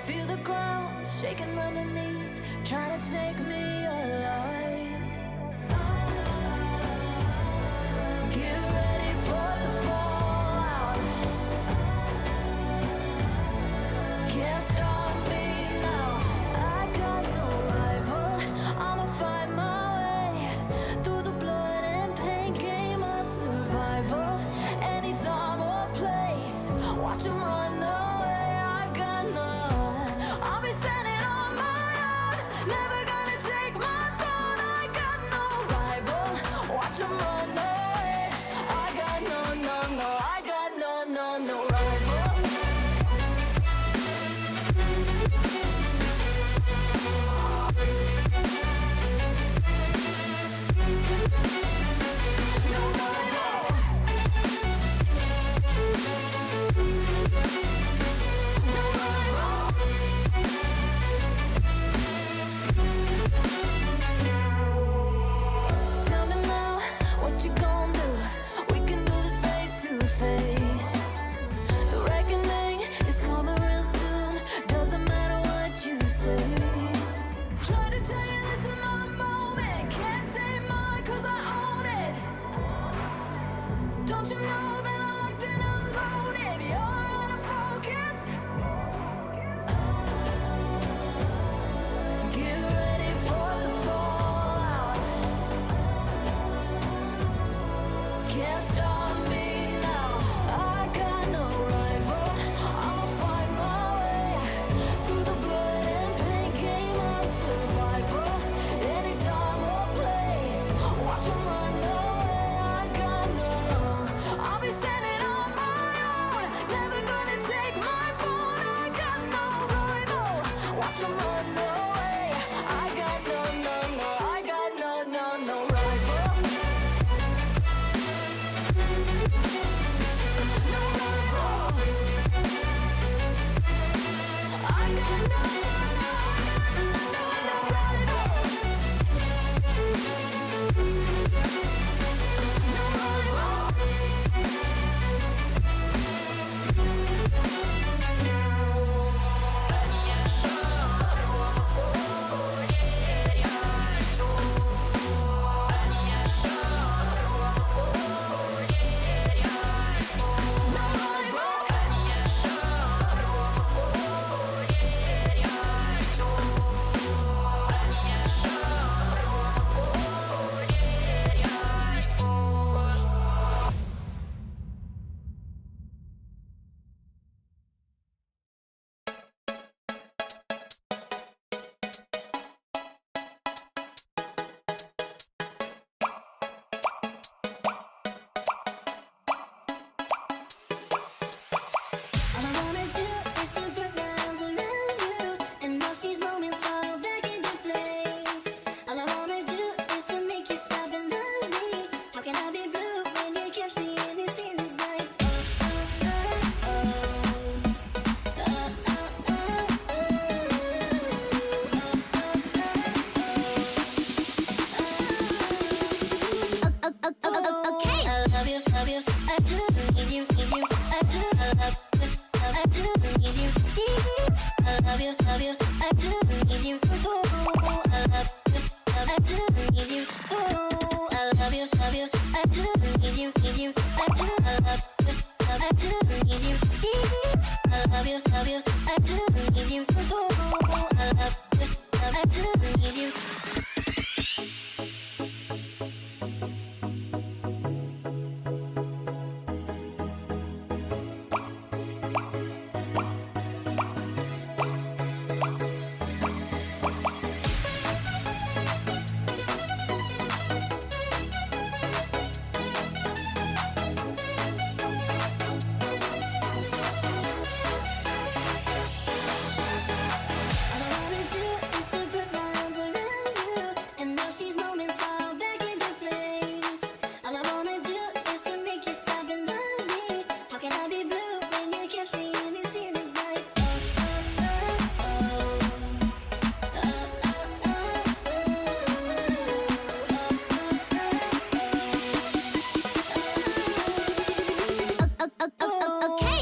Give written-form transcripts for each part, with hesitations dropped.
Feel the ground shaking underneath, trying to take me alive. Get ready for the fallout. Can't stop me now. I got no rival. I'ma find my way through the blood and pain game of survival. Any time or place, watch 'em run away. I got none. I'll be standing on my own, never gonna take my throne. I got no rival. Watch 'em run away. I got no, no, no. I got no, no, no rival. No rival. No rival. Tell me now, what you gon' do? We can do this face to face. The reckoning is coming real soon. Doesn't matter what you say. Try to tell you this is my moment. Can't take mine 'cause I own it. Don't you know that I'm locked and unloaded? You're out of focus. Get ready for the fallout. Can't stop me now. I got no rival. I'ma find my way through the blood and pain game of survival. Any time or place, watch 'em run away. I got no. I'll be standing on my own, never gonna take my phone. I got no rival. Watch 'em run away. I got no, no, no. I got no, no, no rival. No rival. I got no, no, no, no rival. No rival. No rival. All I wanna do is to put my arms around you and watch these moments fall back into place. All I wanna do is to make you stop and love me. How can I be blue when you catch me in these feelings like okay. I love you, I do need you, I do love you, I do need you, I love you, I do need you, ooh, I love you, I do need you, ooh, I love you, I do need you, I do love you, I do need you, I love you, I do need you, ooh, I love you, I do need you. All I wanna do is to put my arms around you and watch these moments fall back into place. All I wanna do is to make you stop and love me. How can I be blue when you catch me in these feelings like okay.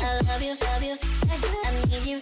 I love you, I do, I need you,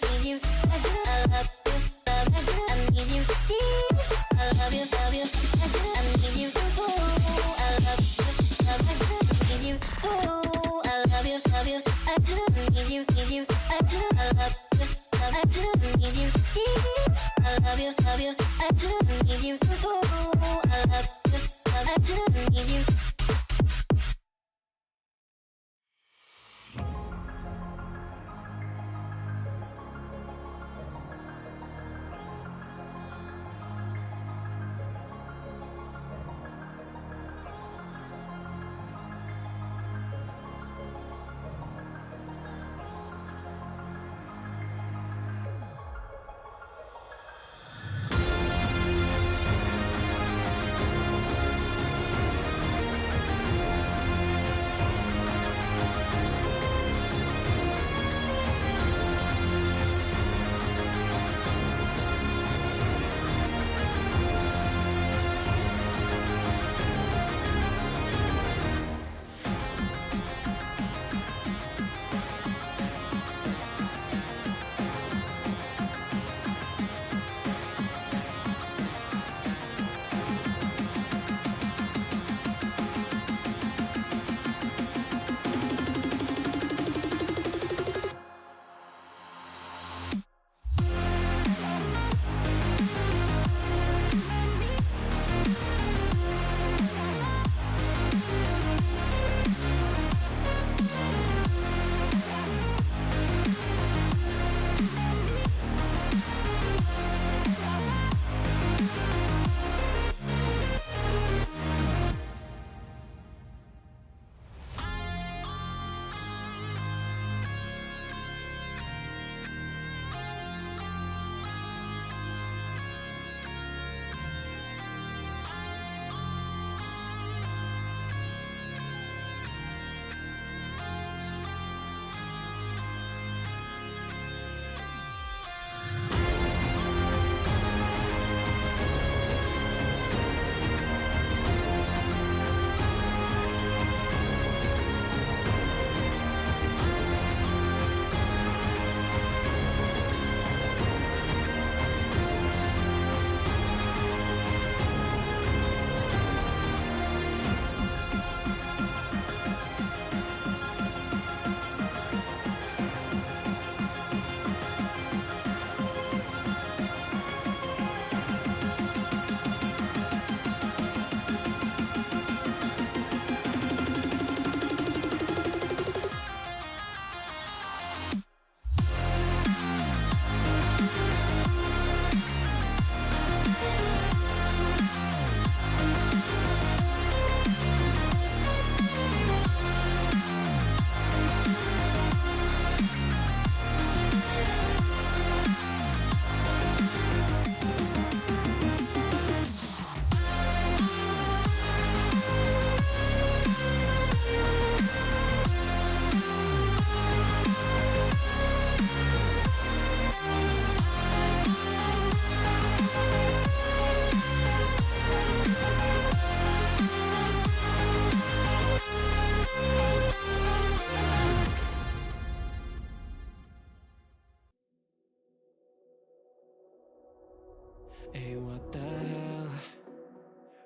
Hey, what the hell?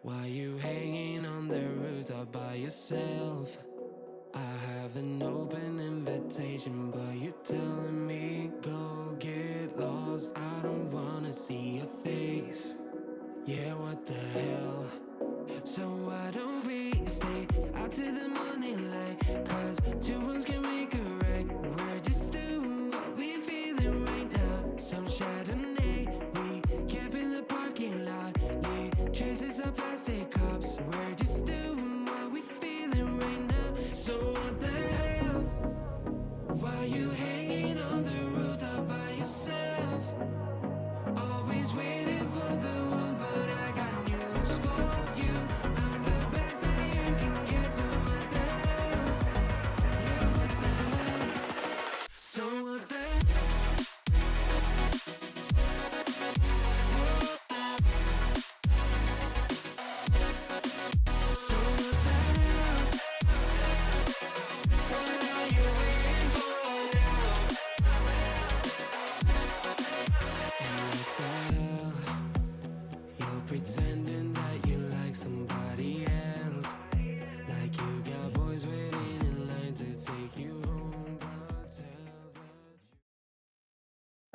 Why you hanging on the rooftop by yourself? I have an open invitation, but you're telling me go get lost. I don't wanna see your face. Yeah, what the hell? So why don't we stay out till the morning light? Cause two wrongs can make a right. We're just doing what we feeling right now. Some Chardonnay, we camp in the parking lot. Leave traces of plastic cups. We're just doing what we feeling right now. So what the hell? Why you hanging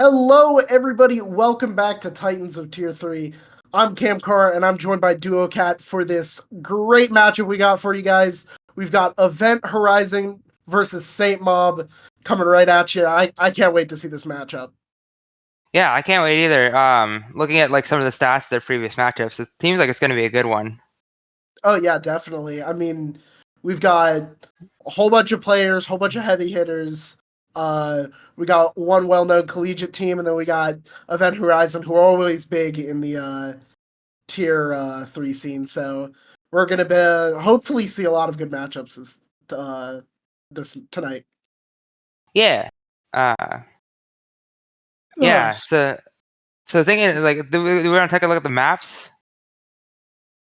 Hello, everybody. Welcome back to Titans of Tier 3. I'm Cam Carr, and I'm joined by Duo Cat for this great matchup we got for you guys. We've got Event Horizon versus Saint Mob coming right at you. I can't wait to see this matchup. Yeah, I can't wait either. Looking at like some of the stats of their previous matchups, it seems like it's going to be a good one. Oh, yeah, definitely. I mean, we've got a whole bunch of players, whole bunch of heavy hitters. We got one well-known collegiate team, and then we got Event Horizon, who are always big in the Tier 3 scene. So we're gonna be hopefully see a lot of good matchups this tonight. Yeah. Yeah. So thinking like, do we want to take a look at the maps?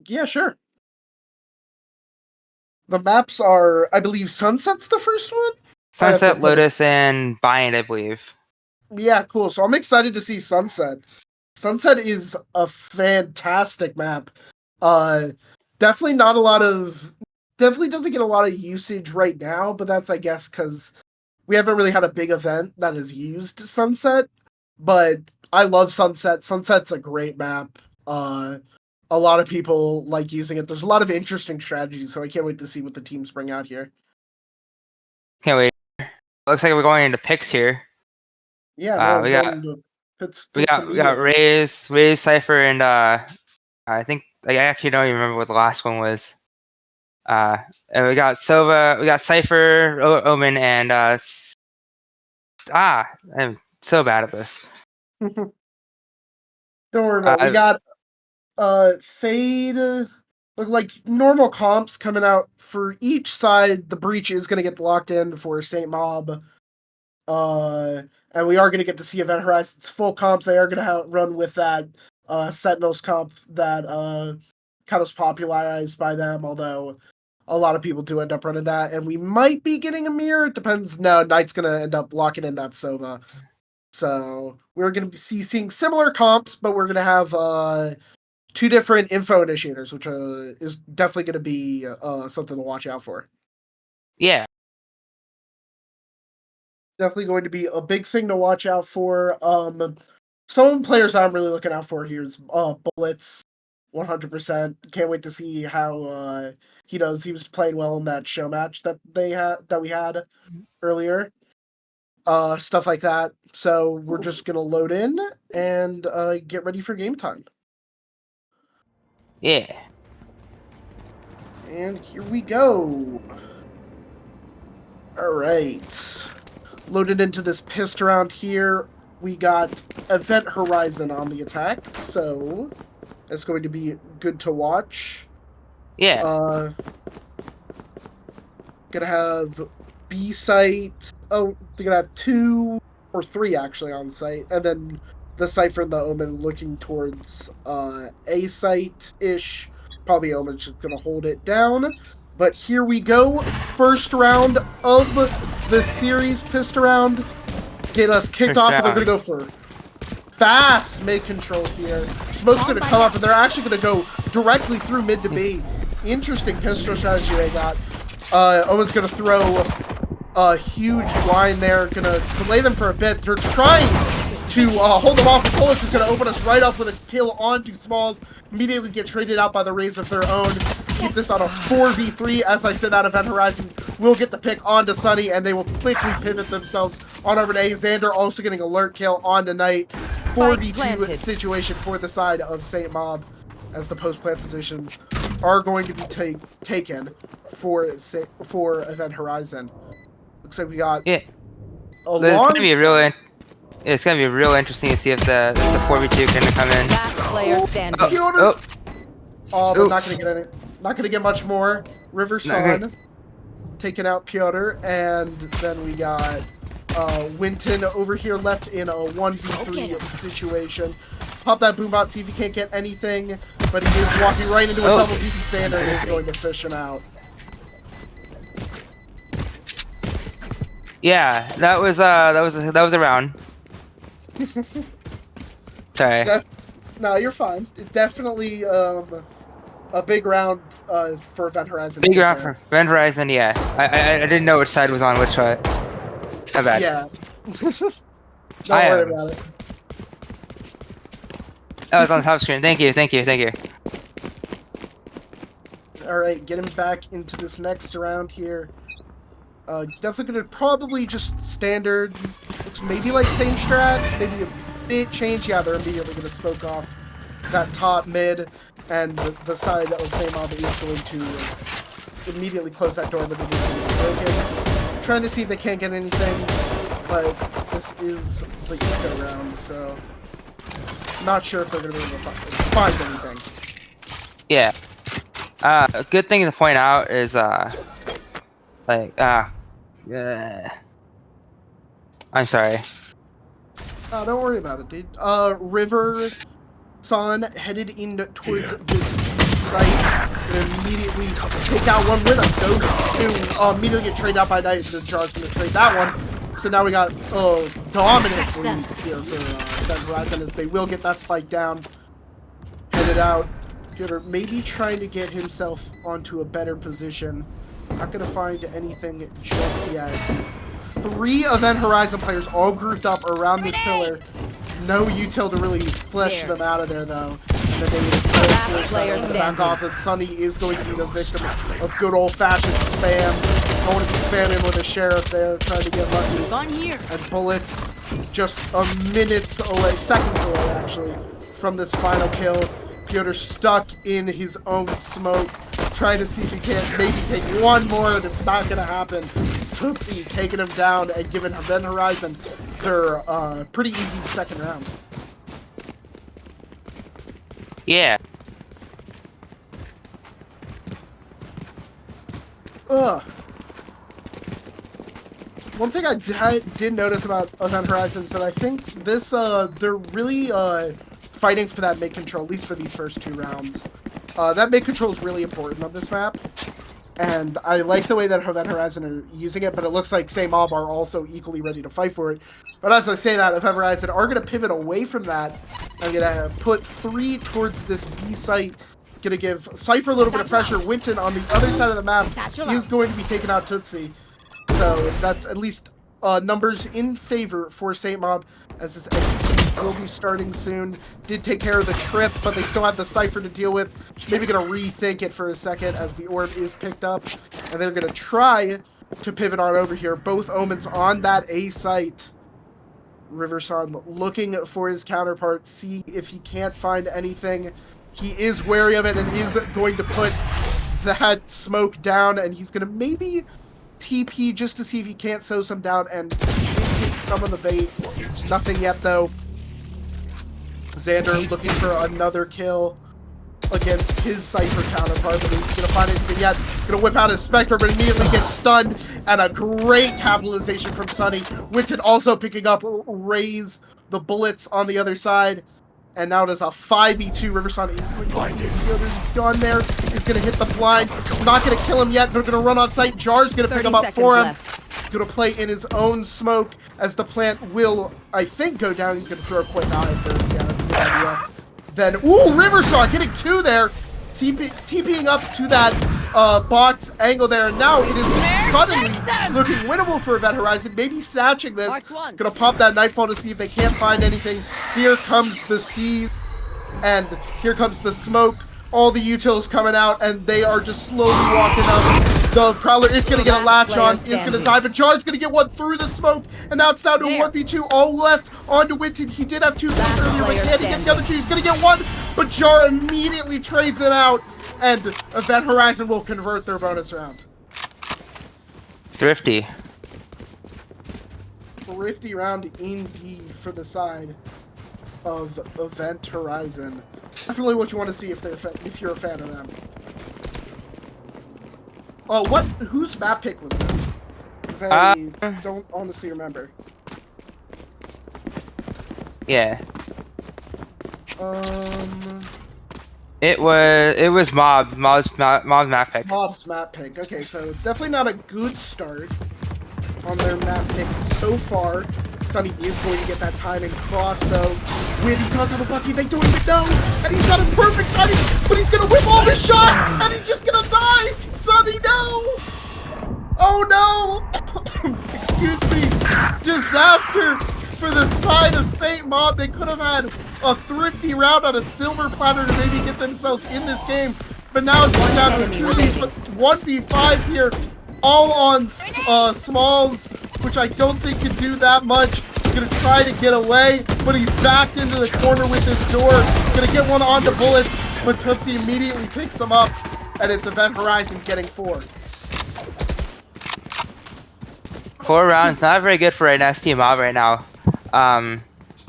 Yeah, sure. The maps are, I believe, Sunset's the first one. Sunset, Lotus, and Bind, I believe. Yeah, cool. So I'm excited to see Sunset. Sunset is a fantastic map. Definitely not a lot of, definitely doesn't get a lot of usage right now, but that's, I guess, because we haven't really had a big event that has used Sunset. But I love Sunset. Sunset's a great map. A lot of people like using it. There's a lot of interesting strategies, so I can't wait to see what the teams bring out here. Can't wait. Looks like we're going into picks here. Yeah, no, we got we got Raze, Cypher, and I think I actually don't even remember what the last one was. And we got Sova, we got Cypher, Omen, and I'm so bad at this. Don't worry about it. We got Fade. Look like normal comps coming out for each side. The breach is gonna get locked in for Saint Mob. And we are gonna get to see Event Horizon's full comps. They are gonna run with that Sentinels comp that kind of popularized by them, although a lot of people do end up running that, and we might be getting a mirror. It depends. No, Knight's gonna end up locking in that Sova. So we're gonna be seeing similar comps, but we're gonna have two different info initiators, which is definitely gonna be something to watch out for. Yeah. Definitely going to be a big thing to watch out for. Some players I'm really looking out for here is Bullets, 100%. Can't wait to see how he does. He was playing well in that show match that we had earlier. Stuff like that. So we're just gonna load in and get ready for game time. Yeah. And here we go. All right. Loaded into this pissed around here. We got Event Horizon on the attack, so it's going to be good to watch. Yeah. Gonna have B site. Oh, they're gonna have 2 or 3 actually on site, and then the Cypher and the Omen looking towards A site ish. Probably Omen's just gonna hold it down. But here we go. First round of the series, pissed around. Get us kicked off, and they're gonna go for fast mid control here. Smoke's gonna come up, and they're actually gonna go directly through mid to B. Interesting pistol strategy they got. Owen's gonna throw a huge blind there, gonna delay them for a bit. They're trying to hold them off. Bullet's is gonna open us right up with a kill onto Smalls. Immediately get traded out by the Raze of their own. Keep this on a 4v3. As I said, out of Event Horizons will get the pick onto Sunny, and they will quickly pivot themselves on over to A. Xander also getting alert kill onto Knight. 4v2 situation for the side of Saint Mob, as the post-plant positions are going to be taken for Event Horizon. Looks like we got it's gonna be it's gonna be real interesting to see if the 4v2 can come in. Last player standing. But not gonna get much more. River Sun taking out Piotr, and then we got Winton over here left in a 1v3 situation. Pop that boombot, see if he can't get anything, but he is walking right into a double deep, and Xander is going to fish him out. Yeah, that was a round. Sorry. No, you're fine. Definitely a big round for Event Horizon. Big round for Event Horizon, yeah. I didn't know which side was on which side. My bad. Yeah. Don't worry about it. Oh, it's on the top screen. Thank you. Alright, get him back into this next round here. Definitely gonna probably just standard, maybe like same strat, maybe a bit change. Yeah, they're immediately gonna smoke off that top mid, and the side of same mob is going to immediately close that door, but it is going to be broken. Trying to see if they can't get anything, but this is the eco round, so not sure if they're gonna be able to find anything. Yeah. A good thing to point out is I'm sorry. Oh, don't worry about it, dude. River Son headed in towards this site and immediately take out one with him. Those two immediately get traded out by Knight. The Jar's gonna trade that one. So now we got dominant lead here for Event Horizon as they will get that spike down. Headed out. Gooder maybe trying to get himself onto a better position. Not gonna find anything just yet. 3 Event Horizon players all grouped up around this pillar. No util to really flesh them out of there though. And then they force the back off, and Sunny is going to be the victim of good old-fashioned spam. Going to be spamming with a sheriff there, trying to get lucky. And bullets just minutes away, seconds away actually, from this final kill. Piotr stuck in his own smoke, trying to see if he can't maybe take one more, and it's not gonna happen. Tootsie taking him down and giving Event Horizon their pretty easy second round. Yeah. One thing I did notice about Event Horizon is that I think this they're really fighting for that mid control, at least for these first 2 rounds. That mid control is really important on this map. And I like the way that Event Horizon are using it, but it looks like same mob are also equally ready to fight for it. But as I say that, Event Horizon are going to pivot away from that. I'm going to put 3 towards this B site. Going to give Cypher a little bit of pressure. Winton on the other side of the map is going to be taking out Tootsie. So that's at least numbers in favor for Saint Mob, as this execute will be starting soon. Did take care of the trip, but they still have the Cypher to deal with. Maybe going to rethink it for a second as the orb is picked up. And they're going to try to pivot on over here. Both Omens on that A site. Riverson looking for his counterpart, see if he can't find anything. He is wary of it and is going to put that smoke down, and he's going to maybe TP just to see if he can't sow some down and take some of the bait. Nothing yet, though. Xander looking for another kill against his Cypher counterpart, but he's going to find anything yet. Going to whip out his Spectre, but immediately gets stunned, and a great capitalization from Sunny. Winton also picking up Raise the bullets on the other side. And now it is a 5v2. Riverson is going to see the other gun there. Is going to hit the blind. Not going to kill him yet. They're going to run on site. Jar's going to pick him up for him. Going to play in his own smoke as the plant will, I think, go down. He's going to throw a quick eye first. Yeah, that's a good idea. Then, ooh, Riverson getting 2 there. TPing up to that box angle there. And now it is suddenly looking winnable for Event Horizon. Maybe snatching this. Gonna pop that Nightfall to see if they can't find anything. Here comes the sea, and here comes the smoke. All the utils coming out, and they are just slowly walking up. The Prowler is gonna get a latch on, is gonna die, but Jar's gonna get one through the smoke, and now it's down to a 1v2, all left onto Winton. He did have 2 kills earlier, but can he get the other 2? He's gonna get 1, but Jar immediately trades him out, and Event Horizon will convert their bonus round. Thrifty round indeed for the side of Event Horizon. Definitely what you want to see if you're a fan of them. Oh, whose map pick was this? Because I don't honestly remember. Yeah. It was Mob's map pick. Mob's map pick. Okay, so definitely not a good start on their map pick so far. Sunny is going to get that timing cross though. When he does have a bucky, they don't even know, and he's got a perfect timing, but he's gonna whip all his shots, and he's just gonna die. Sunny, no! Oh no! Excuse me. Disaster for the side of St. Mob. They could have had a thrifty round on a silver platter to maybe get themselves in this game. But now it's going down to a 1v5 here, all on Smalls, which I don't think can do that much. He's gonna try to get away, but he's backed into the corner with his door. Gonna get one on the bullets, but Tootsie immediately picks him up, and it's Event Horizon getting 4. 4 rounds, not very good for an ST Mob right now.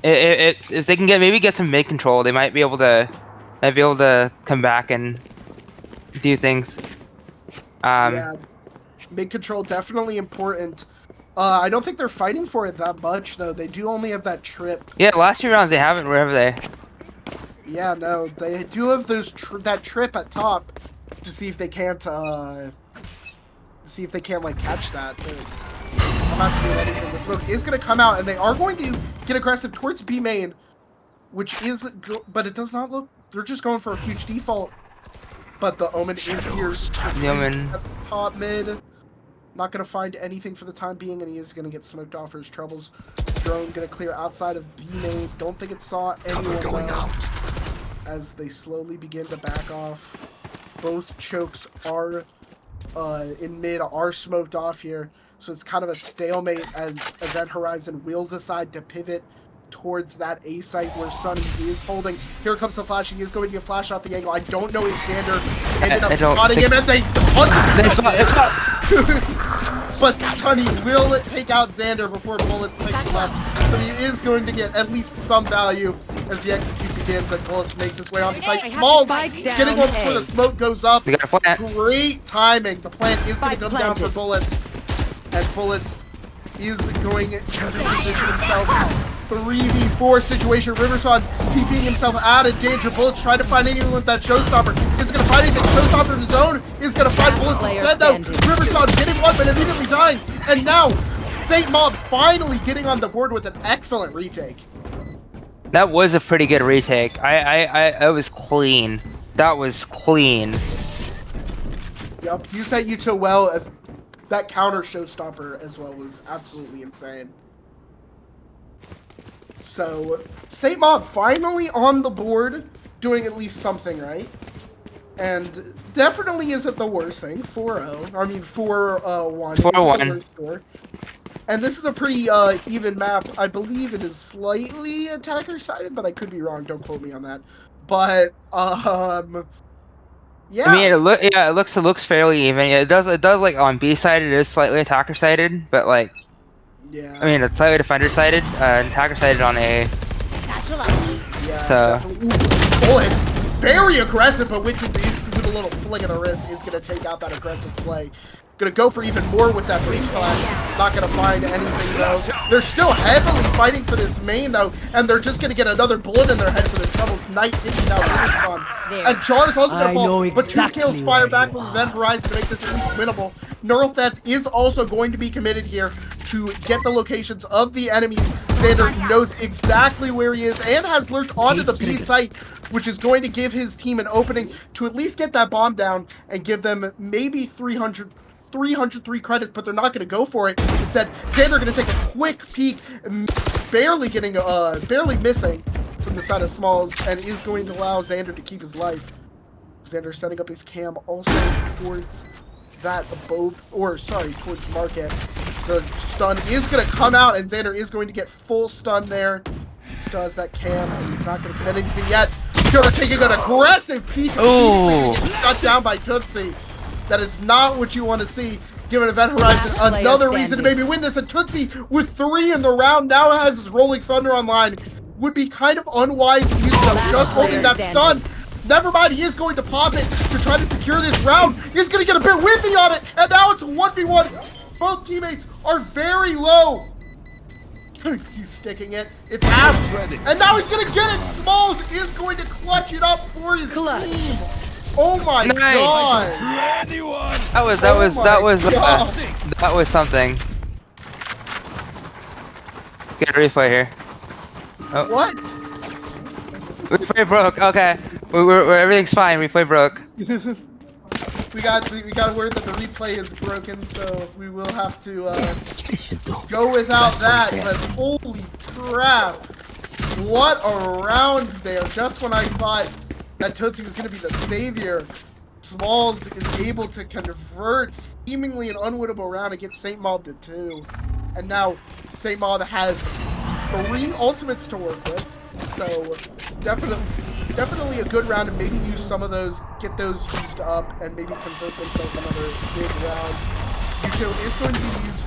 If they can maybe get some mid control, they might be able to come back and do things. Yeah, mid control definitely important. I don't think they're fighting for it that much though. They do only have that trip. Yeah, last few rounds they haven't. Where have they? Yeah, no, they do have those that trip at top to see if they can't like catch that. But I'm not seeing anything. The smoke is gonna come out, and they are going to get aggressive towards B main, which is, but it does not look. They're just going for a huge default. But the Omen is here. The Omen at the top mid. Not gonna find anything for the time being, and he is gonna get smoked off for his troubles. Drone gonna clear outside of B main. Don't think it saw anyone going out. As they slowly begin to back off. Both chokes are in mid, are smoked off here. So it's kind of a stalemate as Event Horizon will decide to pivot towards that A site where Sunny is holding. Here comes the flash. He is going to get flash off the angle. I don't know if Xander ended up spotting him, and they but Sunny will take out Xander before Bullets picks him up. So he is going to get at least some value as the execute begins and Bullets makes his way on the site. Smalls getting one before the smoke goes up. Great timing. The plant is going to come down for Bullets. And Bullets is going to position himself 3v4 situation. Riversong TPing himself out of danger. Bullets trying to find anyone with that showstopper. Is going to find anything. Showstopper in his own. Is going to find Bullets instead though. Riversong getting one but immediately dying. And now St. Mob finally getting on the board with an excellent retake. That was a pretty good retake. It was clean. That was clean. Yup, use that Uto well. If that counter showstopper as well was absolutely insane. So, St. Mob finally on the board, doing at least something right. And definitely isn't the worst thing. 4-0. I mean, 4-1. 4-1. And this is a pretty even map. I believe it is slightly attacker-sided, but I could be wrong. Don't quote me on that. But, yeah. I mean, it looks fairly even. Yeah, it does like on B side it is slightly attacker sided, but like, yeah. I mean it's slightly defender sided, attacker sided on A. Yeah. So Bullets very aggressive, but Wickens is with a little flick of the wrist is gonna take out that aggressive play. Gonna go for even more with that breach flash. Not gonna find anything though. They're still heavily fighting for this main though, and they're just gonna get another bullet in their head for the troubles. Knight hitting down Riversong. And Jar's also gonna fall, but 2 kills fire back from Event Horizon to make this at least winnable. Neural Theft is also going to be committed here to get the locations of the enemies. Xander knows exactly where he is and has lurked onto the B site, which is going to give his team an opening to at least get that bomb down and give them maybe 303 credits, but they're not going to go for it. Instead, Xander going to take a quick peek, barely missing from the side of Smalls, and is going to allow Xander to keep his life. Xander setting up his cam also towards that towards Market. The stun is going to come out, and Xander is going to get full stun there. Still has that cam, and he's not going to commit anything yet. Xander taking an aggressive peek, shut down by Tootsie. That is not what you want to see. Giving Event Horizon another reason to maybe win this. And Tootsie, with 3 in the round, now has his Rolling Thunder online. Would be kind of unwise to use them, just holding that stun. Never mind, he is going to pop it to try to secure this round. He's going to get a bit whiffy on it, and now it's a 1v1. Both teammates are very low. He's sticking it. It's out. And now he's going to get it. Smalls is going to clutch it up for his team. Oh my god! That was something. Get a replay here. Oh. What? Replay broke. Okay, we're everything's fine. Replay broke. we got word that the replay is broken, so we will have to go without that. But holy crap! What a round there! Just when I thought that Tootsie was going to be the savior, Smalls is able to convert seemingly an unwinnable round against St. Mob to 2. And now St. Mob has 3 ultimates to work with. So definitely a good round, and maybe use some of those, get those used up, and maybe convert themselves another big round. Yuto is going to be used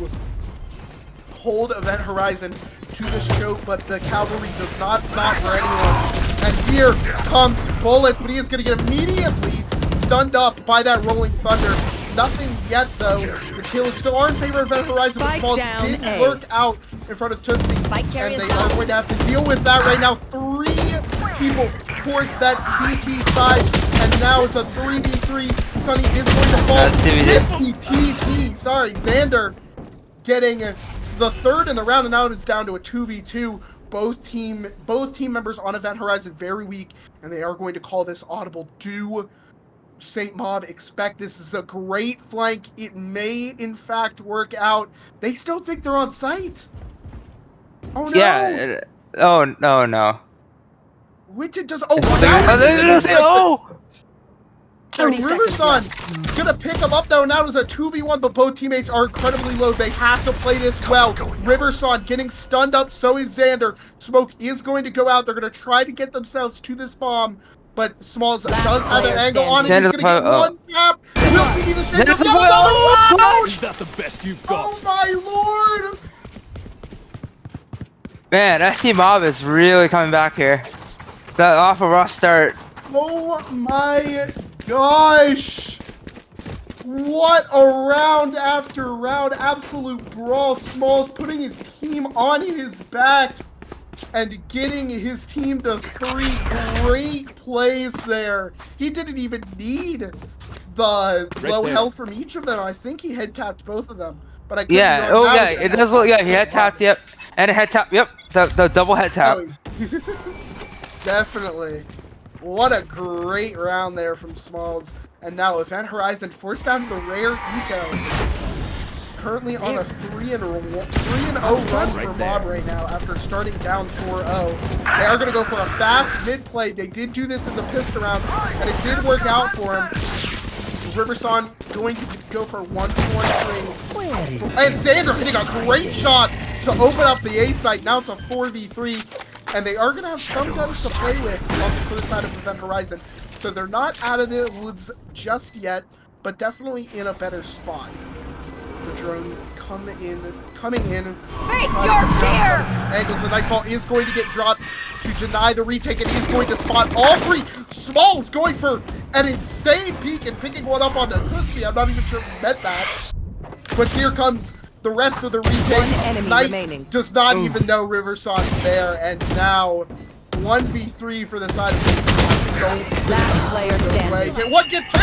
to hold Event Horizon to this choke, but the cavalry does not stop for anyone. And here comes Bullets, but he is going to get immediately stunned up by that Rolling Thunder. Nothing yet, though. The Teal still are in favor of Event Horizon, but Smalls did work out in front of Tootsie, and they are going to have to deal with that right now. 3 people towards that CT side, and now it's a 3v3. Sunny is going to fall. Risky TP, sorry, Xander getting the 3rd in the round, and now it's down to a 2v2. Both team members on Event Horizon very weak, and they are going to call this audible. Do St. Mob expect this is a great flank? It may in fact work out. They still think they're on site. Oh no! Yeah. Oh no. Witted does. Oh! Riverson gonna pick him up though. Now it's a 2v1, but both teammates are incredibly low. They have to play this well. Riverson getting stunned up. So is Xander. Smoke is going to go out. They're gonna try to get themselves to this bomb. But Smalls does have an angle on it. He's going to get one tap. Will he be the same? Is that the best you've got? Oh my lord! Man, SC Mob is really coming back here. That off a rough start. Oh my gosh! What a round after round. Absolute brawl. Smalls putting his team on his back and getting his team to 3 great plays there. He didn't even need the low health from each of them. I think he head tapped both of them. But I couldn't it does look, he head tapped, yep. And a head tap, yep. The double head tap. Definitely. What a great round there from Smalls. And now Event Horizon forced down the rare eco. Currently on a 3-0 run for Mob right now after starting down 4-0. They are going to go for a fast mid play. They did do this in the pistol round, and it did work out for him. Riverson going to go for 1-4-3. And Xander hitting a great shot to open up the A site. Now it's a 4v3, and they are going to have some guns to play with on the side of Event Horizon. So they're not out of the woods just yet, but definitely in a better spot. The drone coming in. Face your fear! Angles, the Nightfall is going to get dropped to deny the retake, and he's going to spot all 3. Smalls going for an insane peek and picking one up on the Tootsie. I'm not even sure if he meant that. But here comes the rest of the retake. Knight does not even know Riverson's there, and now 1v3 for the side of the Last player standing. What get 2?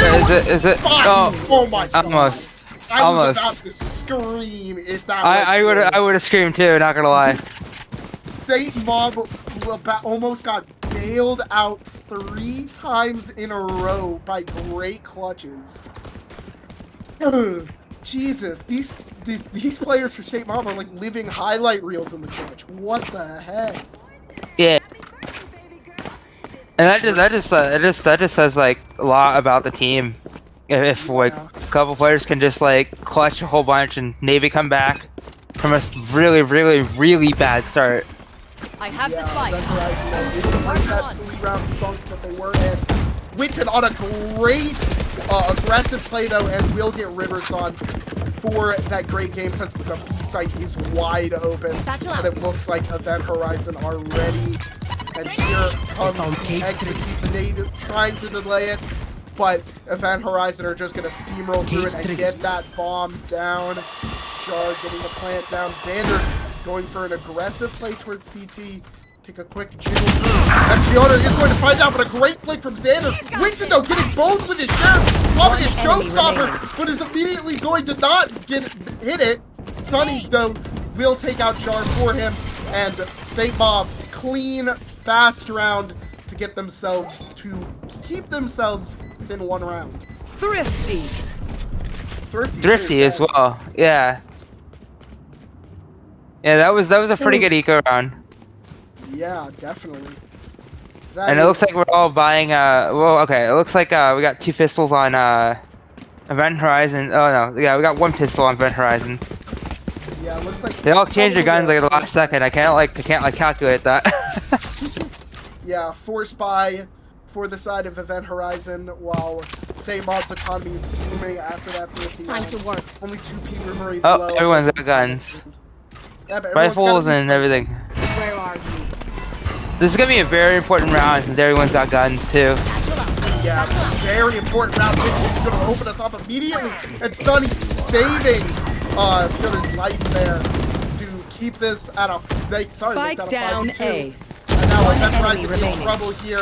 Is it? Oh my god. Almost. I was about to scream if that I would have screamed too, not gonna lie. St. Mob almost got bailed out 3 times in a row by great clutches. Jesus, these players for St. Mob are like living highlight reels in the clutch. What the heck? Yeah. And that just says like a lot about the team. If like a couple players can just like clutch a whole bunch and maybe come back from a really bad start. I have the spike. That 3-round funk that they were in. Winton on a great aggressive play though, and will get Riverson for that great game since the B site is wide open. And it looks like Event Horizon are ready. And here comes Execute the nade, trying to delay it. But Event Horizon are just going to steamroll through it and get that bomb down. Jar getting the plant down. Xander going for an aggressive play towards CT. Take a quick jiggle through. And Piotr is going to find out, but a great flick from Xander. Winston, though, getting bones with his sheriff. Popping his showstopper, but is immediately going to not hit it. Sunny, though, will take out Jar for him. And St. Mob, clean, fast round to get themselves to keep themselves within 1 round. Thrifty. Thrifty as well. Yeah. Yeah, that was a pretty good eco round. Yeah, definitely. That And it looks is- like we're all buying well, okay, it looks like we got 2 pistols on Event Horizon. Oh no, yeah, we got 1 pistol on Event Horizons. Yeah, it looks like They all change their guns probably like at the last second. I can't calculate that. yeah, force buy for the side of Event Horizon, while St. Mob's economy is booming after that 50. Time to work. Only 2 people remain Oh, well. everyone's got guns. Yeah, but everyone's Rifles gotta be- and everything. Where are you? This is gonna be a very important round since everyone's got guns too. Satchel out. Yeah, very important round. It's going to open us up immediately. And Sunny saving Peter's life there to keep this at a... Spike down 5v2. A. And now One Event enemy Horizon in remaining. trouble here.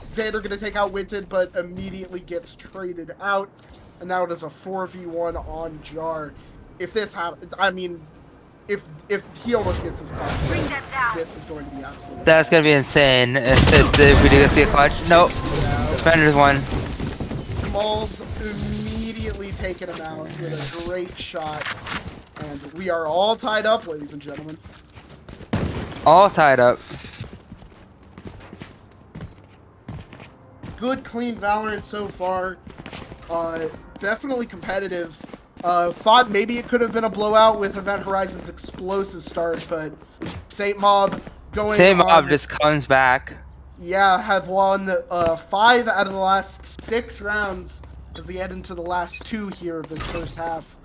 Xander going to take out Winton, but immediately gets traded out. And now it is a 4v1 on Jar. If this happens, I mean, if he almost gets this clutch, this is going to be absolutely... That's gonna be insane if we do see a clutch. Nope. Defenders won. Smalls immediately taking him out with a great shot. And we are all tied up, ladies and gentlemen. All tied up. Good, clean Valorant so far. Definitely competitive. Thought maybe it could have been a blowout with Event Horizon's explosive start, but St. Mob going Same on, mob just comes back. yeah, have won 5 out of the last 6 rounds as we head into the last 2 here of this first half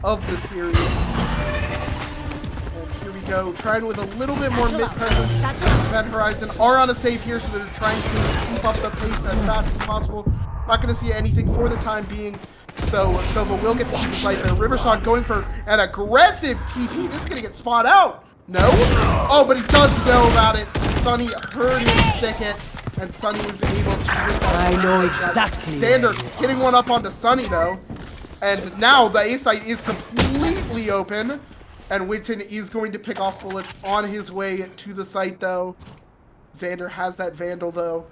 of the series. And here we go, trying with a little bit more mid-presence. Event Horizon are on a save here, so they're trying to keep up the pace as fast as possible. Not going to see anything for the time being, so Sova will get the TP site there. Riversong going for an aggressive TP. This is going to get spot out. No? Oh, but he does know about it. Sunny heard him stick it, and Sunny was able to... I know exactly. Xander hitting one up onto Sunny, though. And now the A site is completely open, and Winton is going to pick off bullets on his way to the site, though. Xander has that Vandal, though.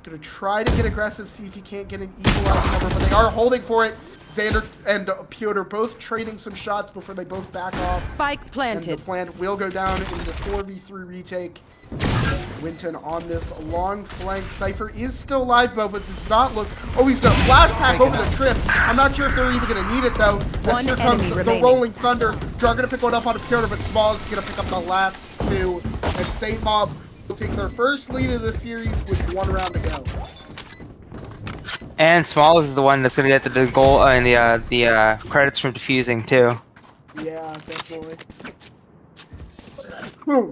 Gonna try to get aggressive, see if he can't get an equalized cover, but they are holding for it. Xander and Piotr both trading some shots before they both back off. Spike And the planted. plant will go down in the 4v3 retake. Winton on this long flank. Cypher is still alive, but does not look... Oh, he's gonna flash pack over the trip. I'm not sure if they're even gonna need it, though. As One here comes enemy the remaining. Rolling Thunder. Jar gonna pick one up on Piotr, but Small is gonna pick up the last 2. And St. Mob will take their first lead of the series with 1 round to go. And Smalls is the one that's gonna get the goal and the credits from defusing too. Yeah, definitely.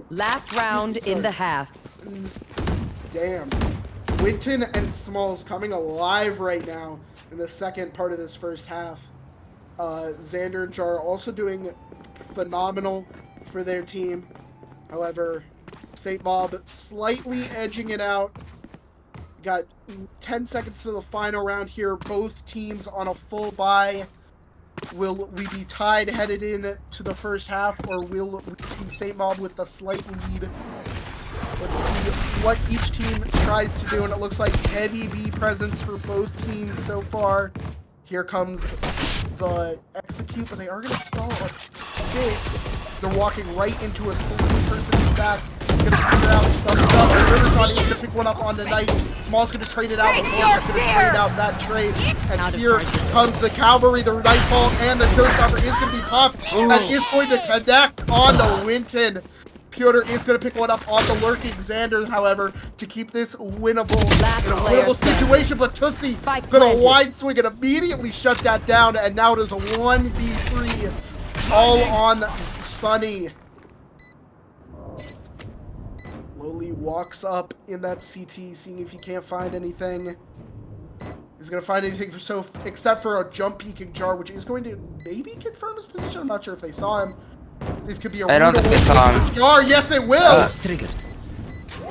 Last round in the half. Damn. Winton and Smalls coming alive right now in the second part of this first half. Xander and Jar also doing phenomenal for their team. However, St. Mob slightly edging it out. Got 10 seconds to the final round here. Both teams on a full bye. Will we be tied headed in to the first half, or will we see St. Mob with a slight lead? Let's see what each team tries to do, and it looks like heavy B presence for both teams so far. Here comes the execute, but they are going to stall a bit. They're walking right into a 3-person stack. Gonna figure out some stuff. Riverside is gonna pick one up on the night. Small's gonna trade it out. Face Small's your gonna fear! trade out that trade. And Out of here charges. comes the cavalry, the nightfall, and the showstopper is gonna be popped. And is going to connect on the Winton. Piotr is going to pick one up on the lurking Xander, however, to keep this winnable Last in a player winnable standing. situation. But Tootsie Spike going to planted. wide swing and immediately shut that down. And now it is a 1v3 all on Sunny. Lowly walks up in that CT, seeing if he can't find anything. He's going to find anything for except for a jump peeking Jar, which is going to maybe confirm his position. I'm not sure if they saw him. This could be a I don't think they saw him. Jar. Yes, it will. Triggered.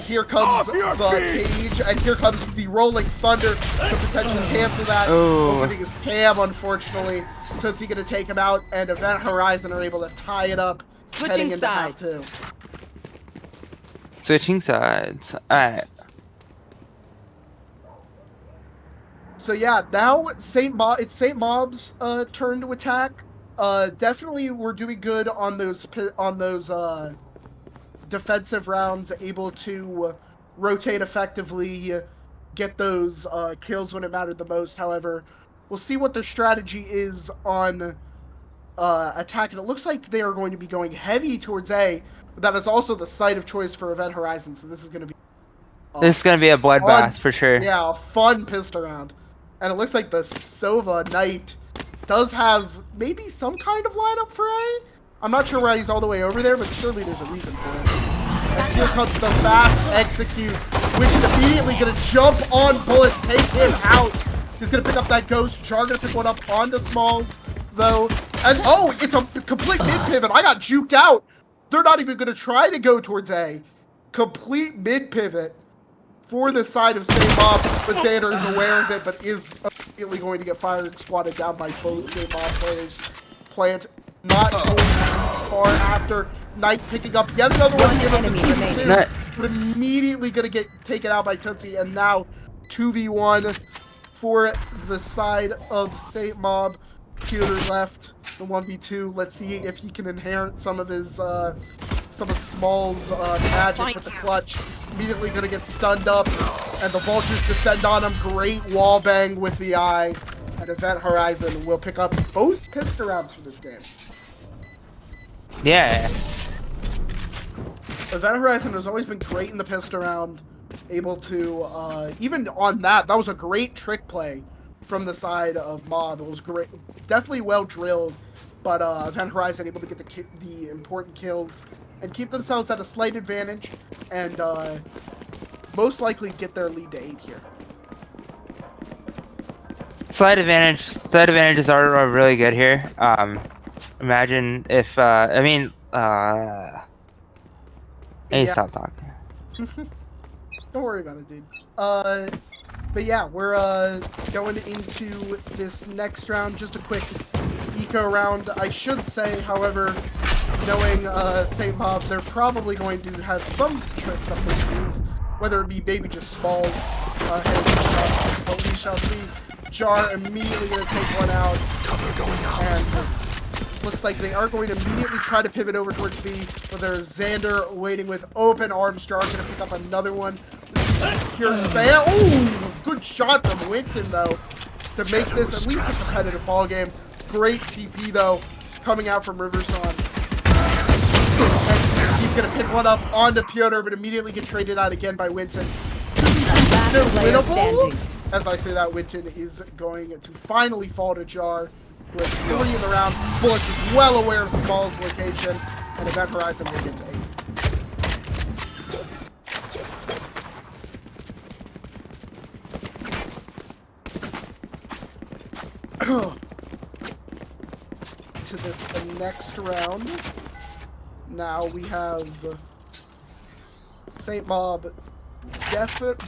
Here comes the cage, and here comes the rolling thunder to potentially cancel that. Ooh. Opening his cam, unfortunately. Tootsie going to take him out, and Event Horizon are able to tie it up. Switching heading into half sides. 2. Switching sides. Alright. So yeah, now it's Saint Mob's turn to attack. Definitely we're doing good on those defensive rounds, able to rotate effectively, get those kills when it mattered the most. However, we'll see what their strategy is on attack, and it looks like they are going to be going heavy towards A, but that is also the site of choice for Event Horizon, so this is going to be This is gonna be a bloodbath for sure. yeah, a fun pistol round. And it looks like the Sova Knight does have maybe some kind of lineup for A. I'm not sure why he's all the way over there, but surely there's a reason for it. And here comes the fast execute, which is immediately going to jump on bullets, take him out. He's going to pick up that ghost. Jar going to pick one up onto Smalls, though. And oh, it's a complete mid-pivot. I got juked out. They're not even going to try to go towards A. Complete mid-pivot for the side of Saint Mob, but Xander is aware of it, but is immediately going to get fired and squatted down by both Saint Mob players. Plant not going far after. Knight picking up yet another one. Give us a 2v2, but immediately going to get taken out by Tootsie, and now 2v1 for the side of Saint Mob. Peter left the 1v2. Let's see if he can inherit some of his some of Small's magic with the clutch. Immediately gonna get stunned up, and the vultures descend on him. Great wall bang with the eye, and Event Horizon will pick up both pistol rounds for this game. Yeah. Event Horizon has always been great in the pistol round, able to even on that was a great trick play from the side of Mob. It was great, definitely well drilled, but Event Horizon able to get the important kills and keep themselves at a slight advantage, and most likely get their lead to 8 here. Slight advantages are really good here. Imagine if I need to stop talking. Don't worry about it, dude. But yeah, we're going into this next round. Just a quick eco round, I should say. However, knowing Saint Mob, they're probably going to have some tricks up their sleeves, whether it be maybe just Smalls, but we shall see. Jar immediately going to take one out, and looks like they are going to immediately try to pivot over towards B, but there's Xander waiting with open arms. Jar going to pick up another one. Pure spam. Ooh, good shot from Winton, though, to make this at least a competitive ball game. Great TP, though, coming out from Riverson. And he's going to pick one up onto Piotr, but immediately get traded out again by Winton. They're winnable. As I say that, Winton is going to finally fall to Jar with 3 in the round. Bullets is well aware of Small's location, and Event Horizon will get to 8. To this next round. Now we have Saint Mob.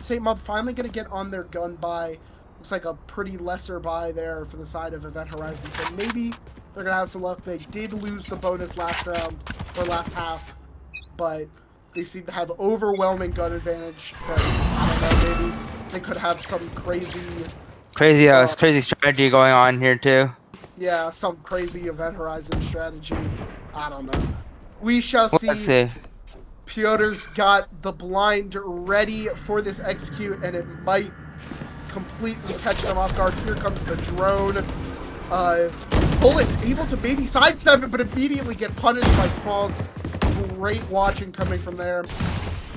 Saint Mob finally going to get on their gun buy. Looks like a pretty lesser buy there for the side of Event Horizon. So maybe they're going to have some luck. They did lose the bonus last round, or last half, but they seem to have overwhelming gun advantage. But I don't know, maybe they could have some crazy strategy going on here too. Yeah, some crazy Event Horizon strategy. I don't know. We shall see. Let's see. Piotr's got the blind ready for this execute, and it might completely catch them off guard. Here comes the drone. Bullet's able to maybe sidestep it, but immediately get punished by Smalls. Great watching coming from there.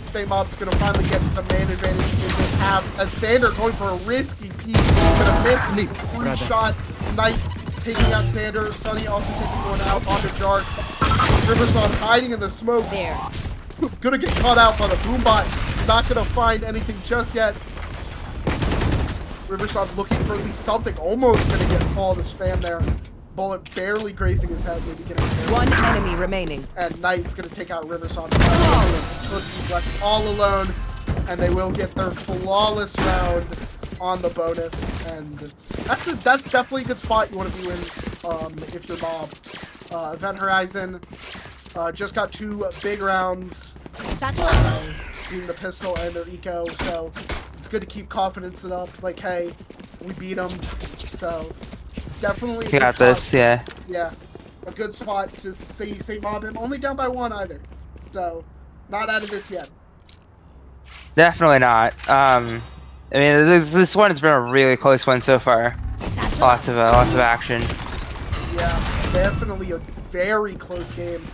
Saint Mob's going to finally get the man advantage in this half. And Xander going for a risky peek. Going to miss. Free shot. Knight taking out Xander. Sunny also taking one out onto Jar. Riverson hiding in the smoke. There. Gonna get caught out by the Boombot. Not gonna find anything just yet. Riverson looking for at least something. Almost gonna get fall to spam there. Bullet barely grazing his head. Maybe getting a One enemy remaining. And Knight's gonna take out Riverson. He's left all alone, and they will get their flawless round on the bonus. And that's definitely a good spot you want to be in if you're Mob. Event Horizon. Just got 2 big rounds, being the pistol and their eco, so it's good to keep confidence up. Like, hey, we beat them. So definitely a You good got spot. this, yeah. Yeah, a good spot to see St. Mob. And only down by 1 either. So not out of this yet. Definitely not. I mean, this one has been a really close one so far. Lots of action. Yeah, definitely a very close game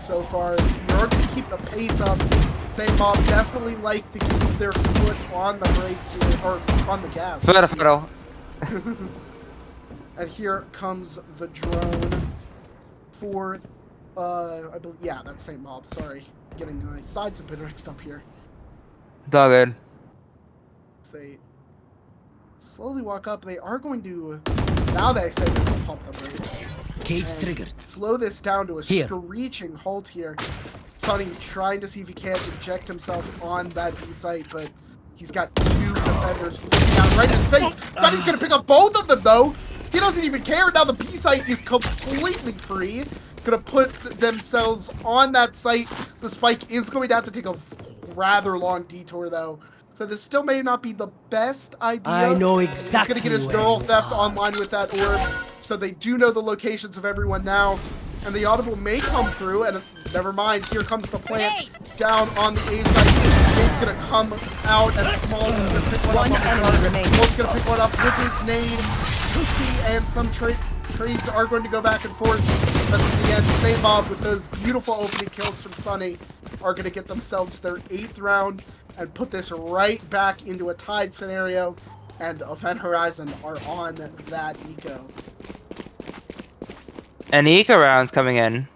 so far. In order to keep the pace up, St. Mob definitely like to keep their foot on the brakes here, or on the gas. Fiddle. And here comes the drone for, I believe, yeah, that's St. Mob. Sorry, getting my sides a bit mixed up here. It's all good. They slowly walk up. They are going to, now they say they're going to pump the brakes. Cage triggered. Slow this down to a Here. screeching halt here. Sonny trying to see if he can't inject himself on that B site, but he's got 2 defenders looking out right in his face. Sonny's going to pick up both of them, though. He doesn't even care. Now the B site is completely free. Going to put themselves on that site. The spike is going to have to take a rather long detour, though. So this still may not be the best idea. I know He's exactly going to get his where neural you theft are. online with that orb. So they do know the locations of everyone now. And the audible may come through. And never mind, here comes the plant down on the A site. Nade's going to come out and Small is going to pick one One up. enemy remaining. Small's going to pick one up with his nade. Tootsie and some trades are going to go back and forth. But in the end, St. Mob with those beautiful opening kills from Sunny are going to get themselves their 8th round and put this right back into a tied scenario. And Event Horizon are on that eco. And the eco round's coming in.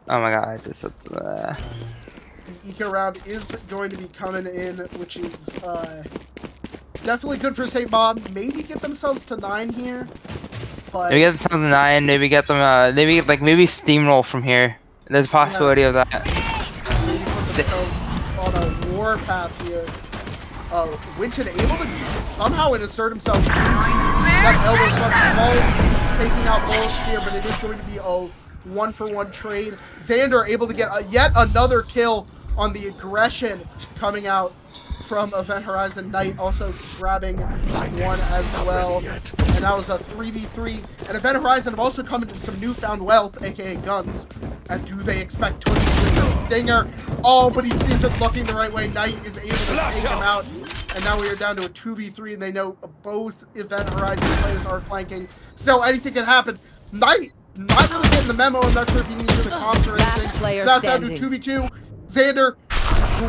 Oh my god, The eco round is going to be coming in, which is definitely good for St. Mob. Maybe get themselves to 9 here. But maybe get themselves a 9, maybe get them maybe steamroll from here. There's a possibility of that. maybe put themselves on a war path here. Winton able to somehow insert himself into that elbow shot. Smalls taking out Bullets here, but it is going to be a 1-for-1 trade. Xander able to get yet another kill on the aggression coming out from Event Horizon. Knight also grabbing one as well. And that was a 3v3. And Event Horizon have also come into some newfound wealth, aka guns. And do they expect Twitch with the Stinger? Oh, but he isn't looking the right way. Knight is able to take him out. And now we are down to a 2v3, and they know both Event Horizon players are flanking. Still, anything can happen. Knight not really getting the memo. I'm not sure if he needs the comps or Last anything. player That's down to standing. 2v2. Xander,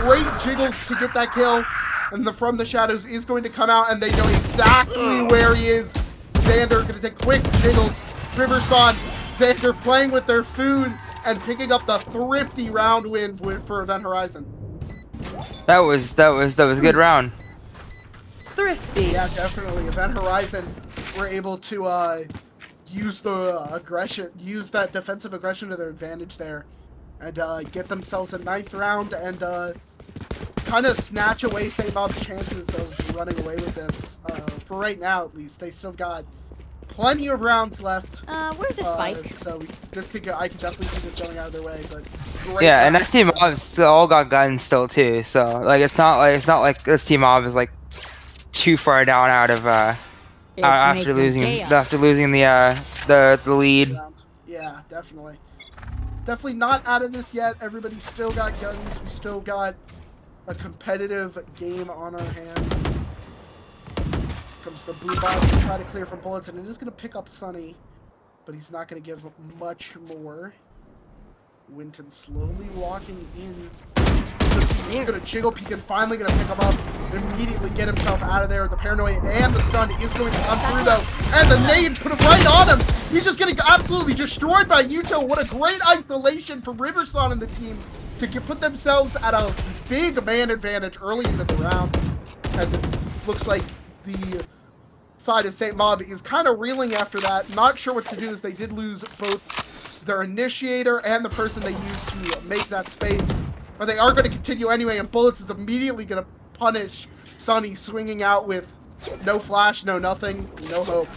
great jiggles to get that kill. And the From the Shadows is going to come out, and they know exactly where he is. Xander going to take quick jiggles. Riverson, Xander playing with their food and picking up the thrifty round win for Event Horizon. That was a good round. Thrifty. Yeah, definitely. Event Horizon were able to use the aggression, use that defensive aggression to their advantage there, and get themselves a 9th round and kind of snatch away St. Mob's chances of running away with this. For right now, at least, they still got plenty of rounds left. Where's the spike? So this could go. I could definitely see this going out of their way, but great Yeah, and round. this team mob still all got guns still too. So like it's not like this team mob is like too far down out of after losing the lead. Round. Yeah, definitely. Definitely not out of this yet. Everybody's still got guns. We still got a competitive game on our hands. Comes the blue bot to try to clear from bullets, and it is going to pick up Sunny, but he's not going to give much more. Winton slowly walking in. He's going to jiggle peek and finally going to pick him up and immediately get himself out of there. The paranoia and the stun is going to come through, though. And the nade put him right on him. He's just getting absolutely destroyed by Yuto. What a great isolation for Riverson and the team to put themselves at a big man advantage early into the round. And it looks like the side of St. Mob is kind of reeling after that. Not sure what to do, as they did lose both their initiator and the person they used to make that space. But they are going to continue anyway, and Bullets is immediately going to punish Sunny, swinging out with no flash, no nothing, no hope.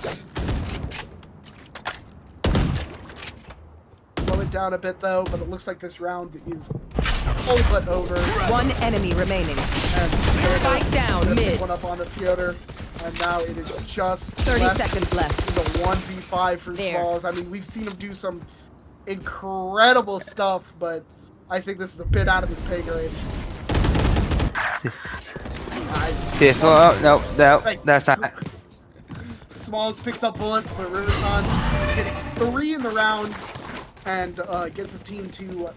Slow it down a bit, though, but it looks like this round is all but over. One enemy remaining. And Spike down gonna pick mid. one up on the Fyodor. And now it is just 30 seconds left. in the 1v5 for There. Smalls. I mean, we've seen him do some incredible stuff, but I think this is a bit out of his pay grade. See, oh, no, that's not. Smalls picks up bullets, but Riverson gets 3 in the round and gets his team to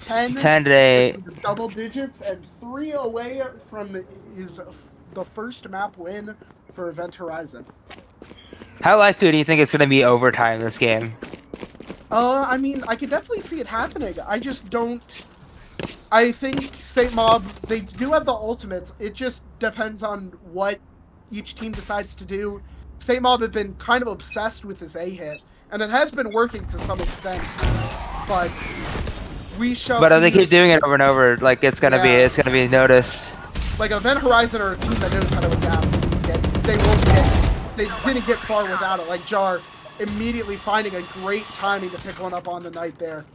10. 10 today. Double digits and 3 away from the first map win for Event Horizon. How likely do you think it's going to be overtime this game? I mean, I could definitely see it happening. I just don't. I think St. Mob, they do have the ultimates. It just depends on what each team decides to do. St. Mob have been kind of obsessed with this A hit, and it has been working to some extent. But we shall. But if they see. keep doing it over and over, like it's gonna be noticed. Like Event Horizon are a team that knows how to adapt. They didn't get far without it. Like Jar immediately finding a great timing to pick one up on the night there.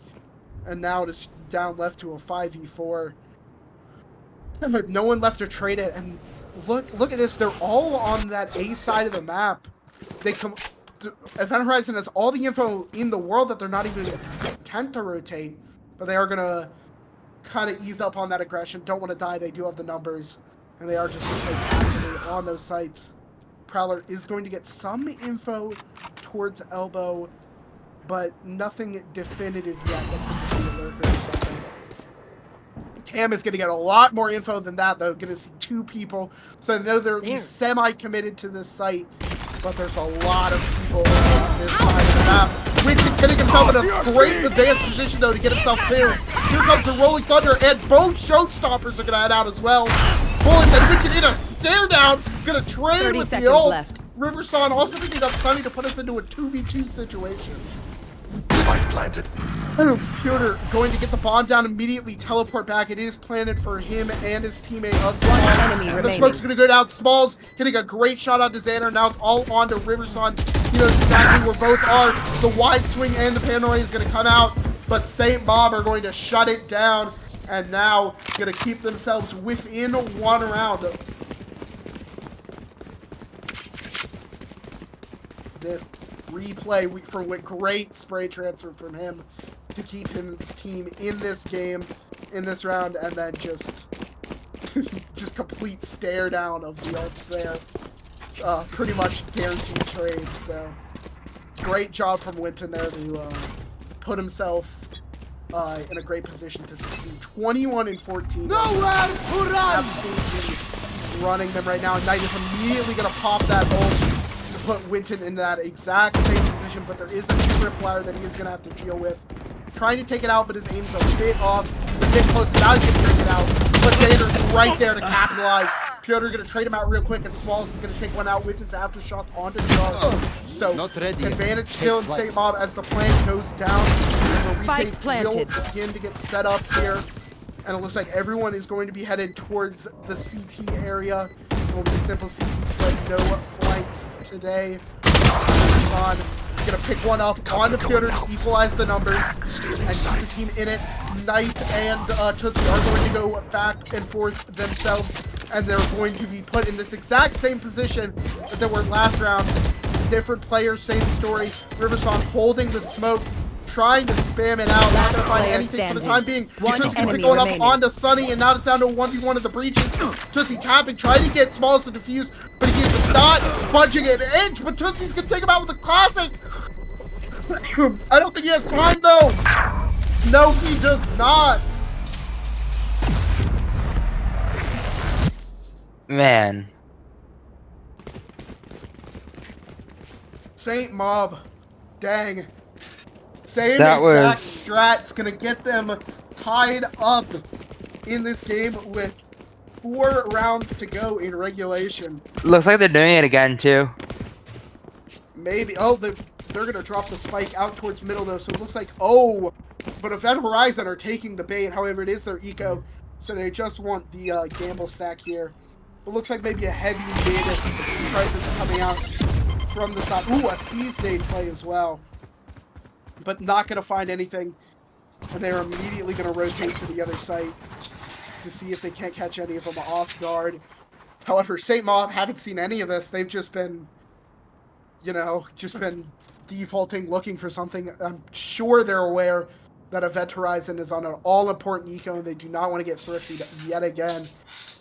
And now it's down left to a 5v4. No one left to trade it. And look at this. They're all on that A side of the map. Event Horizon has all the info in the world that they're not even intent to rotate. But they are going to kind of ease up on that aggression. Don't want to die. They do have the numbers. And they are just going to play passively on those sites. Prowler is going to get some info towards Elbow, but nothing definitive yet that could just be a lurker or something. Cam is going to get a lot more info than that, though. Going to see 2 people. So I know they're at least semi-committed to this site, but there's a lot of people on this side of the map. Winston getting himself in a great advanced position, though, to get himself 2. Here comes the Rolling Thunder, and both Showstoppers are going to head out as well. Bullets and Winston in a stare down. Going to trade with the ult. Riverson also picking up Sunny to put us into a 2v2 situation. Spike planted. Piotr going to get the bomb down, immediately teleport back. It is planted for him and his teammate of Smalls. The smoke's going to go down. Smalls getting a great shot out to Xander. Now it's all on to Riverson. He knows exactly where both are. The wide swing and the paranoia is going to come out, but St. Bob are going to shut it down, and now going to keep themselves within 1 round. This replay from with great spray transfer from him to keep his team in this game, in this round, and then just complete stare down of the ults there. Pretty much guaranteed trade. So great job from Winton there to put himself in a great position to succeed. 21 and 14. No round to run. Absolutely running them right now. And Knight is immediately going to pop that ult to put Winton in that exact same position, but there is a tripwire that he is going to have to deal with. Trying to take it out, but his aim's a bit off. But getting close, now he's going to take it out. But Xander's right there to capitalize. Piotr going to trade him out real quick, and Smalls is going to take one out with his aftershock onto Jar. So, advantage still in St. Bob as the plant goes down. The retake will begin to get set up here. And it looks like everyone is going to be headed towards the CT area. It will be a simple CT spread, no flanks today. On. Gonna pick one up on the Piotr to equalize the numbers and keep the team in it. Knight and Tootsie are going to go back and forth themselves, and they're going to be put in this exact same position that they were last round. Different players, same story. Riverson holding the smoke, trying to spam it out, not gonna find anything for the time being. Tootsie gonna pick one up onto Sunny, and now it's down to 1v1 of the breaches. Tootsie tapping, trying to get Smalls to defuse, but he is not budging an inch, but Tootsie's gonna take him out with a classic. I don't think he has time though. No, he does not. Man. St. Mob. Dang. Same That exact was... strat's gonna get them tied up in this game with 4 rounds to go in regulation. Looks like they're doing it again too. Maybe. Oh, they're gonna drop the spike out towards middle though, so it looks like, oh, but Event Horizon are taking the bait. However, it is their eco, so they just want the gamble stack here. It looks like maybe a heavy mid presence coming out from the side. Ooh, a C-State play as well, but not gonna find anything, and they're immediately gonna rotate to the other site to see if they can't catch any of them off guard. However, St. Mob haven't seen any of this. They've just been, just been defaulting, looking for something. I'm sure they're aware that Event Horizon is on an all-important eco, and they do not want to get thrifty yet again.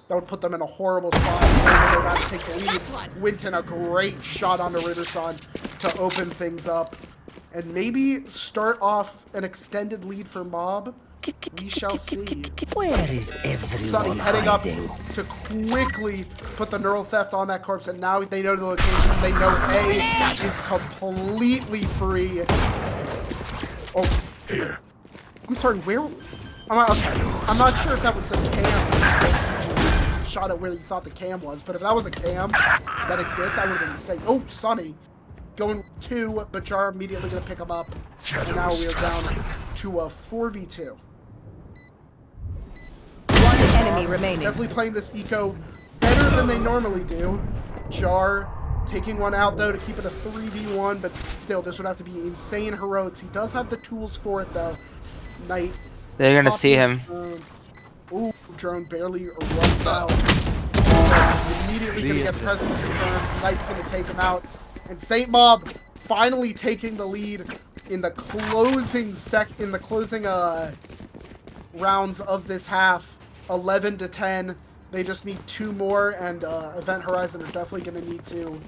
That would put them in a horrible spot. They're about to take the lead. Winton, a great shot onto Ritterson to open things up. And maybe start off an extended lead for Mob. We shall see. Where is everyone Sonny heading up hiding? to quickly put the neural theft on that corpse, and now they know the location. They know A is completely free. Oh, Here. I'm sorry, where? I'm not sure if that was a cam. Shot at where you thought the cam was, but if that was a cam that exists, that would have been insane. Oh, Sonny going 2, but Jar immediately going to pick him up. And now we are down to a 4v2. One enemy remaining. Definitely playing this eco better than they normally do. Jar taking one out, though, to keep it a 3v1, but still, this would have to be insane heroics. He does have the tools for it, though. Knight. They're gonna see him. Ooh, drone barely runs out. Immediately gonna get presence confirmed. Knight's gonna take him out. And St. Mob finally taking the lead in the closing rounds of this half. 11-10. They just need 2 more, and Event Horizon are definitely gonna need to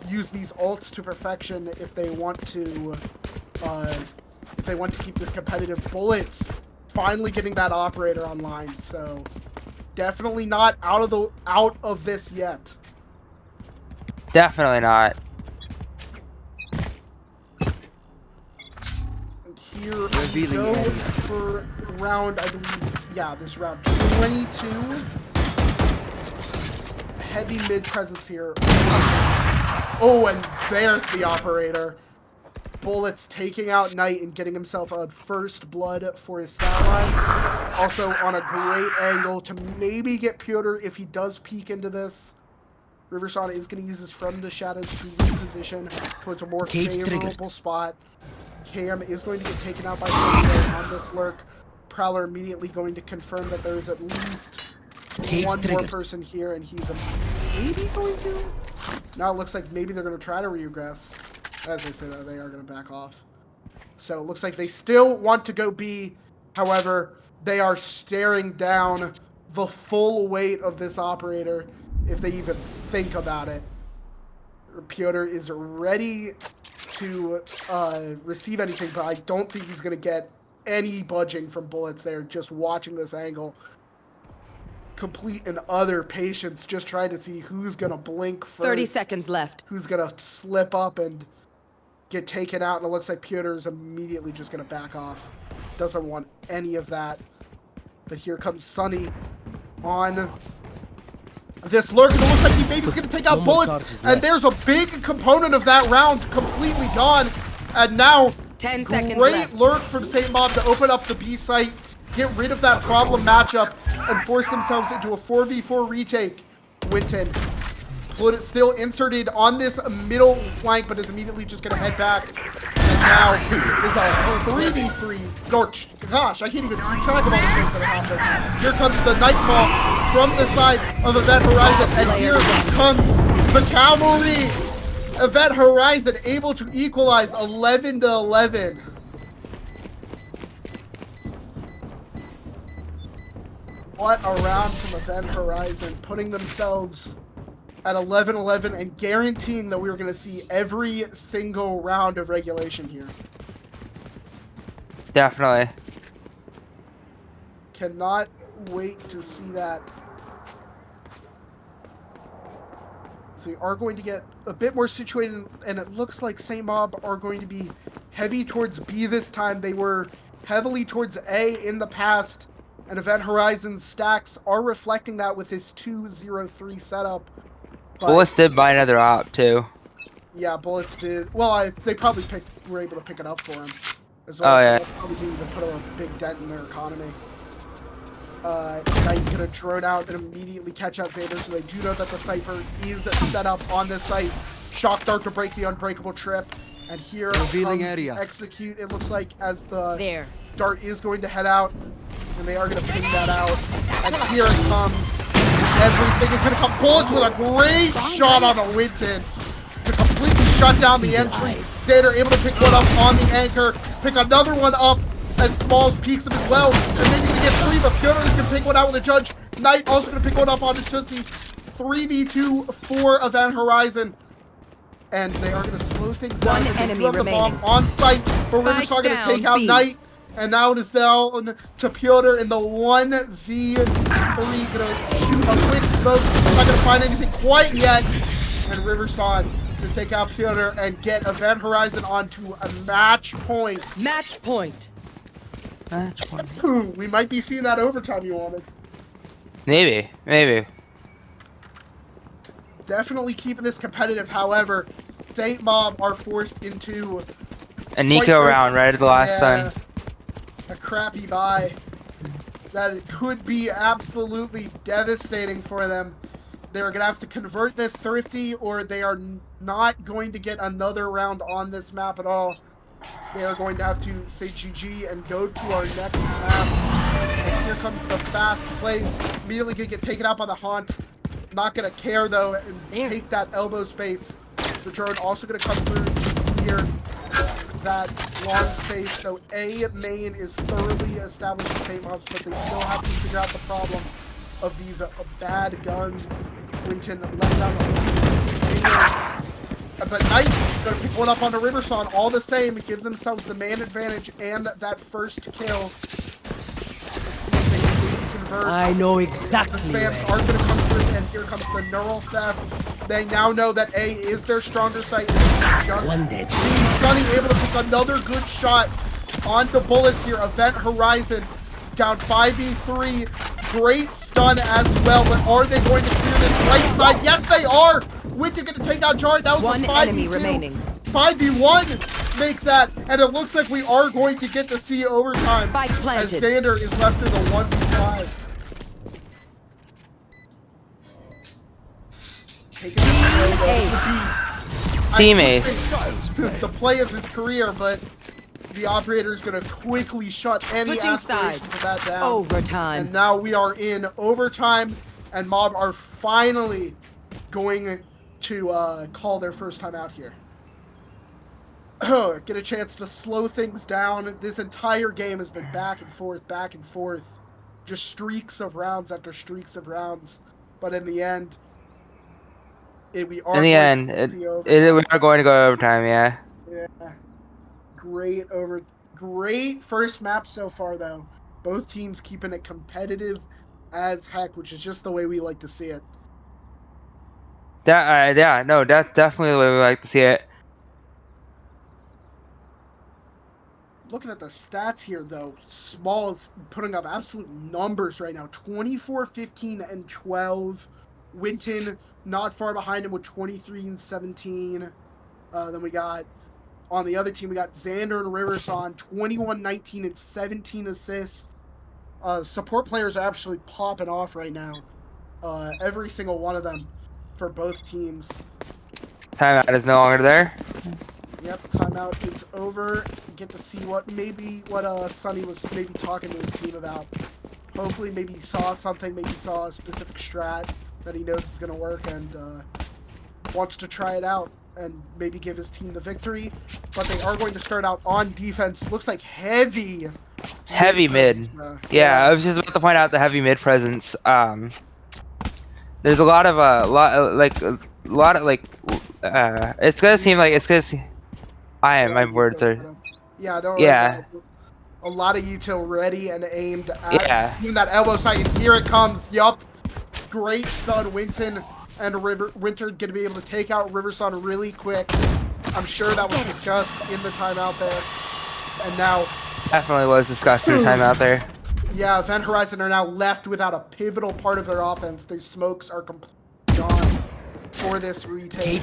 use these ults to perfection if they want to keep this competitive. Bullets finally getting that operator online, so definitely not out of this yet. Definitely not. And here we go for round, I believe, yeah, this round 22. Heavy mid presence here. Oh, and there's the operator. Bullets taking out Knight and getting himself a first blood for his stat line. Also on a great angle to maybe get Pyotr if he does peek into this. Riverson is going to use his From the Shadows to reposition towards a more favorable spot. Cam is going to get taken out by Pyotr on this lurk. Prowler immediately going to confirm that there is at least one more person here, and he's maybe going to? Now it looks like maybe they're going to try to regress. As I said, they are going to back off. So it looks like they still want to go B. However, they are staring down the full weight of this operator if they even think about it. Pyotr is ready to receive anything, but I don't think he's going to get any budging from bullets there. Just watching this angle. Complete and utter patience, just trying to see who's going to blink first. 30 seconds left. Who's going to slip up and get taken out, and it looks like Pyotr is immediately just going to back off. Doesn't want any of that. But here comes Sonny on this lurk, and it looks like he maybe going to take out bullets, and there's a big component of that round completely gone. And now, 10 seconds great left. lurk from St. Mob to open up the B site, get rid of that problem matchup, and force themselves into a 4v4 retake. Winton still inserted on this middle flank, but is immediately just going to head back. And now is a 3v3. Gosh, I can't even keep track of all the things that have happened. Here comes the Nightfall from the side of Event Horizon, and here comes the cavalry. Event Horizon able to equalize 11-11. What a round from Event Horizon, putting themselves at 11-11 and guaranteeing that we were going to see every single round of regulation here. Definitely. Cannot wait to see that. So we are going to get a bit more situated, and it looks like St. Mob are going to be heavy towards B this time. They were heavily towards A in the past, and Event Horizon's stacks are reflecting that with his 2-0-3 setup. But Bullets did buy another op too. yeah, Bullets did. Well, they probably were able to pick it up for him. As well. Oh, yeah. So probably didn't even put a big dent in their economy. Now you get a drone out and immediately catch out Xander, so they do know that the Cypher is set up on this site. Shock Dart to break the unbreakable trip. And here comes Execute, it looks like, as the Dart is going to head out. And they are going to ping that out. And here it comes. everything is going to come. Bullets with a great shot on the Winton to completely shut down the entry. Xander able to pick one up on the anchor, pick another one up as Smalls peeks him as well. And maybe going to get three, but Fyodor is going to pick one out with a judge. Knight also going to pick one up on the Tootsie. 3v2 for Event Horizon. And they are going to slow things down. One enemy they do have the remaining. bomb on site, but Spike Riverstar going to down, take out B. Knight. And now it is down to Pyotr in the 1v3. Gonna shoot a quick smoke. Not gonna find anything quite yet. And Riverstar gonna take out Pyotr and get Event Horizon onto a match point. Match point. We might be seeing that overtime you wanted. Maybe. Definitely keeping this competitive. However, Saint Mob are forced into A Nico round right at the last yeah, stun. a crappy buy that it could be absolutely devastating for them. They're going to have to convert this Thrifty, or they are not going to get another round on this map at all. They are going to have to say GG and go to our next map. And here comes the fast plays. Immediately going to get taken out by the Haunt. Not going to care, though, and take that elbow space. The drone also going to come through to clear that long space. So A main is thoroughly established in St. Mobs, but they still have to figure out the problem of these bad guns. Winton let down the whole but Knight gonna pick one up on the Riverson all the same, give themselves the man advantage and that first kill. Let's see if they can maybe convert. I know The exactly spams where. are gonna come through, and here comes the neural theft. They now know that A is their stronger site. Just One dead. Sunny able to pick another good shot on the bullets here. Event Horizon down 5v3. Great stun as well, but are they going to clear this right side? Yes, they are! Winter going to take out Jar. That was One a 5v2. enemy remaining. 5v1 make that, and it looks like we are going to get to see overtime Spike as planted. Xander is left in the 1v5. Taking Team ace. the play of his career, but the operator is going to quickly shut any Switching aspirations sides. of that down. Overtime. And now we are in overtime, and Mob are finally going to call their first time out here. Get a chance to slow things down. This entire game has been back and forth. Just streaks of rounds after streaks of rounds. But in the end, we are We are going to go overtime, yeah. Yeah. Great first map so far, though. Both teams keeping it competitive as heck, which is just the way we like to see it. That's definitely the way we like to see it. Looking at the stats here, though, Smalls putting up absolute numbers right now. 24, 15, and 12. Winton not far behind him with 23 and 17. Then we got, on the other team, we got Xander and Riverson, 21, 19, and 17 assists. Support players are actually popping off right now. Every single one of them for both teams. Timeout is no longer there. Yep, timeout is over. Get to see what Sunny was maybe talking to his team about. Hopefully maybe he saw something, maybe saw a specific strat that he knows is going to work and wants to try it out and maybe give his team the victory. But they are going to start out on defense. Looks like heavy mid. Yeah, I was just about to point out the heavy mid presence. There's a lot of it's gonna seem like it's gonna see. My words are. Yeah, don't worry about it. A lot of util ready and aimed at even that elbow side, and here it comes. Yup. Great stun, Winton and Winter gonna be able to take out Riverson really quick. I'm sure that was discussed in the timeout there. And now definitely was discussed in the timeout there. Yeah, Event Horizon are now left without a pivotal part of their offense. Their smokes are completely gone for this retake.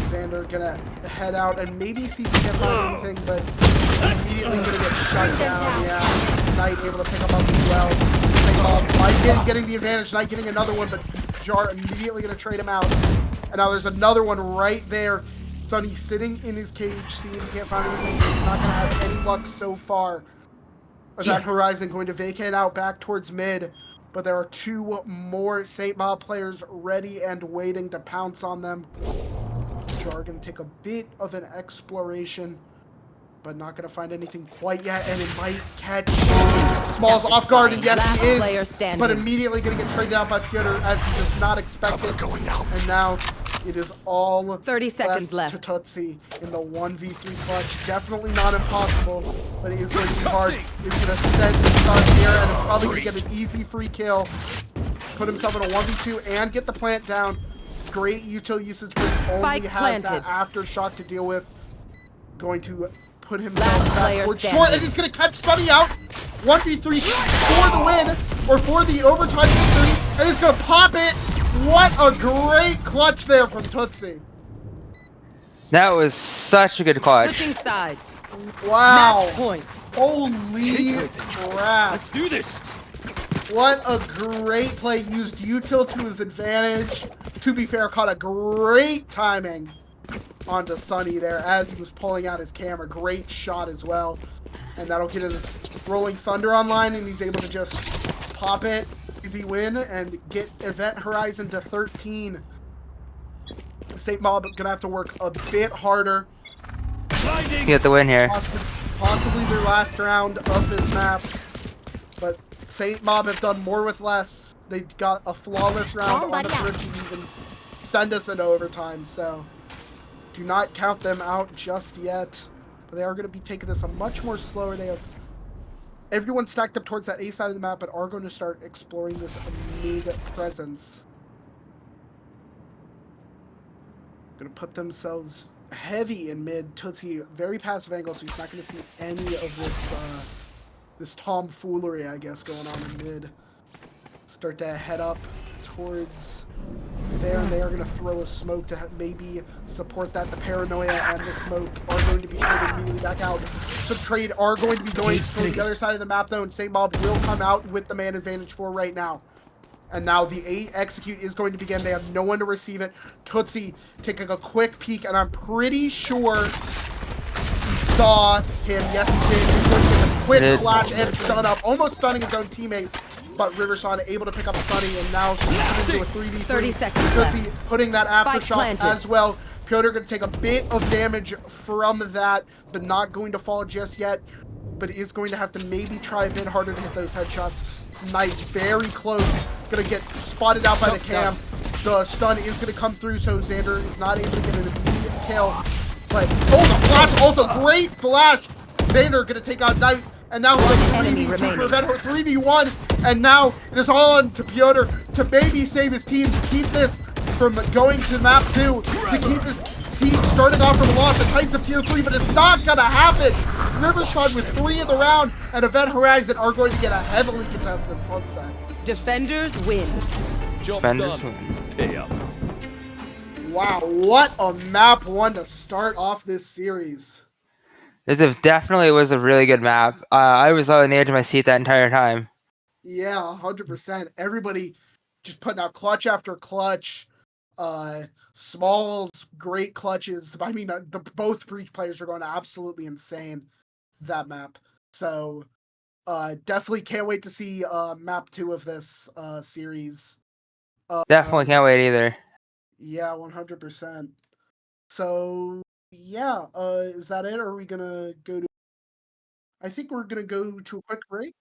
Xander gonna head out and maybe see if he can find anything, but immediately gonna get shut down. Yeah, Knight able to pick him up as well. Knight getting the advantage. Knight getting another one, but Jar immediately gonna trade him out. And now there's another one right there. Sunny sitting in his cage, seeing if he can't find anything. He's not gonna have any luck so far. Event Horizon going to vacate out back towards mid. but there are 2 more St. Mob players ready and waiting to pounce on them. Which are going to take a bit of an exploration, but not going to find anything quite yet, and it might catch Smalls off guard, and yes, Last he player is, standing. but immediately going to get traded out by Piotr as he does not expect it. Going out. And now it is all 30 seconds left. to Tootsie in the 1v3 clutch. Definitely not impossible, but it is going to be hard. He's going to set the start here, and it's probably going to get an easy free kill. Put himself in a 1v2 and get the plant down. Great util usage, but he only has that aftershock to deal with. Going to put himself back towards short, and he's going to catch Sunny out. 1v3 for the win, or for the overtime victory, and he's going to pop it. What a great clutch there from Tootsie. That was such a good clutch. Switching sides. Wow. Match point. Holy crap. Let's do this. What a great play. Used util to his advantage. To be fair, caught a great timing onto Sunny there as he was pulling out his camera. Great shot as well. And that'll get his Rolling Thunder online, and he's able to just pop it. Easy win and get Event Horizon to 13. St. Mob gonna have to work a bit harder. Let's get the win here. Possibly their last round of this map. But St. Mob have done more with less. They got a flawless round on the bridge to even send us into overtime, so do not count them out just yet. But they are going to be taking this a much more slower. They have everyone stacked up towards that A side of the map, but are going to start exploring this mid presence. Going to put themselves heavy in mid. Tootsie, very passive angle, so he's not going to see any of this this tomfoolery, I guess, going on in mid. Start to head up towards there, and they are going to throw a smoke to maybe support that. The paranoia and the smoke are going to be traded immediately back out. So trade are going to be going to the other side of the map, though, and St. Mob will come out with the man advantage for right now. And now the A execute is going to begin. They have no one to receive it. Tootsie taking a quick peek, and I'm pretty sure he saw him. Yes, he did. He's going to get a quick flash and stun up, almost stunning his own teammate. But Riverside able to pick up Sunny, and now he's into a 3v3. 30 seconds Tootsie left. putting that aftershock planted. as well. Piotr going to take a bit of damage from that, but not going to fall just yet. But is going to have to maybe try a bit harder to hit those headshots. Nice, very close. Gonna get spotted out by the cam. The stun is gonna come through, so Xander is not able to get an immediate kill. But the flash, also great flash. Xander gonna take out Knight, and now it's like 3v2 for Veto, 3v1, and now it is all on to Piotr to maybe save his team, to keep this from going to map 2, to keep this team starting off from a loss, the Titans of Tier 3, but it's not gonna happen. Riverside with 3 in the round, and Event Horizon are going to get a heavily contested sunset. Defenders win. Job's Defenders done. win. Pay up. Wow, what a map 1 to start off this series. Definitely was a really good map. I was on the edge of my seat that entire time. Yeah, 100%. Everybody just putting out clutch after clutch. Smalls, great clutches. I mean, both Breach players are going absolutely insane that map. So, definitely can't wait to see map 2 of this series. Definitely can't wait either. Yeah, 100%. So, yeah, is that it? Or are we gonna go to... I think we're gonna go to a quick break.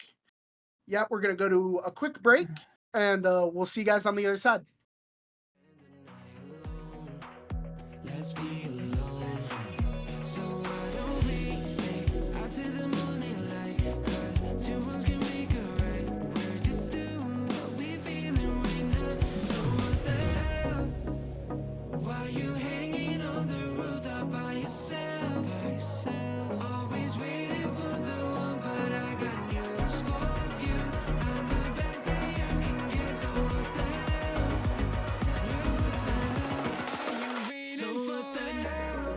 Yeah, we're gonna go to a quick break, and we'll see you guys on the other side. Let's be alone. So why don't we stay out to the morning light? 'Cause 2 wrongs can make a right. We're just doing what we feeling right now. So what the hell? Why you hanging on the rooftop by yourself? Always waiting for the one, but I got news for you. I'm the best that you can get. So what the hell? What the hell? Are you ready? So what the hell?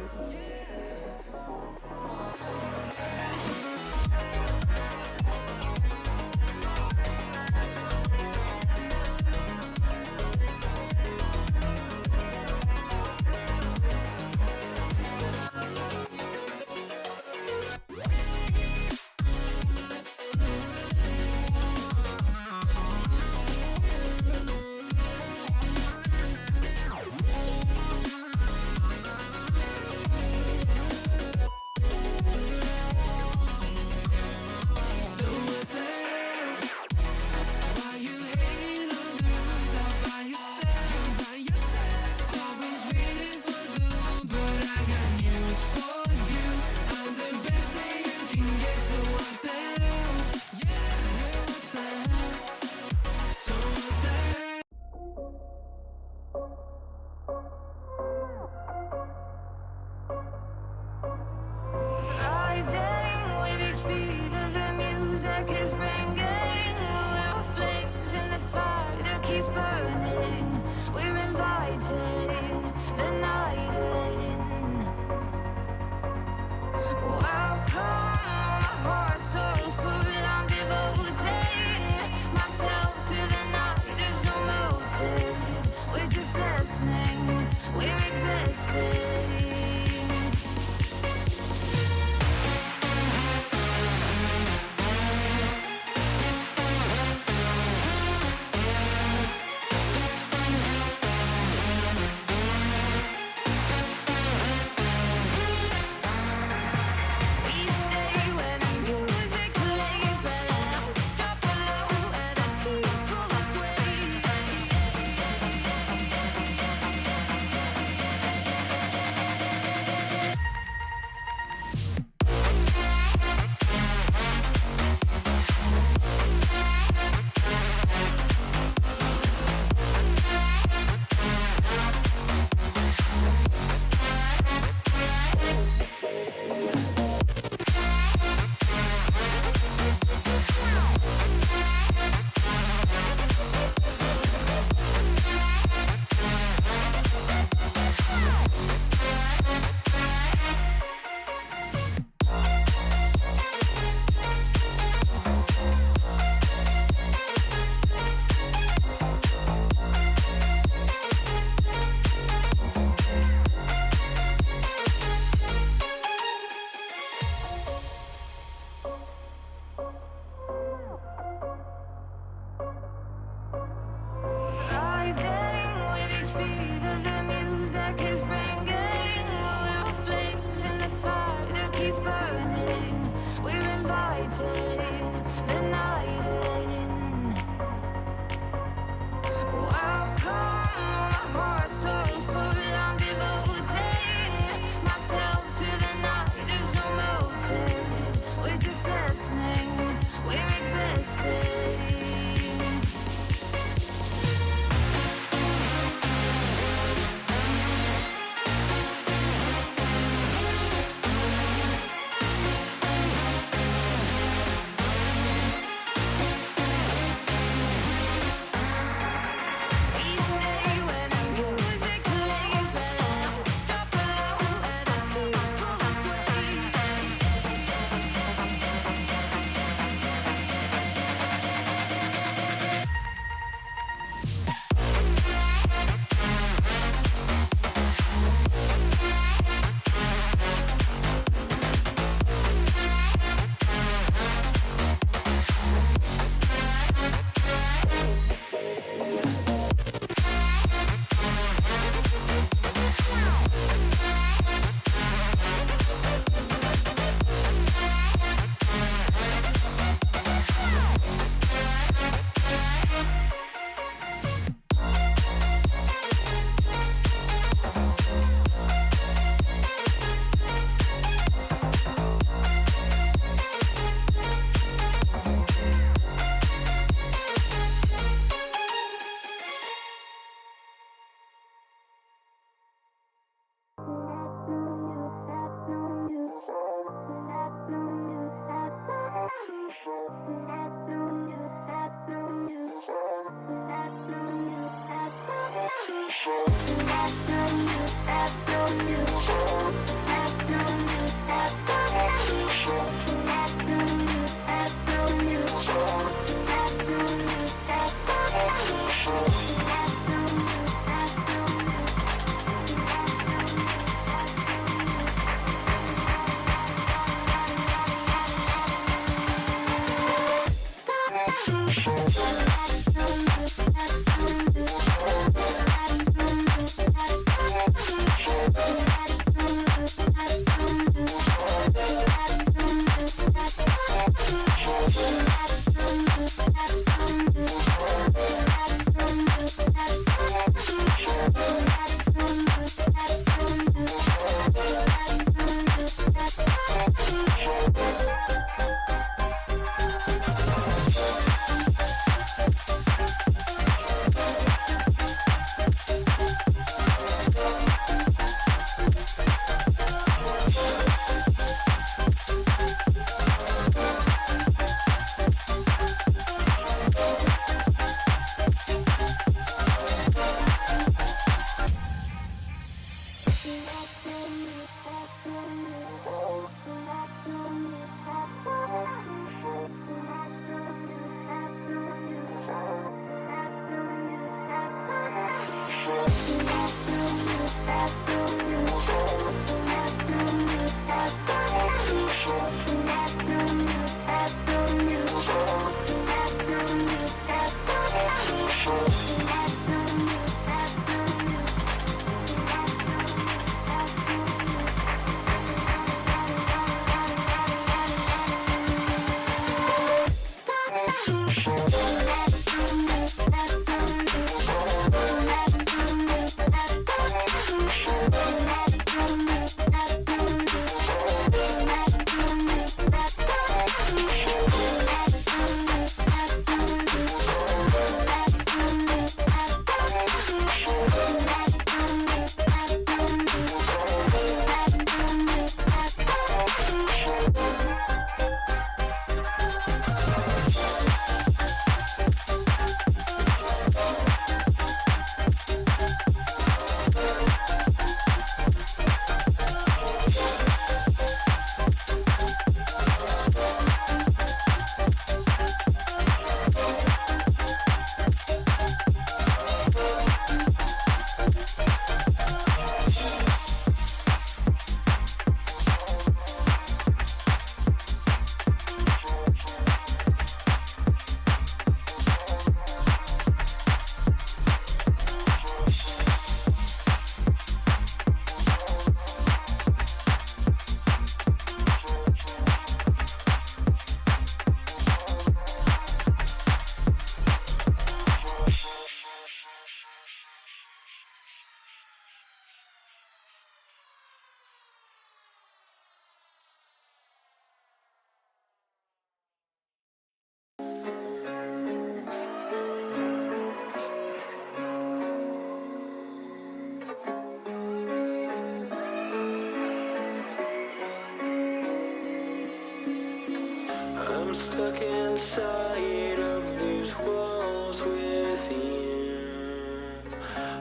I'm stuck inside of these walls within.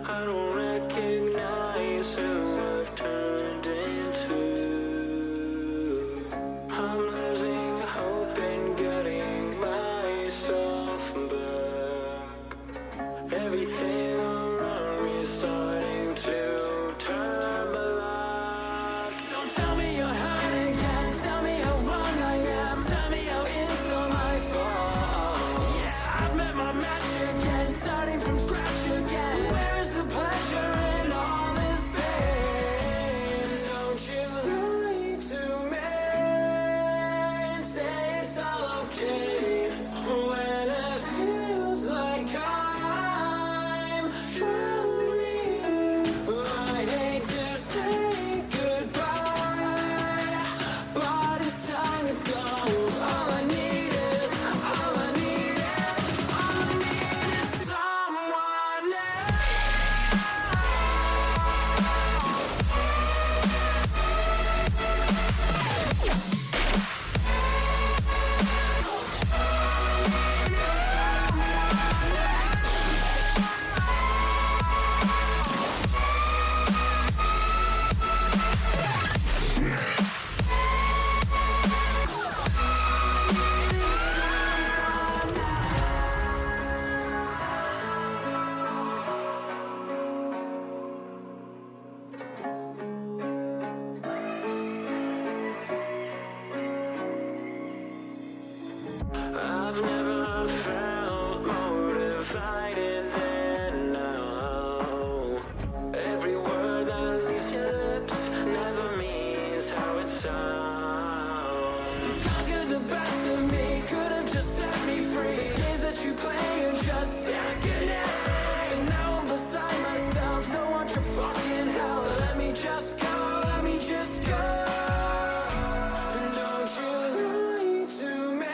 I don't recognize who I've turned into. I'm losing hope and getting myself back. Everything around me is starting to turn black. Don't tell me you're hurt again. Tell me how wrong I am. Tell me how it's all my fault. trip fucking hell. Let me just go, let me just go. And don't you lie to me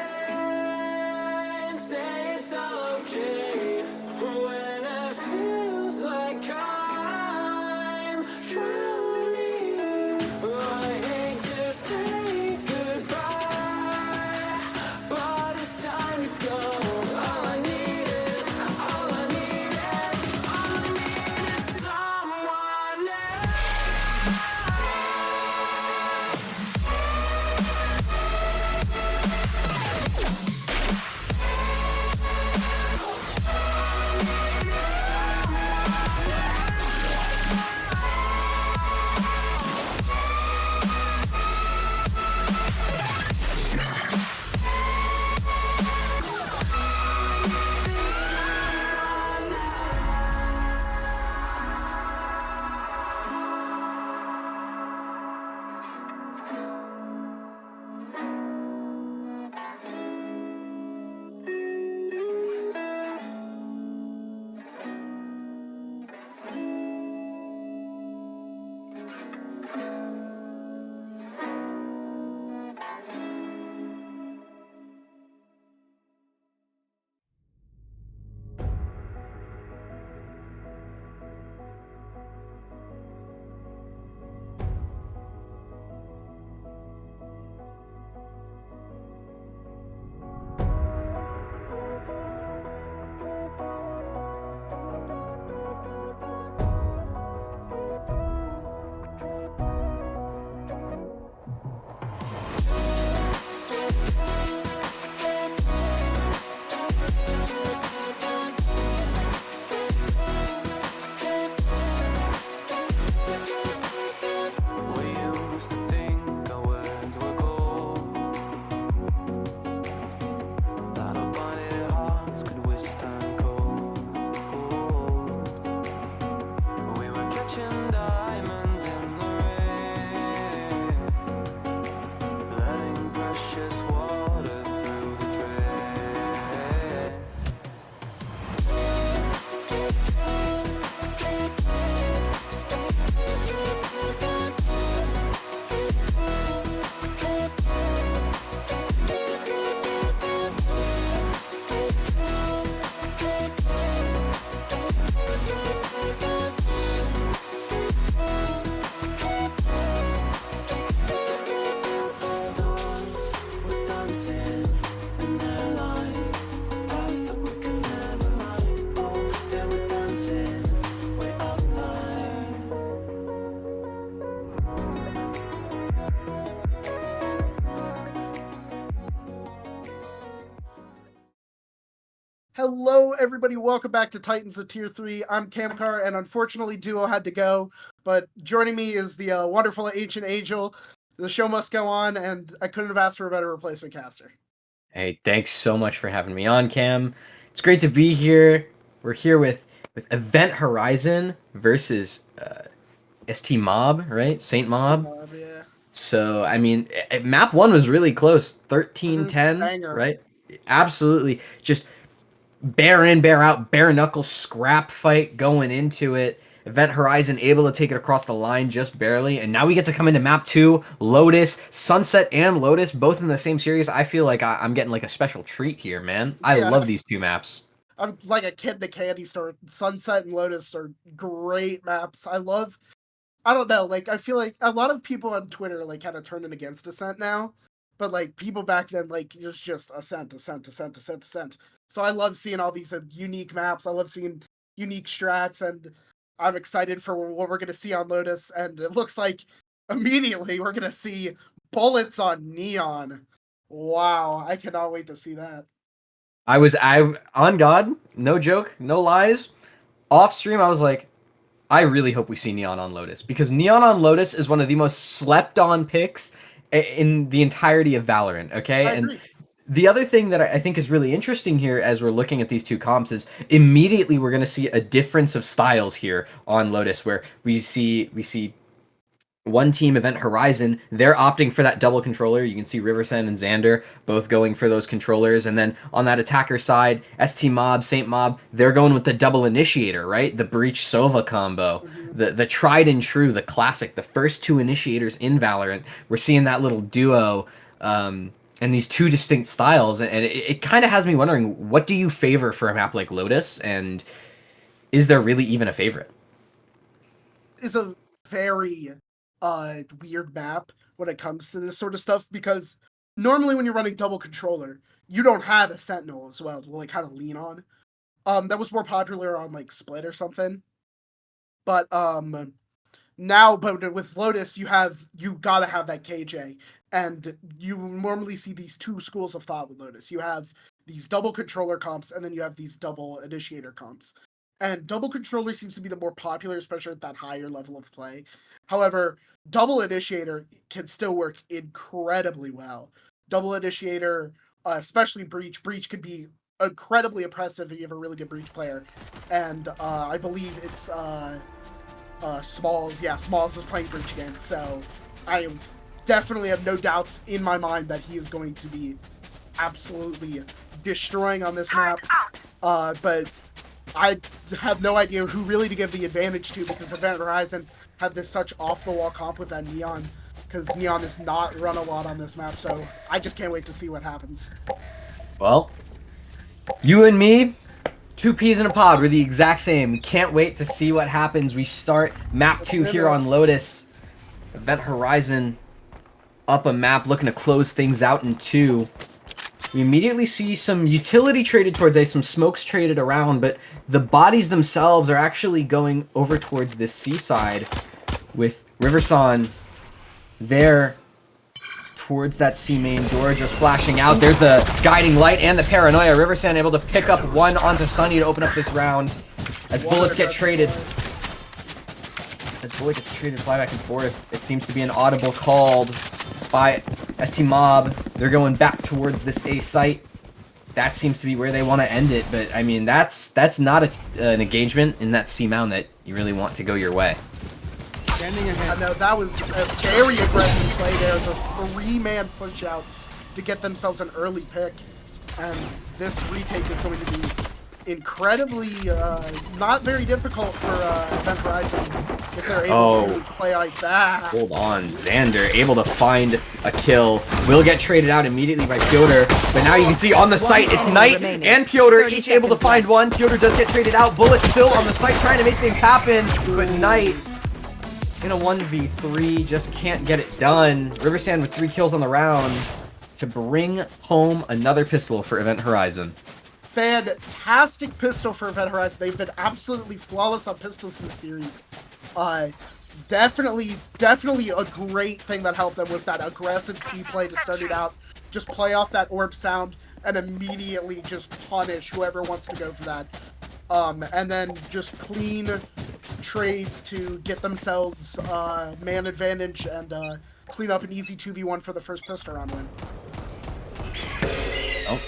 and say it's okay when it feels like I'm drowning. I hate to say goodbye, but it's time to go. All I need is, all I need is, all I need is someone else. We used to think our words were gold, that our blinded hearts could withstand cold. We were catching diamonds in the rain, letting precious water through the drain. Stars were dancing in their light, paths that we could never ride. Oh, they were dancing way up high. Hello, everybody. Welcome back to Titans of Tier 3. I'm Camcar, and unfortunately, Duo had to go. But joining me is the wonderful Ancient Angel. The show must go on, and I couldn't have asked for a better replacement caster. Hey, thanks so much for having me on, Cam. It's great to be here. We're here with Event Horizon versus ST Mob, right? Saint Mob. Yeah. So, I mean, map 1 was really close. 13-10, Banger. right? Absolutely. Just bear in, bear out, bare knuckle scrap fight going into it. Event Horizon able to take it across the line just barely. And now we get to come into map 2, Lotus, Sunset and Lotus, both in the same series. I feel like I'm getting like a special treat here, man. I Yeah. love these two maps. I'm like a kid in the candy store. Sunset and Lotus are great maps. I don't know, like, I feel like a lot of people on Twitter, like, kind of turning against Ascent now. But, like, people back then, like, it was just Ascent. So I love seeing all these unique maps. I love seeing unique strats, and I'm excited for what we're going to see on Lotus. And it looks like immediately we're going to see bullets on Neon. Wow, I cannot wait to see that. I on God, no joke, no lies. Off stream, I was like, I really hope we see Neon on Lotus, because Neon on Lotus is one of the most slept on picks in the entirety of Valorant, okay? And the other thing that I think is really interesting here as we're looking at these two comps is immediately we're going to see a difference of styles here on Lotus, where we see one team, Event Horizon, they're opting for that double controller. You can see Riversen and Xander both going for those controllers. And then on that attacker side, ST Mob, Saint Mob, they're going with the double initiator, right? The Breach Sova combo. The tried and true, the classic, the first two initiators in Valorant. We're seeing that little duo and these two distinct styles. And it kind of has me wondering, what do you favor for a map like Lotus? And is there really even a favorite? Is a very weird map when it comes to this sort of stuff, because normally when you're running double controller, you don't have a sentinel as well to like kind of lean on. That was more popular on like Split or something. But now, but with Lotus, you gotta have that KJ, and you normally see these two schools of thought with Lotus. You have these double controller comps, and then you have these double initiator comps. And double controller seems to be the more popular, especially at that higher level of play. However, double initiator can still work incredibly well. Double initiator, especially Breach could be incredibly impressive if you have a really good Breach player. And I believe it's Smalls. Yeah, Smalls is playing Breach again. So I definitely have no doubts in my mind that he is going to be absolutely destroying on this map. But I have no idea who really to give the advantage to, because Event Horizon have this such off-the-wall comp with that Neon, because Neon is not run a lot on this map, so I just can't wait to see what happens. Well, you and me, two peas in a pod, we're the exact same. Can't wait to see what happens. We start map 2 here on Lotus. Event Horizon up a map, looking to close things out in 2. We immediately see some utility traded towards A, some smokes traded around, but the bodies themselves are actually going over towards this seaside, with Riverson there towards that C main door, just flashing out. There's the guiding light and the paranoia. Riverson able to pick up one onto Sunny to open up this round as bullets get traded. As bullet gets traded, fly back and forth. It seems to be an audible called by ST Mob. They're going back towards this A site. That seems to be where they want to end it, but I mean, that's not an engagement in that C mound that you really want to go your way. No, that was a very aggressive play there. The 3-man push out to get themselves an early pick, and this retake is going to be incredibly not very difficult for Event Horizon if they're able to play like that. Hold on, Xander able to find a kill. Will get traded out immediately by Piotr, but now you can see on the site it's Knight and Piotr each able to find one. Piotr does get traded out. Bullet still on the site trying to make things happen, but Knight in a 1v3 just can't get it done. Riversand with 3 kills on the round to bring home another pistol for Event Horizon. Fantastic pistol for Event Horizon. They've been absolutely flawless on pistols in the series. Definitely a great thing that helped them was that aggressive C play to start it out. Just play off that orb sound and immediately just punish whoever wants to go for that. And then just clean trades to get themselves man advantage and clean up an easy 2v1 for the first pistol round win. Oh.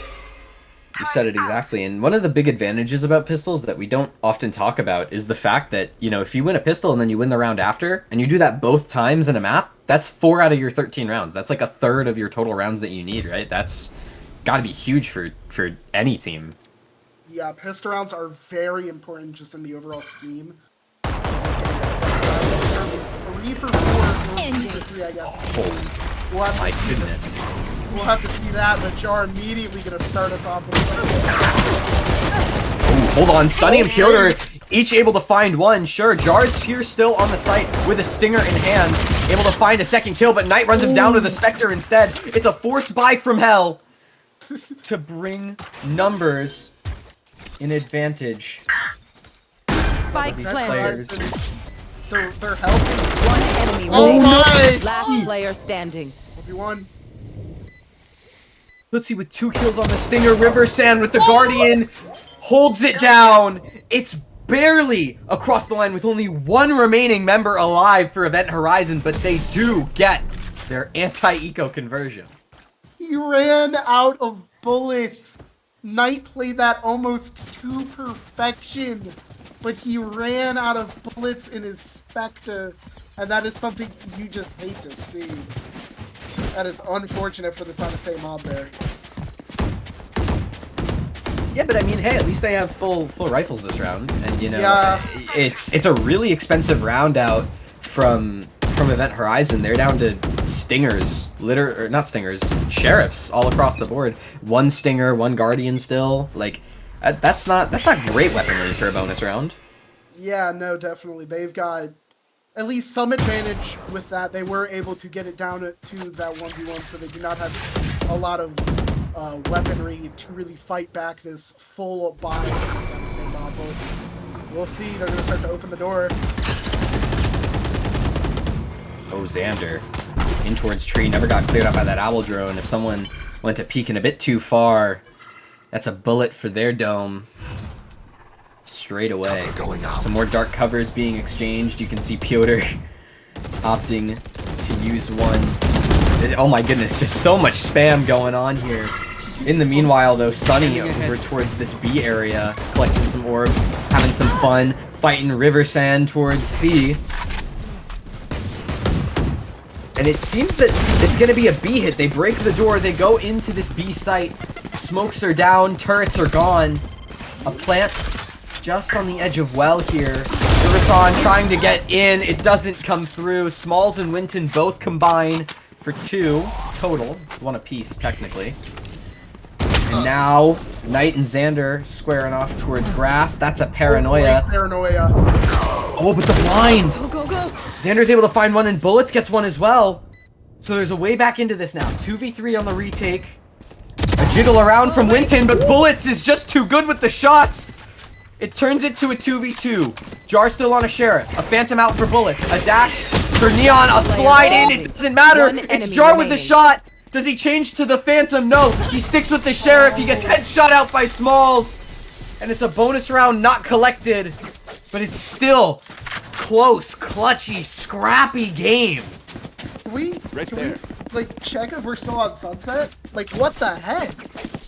You said it exactly, and one of the big advantages about pistols that we don't often talk about is the fact that, you know, if you win a pistol and then you win the round after, and you do that both times in a map, that's 4 out of your 13 rounds. That's like a third of your total rounds that you need, right? That's gotta be huge for any team. Yeah, pistol rounds are very important just in the overall scheme. 3 for 4, 3 for 3, I guess. We'll have to My see goodness. this. We'll have to see that, but Jar immediately going to start us off with Ooh, hold on, Sunny and Piotr each able to find one. Sure, Jar's here still on the site with a stinger in hand, able to find a second kill, but Knight runs him down with a Spectre instead. It's a force buy from hell to bring numbers in advantage. Spike planted. They're healthy. One enemy Oh remaining. my! Last player standing. 1v1. Let's see, with 2 kills on the Stinger, Riversand with the Guardian holds it down. It's barely across the line with only 1 remaining member alive for Event Horizon, but they do get their anti-eco conversion. He ran out of bullets. Knight played that almost to perfection. but he ran out of bullets in his Spectre, and that is something you just hate to see. That is unfortunate for the Son of St. Mob there. Yeah, but I mean, hey, at least they have full rifles this round, and you know, Yeah. it's a really expensive round out from Event Horizon. They're down to stingers, or not stingers, sheriffs all across the board. One stinger, one guardian still. Like, that's not great weaponry for a bonus round. Yeah, no, definitely. They've got at least some advantage with that. They were able to get it down to that 1v1, so they do not have a lot of weaponry to really fight back this full buy from the same mob. We'll see. They're going to start to open the door. Oh, Xander. In towards tree. Never got cleared up by that owl drone. If someone went to peeking a bit too far, that's a bullet for their dome. Straight away. Cover going out. Some more dark covers being exchanged. You can see Piotr opting to use one. Oh my goodness, just so much spam going on here. In the meanwhile, though, Sunny over towards this B area, collecting some orbs, having some fun, fighting River Sand towards C. And it seems that it's going to be a B hit. They break the door, they go into this B site. Smokes are down, turrets are gone. A plant just on the edge of well here. Riverson trying to get in, it doesn't come through. Smalls and Winton both combine for 2 total. 1 apiece, technically. And now, Knight and Xander squaring off towards grass. That's a paranoia. Paranoia. Oh, but the blind! Go, go, go. Xander's able to find one, and Bullets gets one as well. So there's a way back into this now. 2v3 on the retake. A jiggle around from Winton, but Bullets is just too good with the shots. It turns it to a 2v2. Jar still on a Sheriff. A Phantom out for Bullets. A dash for Neon. A slide in. It doesn't matter. One It's enemy Jar with the remaining. shot. Does he change to the Phantom? No. He sticks with the Sheriff. He gets headshot out by Smalls. And it's a bonus round not collected. But it's still close, clutchy, scrappy game. Can we, like, check if we're still on Sunset? Like, what the heck?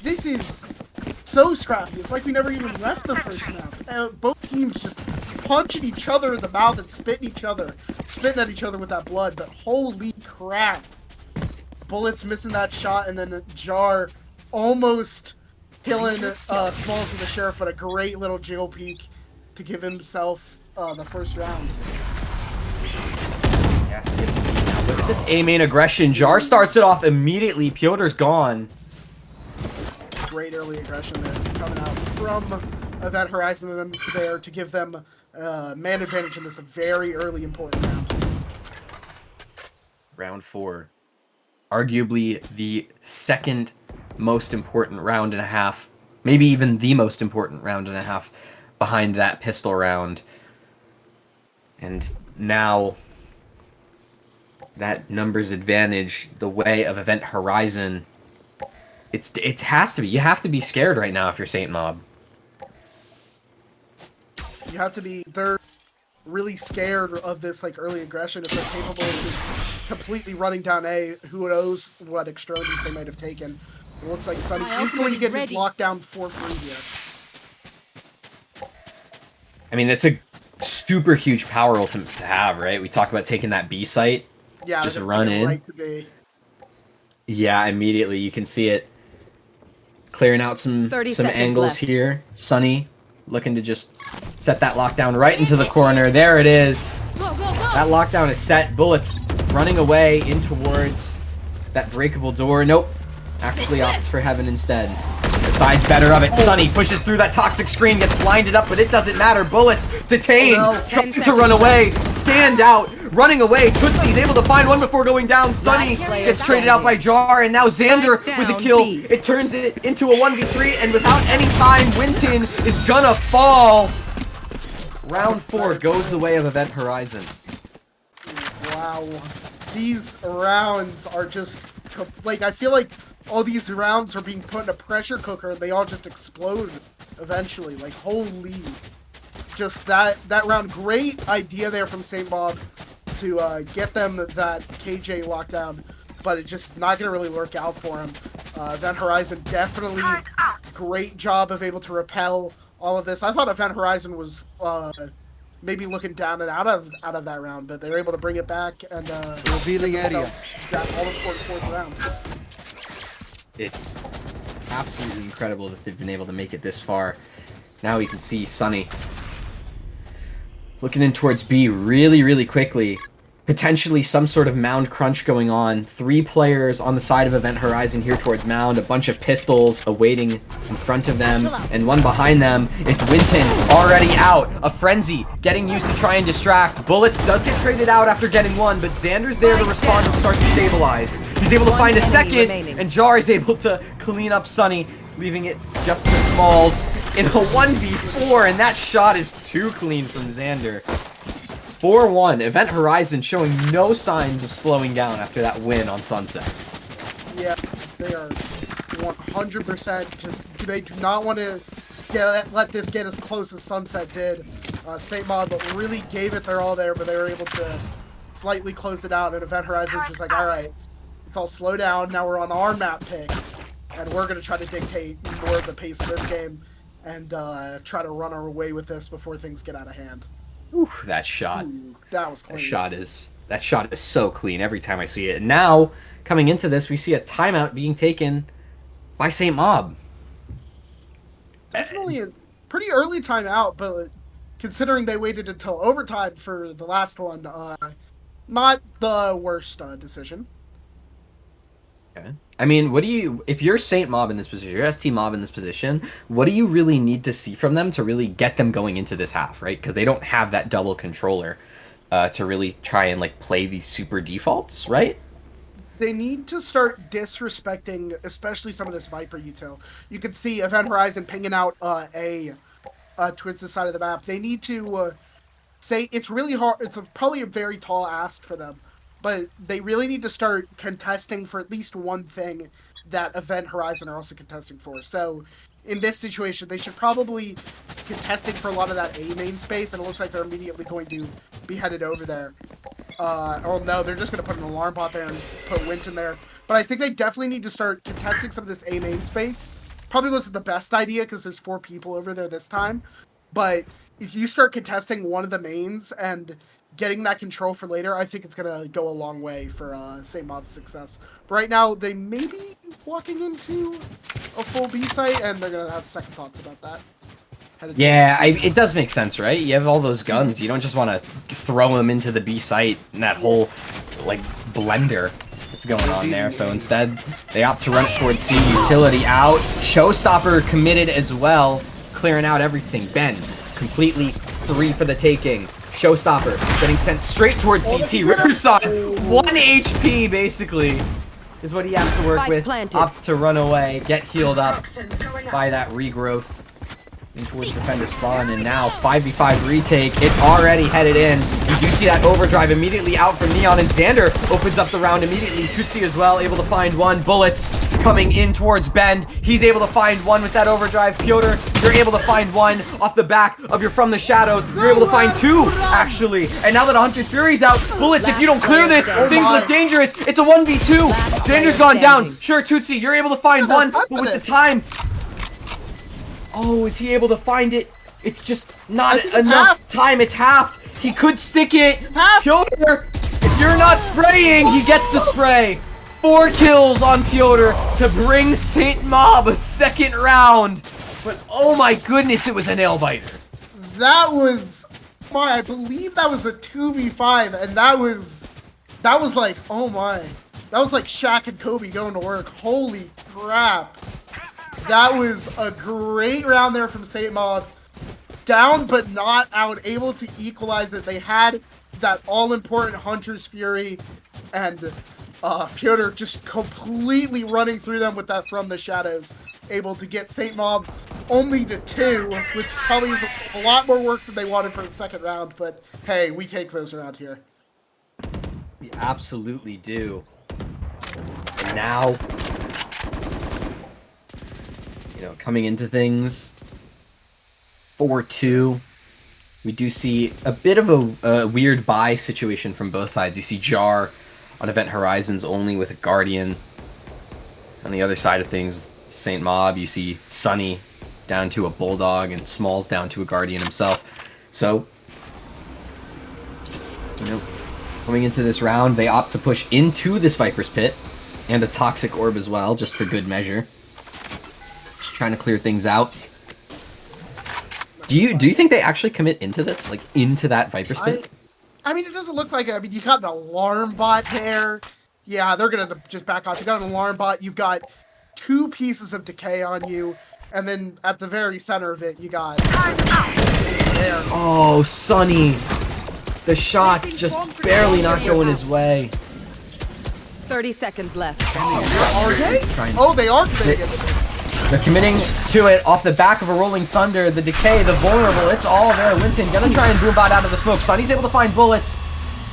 This is so scrappy. It's like we never even left the first map. Both teams just punching each other in the mouth and spitting at each other with that blood. But holy crap. Bullets missing that shot, and then Jar almost killing Smalls with the Sheriff, but a great little jiggle peek to give himself the first round. Yes, now look at this A-main aggression. Jar starts it off immediately. Piotr's gone. Great early aggression there coming out from Event Horizon and then there to give them man advantage in this very early important round. Round 4. Arguably the second most important round and a half. Maybe even the most important round and a half behind that pistol round. And now that numbers advantage the way of Event Horizon. It has to be. You have to be scared right now if you're Saint Mob. You have to be. They're really scared of this like early aggression. If they're capable of just completely running down A, who knows what extremities they might have taken. It looks like Sunny is going to get his lockdown for free here. I mean, it's a super huge power ultimate to have, right? We talked about taking that B site. Yeah, just run in. right to B. Yeah, immediately you can see it clearing out some 30 angles seconds left. here. Sunny looking to just set that lockdown right into the corner. There it is. Go, go, go. That lockdown is set. Bullets running away in towards that breakable door. Nope. Actually opts for heaven instead. Decides better of it. Sunny pushes through that toxic screen, gets blinded up, but it doesn't matter. Bullets detained, trying to run away, scanned out, running away. Tootsie's able to find one before going down. Sunny gets traded out by Jar, and now Xander with the kill. It turns it into a 1v3, and without any time, Winton is gonna fall. Round 4 goes the way of Event Horizon. Wow. These rounds are just, like, I feel like all these rounds are being put in a pressure cooker and they all just explode eventually. Like, holy. Just that round. Great idea there from St. Bob to get them that KJ lockdown, but it's just not going to really work out for him. Event Horizon definitely great job of able to repel all of this. I thought Event Horizon was maybe looking down and out of that round, but they were able to bring it back and revealing area. Got all the fourth round. It's absolutely incredible that they've been able to make it this far. Now we can see Sunny looking in towards B really, really quickly. Potentially some sort of Mound crunch going on. 3 players on the side of Event Horizon here towards Mound. A bunch of pistols awaiting in front of them. And one behind them. It's Winton already out. A Frenzy getting used to try and distract. Bullets does get traded out after getting one, but Xander's there to respond and start to stabilize. He's able to find a second, and Jar is able to clean up Sunny, leaving it just to Smalls in a 1v4, and that shot is too clean from Xander. 4-1, Event Horizon showing no signs of slowing down after that win on Sunset. Yeah, they are 100% just, they do not want to let this get as close as Sunset did. St. Maud really gave it their all there, but they were able to slightly close it out, and Event Horizon was just like, alright, let's all slow down, now we're on our map pick, and we're going to try to dictate more of the pace of this game, and try to run our way with this before things get out of hand. Ooh, that shot. Ooh, that was clean. That shot is so clean every time I see it. And now, coming into this, we see a timeout being taken by St. Mob. Definitely a pretty early timeout, but considering they waited until overtime for the last one, not the worst decision. Okay. I mean, if you're St. Mob in this position, you're ST Mob in this position, what do you really need to see from them to really get them going into this half, right? Because they don't have that double controller to really try and, like, play these super defaults, right? They need to start disrespecting, especially some of this Viper util. You can see Event Horizon pinging out A towards the side of the map. They need to say, it's really hard, probably a very tall ask for them, but they really need to start contesting for at least one thing that Event Horizon are also contesting for. So in this situation, they should probably be contesting for a lot of that A main space, and it looks like they're immediately going to be headed over there. Oh no, they're just going to put an alarm bot there and put Winton there. But I think they definitely need to start contesting some of this A main space. Probably wasn't the best idea because there's 4 people over there this time. But if you start contesting one of the mains and getting that control for later, I think it's going to go a long way for St. Mob's success. But right now, they may be walking into a full B site, and they're going to have second thoughts about that. Yeah, it does make sense, right? You have all those guns. You don't just want to throw them into the B site and that whole, like, blender that's going on there. So instead, they opt to run it towards C. Utility out. Showstopper committed as well, clearing out everything. Ben, completely 3 for the taking. Showstopper getting sent straight towards CT. Riverside, 1 HP, basically, is what he has to work with. Opts to run away, get healed up by that regrowth in towards defender spawn, and now 5v5 retake. It's already headed in. You do see that overdrive immediately out from Neon, and Xander opens up the round immediately. Tootsie as well, able to find one. Bullets coming in towards Bend. He's able to find one with that overdrive. Piotr, you're able to find one off the back of your From the Shadows. You're able to find 2, actually. And now that Hunter's Fury's out, Bullets, if you don't clear this, things look dangerous. It's a 1v2. Xander's gone down. Sure, Tootsie, you're able to find one, but with the time... Oh, is he able to find it? It's just not enough time. It's halved. He could stick it. Piotr, if you're not spraying, he gets the spray. 4 kills on Piotr to bring St. Mob a second round. But oh my goodness, it was a nail biter. That was, I believe that was a 2v5, and that was like, oh my. That was like Shaq and Kobe going to work. Holy crap. That was a great round there from St. Maud. Down but not out, able to equalize it. They had that all-important Hunter's Fury, and Piotr just completely running through them with that From the Shadows. Able to get St. Maud only to 2, which probably is a lot more work than they wanted for the second round, but hey, we take those around here. We absolutely do. And now... coming into things, 4-2. We do see a bit of a weird buy situation from both sides. You see Jar on Event Horizons only with a Guardian. On the other side of things, St. Mob, you see Sunny down to a Bulldog, and Smalls down to a Guardian himself. So, you know, coming into this round, they opt to push into this Viper's Pit, and a Toxic Orb as well, just for good measure. Just trying to clear things out. Do you think they actually commit into this? Like, into that Viper's Pit? I mean, it doesn't look like it. I mean, you got an alarm bot there. Yeah, they're going to just back off. You got an alarm bot. You've got 2 pieces of decay on you. And then at the very center of it, you got... Oh, Sonny. The shot's just barely not going his way. 30 seconds left. Are they? Oh, they are committing into this. They're committing to it off the back of a Rolling Thunder. The decay, the vulnerable, it's all there. Winton gonna try and boom bot out of the smoke. Sonny's able to find bullets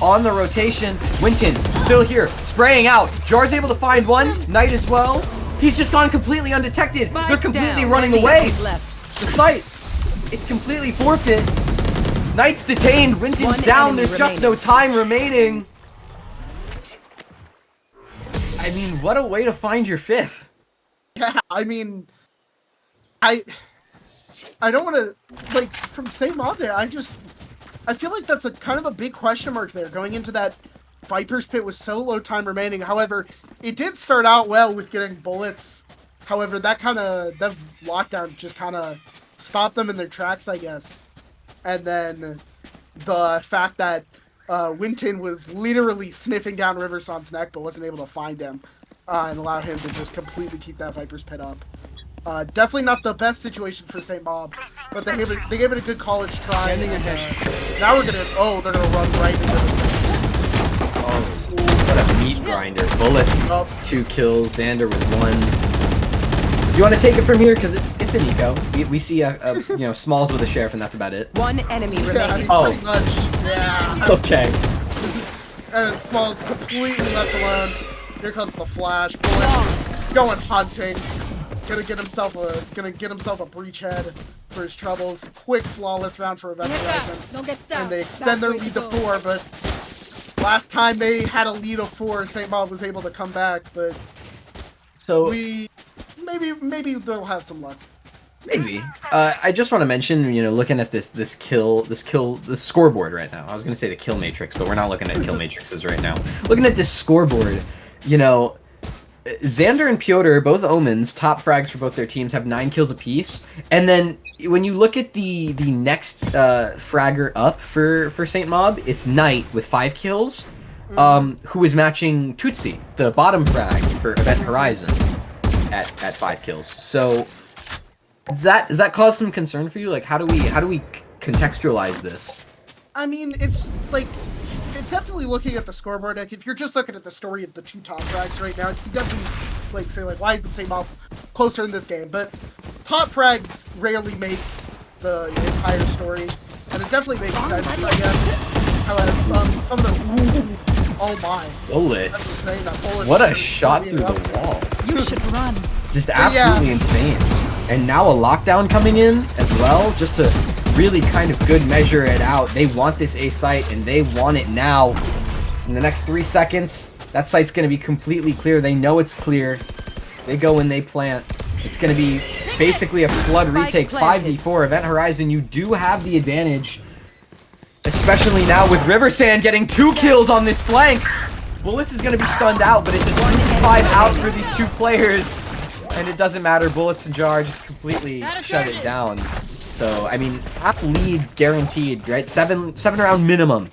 on the rotation. Winton still here, spraying out. Jar's able to find one. Knight as well. He's just gone completely undetected. They're completely running away. The site, it's completely forfeit. Knight's detained. Winton's down. There's just no time remaining. I mean, what a way to find your 5th. Yeah, I mean, I don't want to, like, from St. Mob there, I feel like that's a kind of a big question mark there, going into that Viper's Pit with so low time remaining. However, it did start out well with getting bullets. However, that lockdown just kind of stopped them in their tracks, I guess. And then the fact that Winton was literally sniffing down Riverson's neck but wasn't able to find him. And allow him to just completely keep that Viper's Pit up. Definitely not the best situation for St. Bob, but they gave it a good college try. Now we're gonna, they're gonna run right into this. Oh, what a meat grinder. Bullets, 2 kills, Xander with 1. Do you want to take it from here? Because it's an eco. We see a Smalls with a Sheriff, and that's about it. 1 enemy remaining. Yeah, I mean, pretty much, yeah. Okay. And Smalls completely left alone. Here comes the flash. Bullets going hunting. Gonna get himself a breachhead for his troubles. Quick flawless round for Event Horizon. Don't get stuck. And they extend their lead to 4, but last time they had a lead of 4, St. Bob was able to come back, but so maybe they'll have some luck. Maybe. I just want to mention, looking at this scoreboard right now. I was gonna say the kill matrix, but we're not looking at kill matrices right now. Looking at this scoreboard, Xander and Pyotr, both Omens, top frags for both their teams, have 9 kills apiece. And then when you look at the next fragger up for St. Mob, it's Knight with 5 kills, who is matching Tootsie, the bottom frag for Event Horizon, at 5 kills. So does that cause some concern for you? Like, how do we contextualize this? I mean, it's like, it's definitely looking at the scoreboard. Like, if you're just looking at the story of the 2 top frags right now, you can definitely say why is it St. Bob closer in this game? But top frags rarely make the entire story, and it definitely makes sense, I guess. However, some of the oh my bullets! What a shot through the wall! You should run. Just absolutely insane. And now a lockdown coming in as well, just to really kind of good measure it out. They want this A site, and they want it now. In the next 3 seconds, that site's going to be completely clear. They know it's clear. They go and they plant. It's going to be basically a flood retake, 5v4. Event Horizon, you do have the advantage, especially now with Riversand getting 2 kills on this flank. Bullets is going to be stunned out, but it's a 2v5 out for these 2 players. And it doesn't matter, Bullets and Jar just completely shut it down. So, I mean, half lead guaranteed, right? 7 round minimum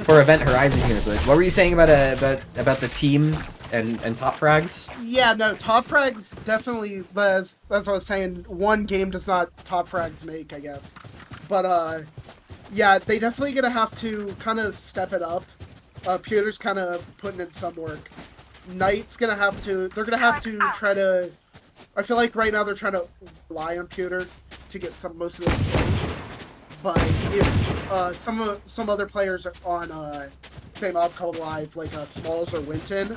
for Event Horizon here. But what were you saying about the team and top frags? Yeah, no, top frags definitely, that's what I was saying. One game does not top frags make, I guess. But, yeah, they definitely gonna have to kind of step it up. Pewter's kind of putting in some work. Knight's gonna have to, they're gonna have to try to, I feel like right now they're trying to rely on Pewter to get most of those kills. But if some other players on St. Mob come alive, like Smalls or Winton,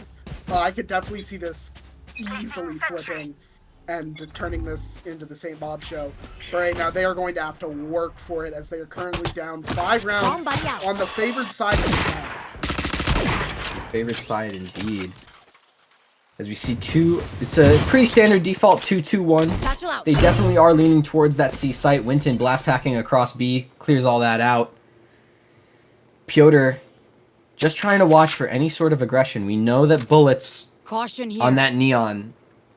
I could definitely see this easily flipping and turning this into the St. Mob show. But right now they are going to have to work for it, as they are currently down 5 rounds on the favored side of the map. Favorite side indeed. As we see it's a pretty standard default 2-2-1. Satchel out. They definitely are leaning towards that C site. Winton blast packing across B, clears all that out. Piotr just trying to watch for any sort of aggression. We know that Bullets Caution here. on that Neon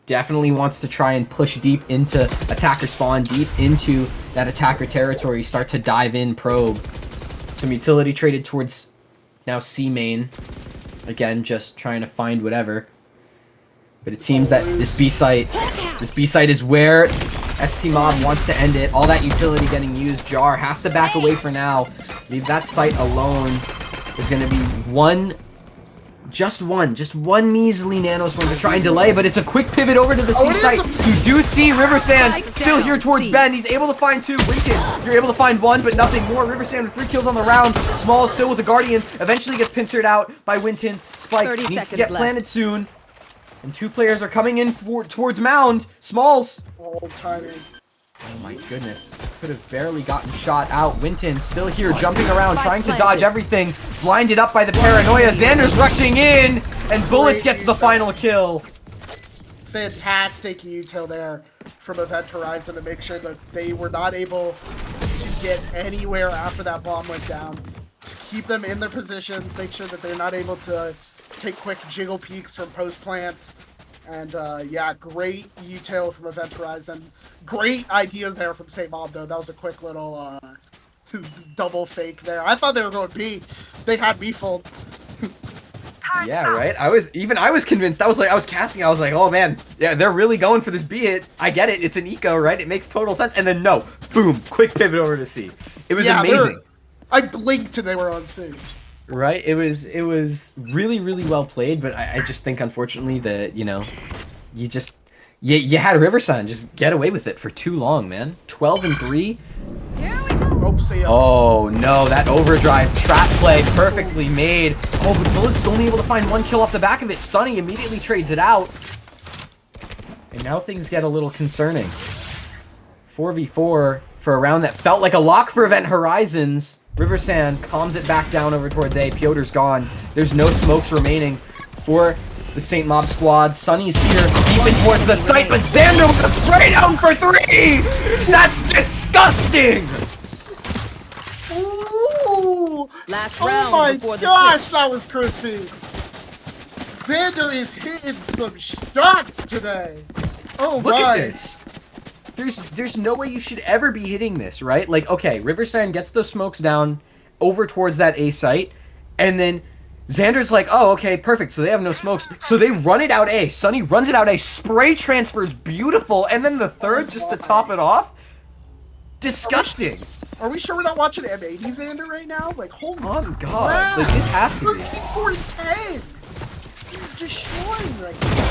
definitely wants to try and push deep into attacker spawn, deep into that attacker territory, start to dive in, probe. Some utility traded towards now C main. Again, just trying to find whatever. But it seems that this B site is where ST Mob wants to end it. All that utility getting used. Jar has to back away for now. Leave that site alone. There's going to be just one measly nanoswarm to try and delay, but it's a quick pivot over to the C site. You do see River Sand still here towards Ben. He's able to find two. Winton, you're able to find one, but nothing more. River Sand with 3 kills on the round. Small is still with the Guardian. Eventually gets pincered out by Winton. Spike needs to get planted soon. And 2 players are coming in towards Mound. Smalls. All timing. Oh my goodness. Could have barely gotten shot out. Winton still here, jumping around, trying to dodge everything. Blinded up by the paranoia. Xander's rushing in, and Bullets gets the final kill. Fantastic util there from Event Horizon to make sure that they were not able to get anywhere after that bomb went down. Just keep them in their positions, make sure that they're not able to take quick jiggle peeks from post plant. And yeah, great util from Event Horizon. Great ideas there from St. Mob, though. That was a quick little double fake there. I thought they were going B. They had me fooled. Yeah, right? I was convinced. I was casting, I was like, oh man, yeah, they're really going for this B hit. I get it, it's an eco, right? It makes total sense. And then no, boom, quick pivot over to C. It was amazing. I blinked and they were on C. Right? It was really, really well played, but I just think unfortunately that, you know, you had Riversun just get away with it for too long, man. 12-3. Oh no, that overdrive trap play perfectly made. Oh, but Bullets only able to find 1 kill off the back of it. Sunny immediately trades it out. And now things get a little concerning. 4v4 for a round that felt like a lock for Event Horizons. Riversand calms it back down over towards A. Piotr's gone. There's no smokes remaining for the St. Mob squad. Sunny's here, deep in towards the site, but Xander with a spray down for 3! That's disgusting! Ooh! Last Oh round my before the gosh, that was crispy! Xander is hitting some shots today! Oh Look my! at this! There's no way you should ever be hitting this, right? Like, okay, Riversand gets the smokes down over towards that A site, and then Xander's like, oh, okay, perfect, so they have no smokes. So they run it out A. Sunny runs it out A. Spray transfers beautiful, and then the third just to top it off? Disgusting! Are we sure we're not watching M80 Xander right now? Like, holy Oh, God. crap. Like, this has to be. 13, 4, 10! He's destroying right now.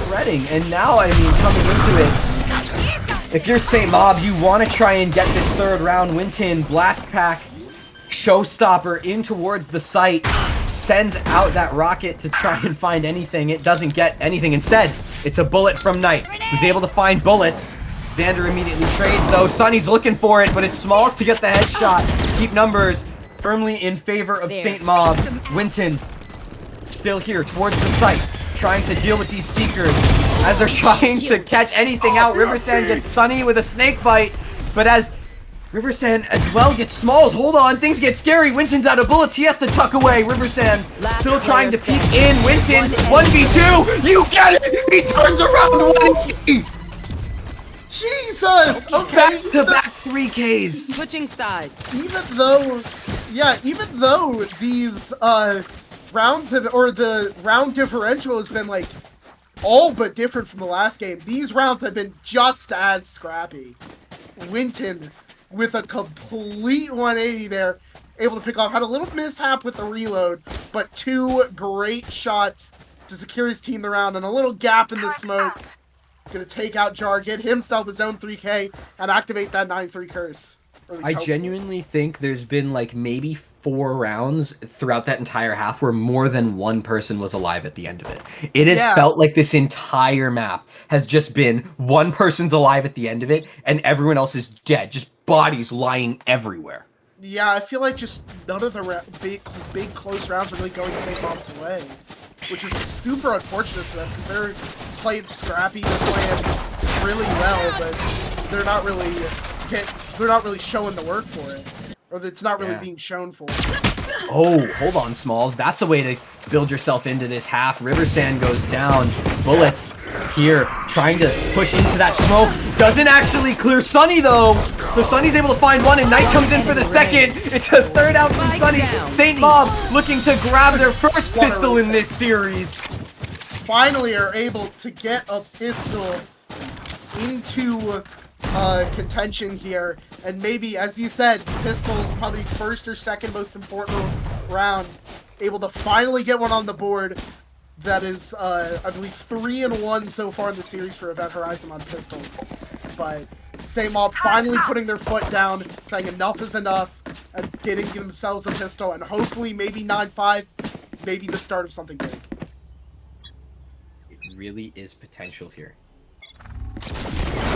Shredding, and now, I mean, coming into it, if you're St. Mob, you want to try and get this third round. Winton, blast pack, showstopper in towards the site, sends out that rocket to try and find anything. It doesn't get anything. Instead, it's a bullet from Knight, who's able to find bullets. Xander immediately trades, though. Sunny's looking for it, but it's Smalls to get the headshot. Keep numbers firmly in favor of St. Mob. Winton still here towards the site, trying to deal with these Seekers as they're trying to catch anything out. Riversand gets Sunny with a snake bite, but as Riversand as well gets Smalls, hold on, things get scary. Winton's out of bullets, he has to tuck away. Riversand still trying to peek in. Winton, 1v2, you get it! He turns around 1v. Jesus! Okay. Back-to-back 3Ks. Switching sides. Even though these rounds have, or the round differential has been like all but different from the last game, these rounds have been just as scrappy. Winton with a complete 180 there, able to pick off, had a little mishap with the reload, but 2 great shots to secure his team the round, and a little gap in the smoke. Gonna take out Jar, get himself his own 3K, and activate that 9-3 curse. I genuinely think there's been like maybe 4 rounds throughout that entire half where more than one person was alive at the end of it. It has felt like this entire map has just been one person's alive at the end of it and everyone else is dead. Just bodies lying everywhere. Yeah, I feel like just none of the big close rounds are really going St. Mob's way. which is super unfortunate for them because they're playing scrappy, they're playing really well, but they're not really showing the work for it, or it's not really being shown for it. Oh, hold on, Smalls. That's a way to build yourself into this half. Riversand goes down. Bullets here trying to push into that smoke. Doesn't actually clear Sunny, though. So Sunny's able to find one, and Knight comes in for the second. It's a third out from Sunny. St. Mob looking to grab their first pistol in this series. Finally are able to get a pistol into contention here, and maybe, as you said, pistols probably first or second most important round. Able to finally get one on the board. That is, I believe, 3-1 so far in the series for Event Horizon on pistols. But St. Mob finally putting their foot down, saying enough is enough, and getting themselves a pistol, and hopefully maybe 9-5, maybe the start of something big. It really is potential here.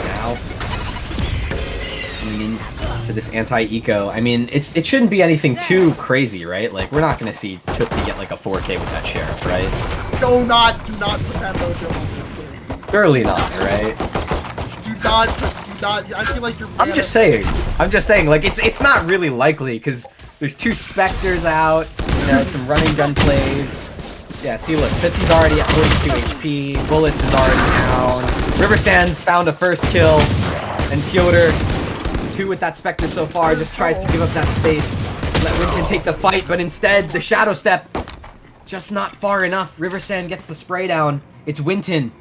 Now, leaning to this anti-eco. I mean, it shouldn't be anything too crazy, right? Like, we're not going to see Tootsie get like a 4K with that Sheriff, right? Do not put that mojo on this game. Surely not, right? Do not, I feel like you're... I'm just saying, like, it's not really likely, because there's 2 Spectres out, you know, some running gun plays. Yeah, see, look, Tootsie's already at 42 HP, Bullets is already down, Riversand's found a first kill, and Piotr, 2 with that Spectre so far, just tries to give up that space, let Winton take the fight, but instead, the Shadow Step, just not far enough. Riversand gets the spray down. It's Winton.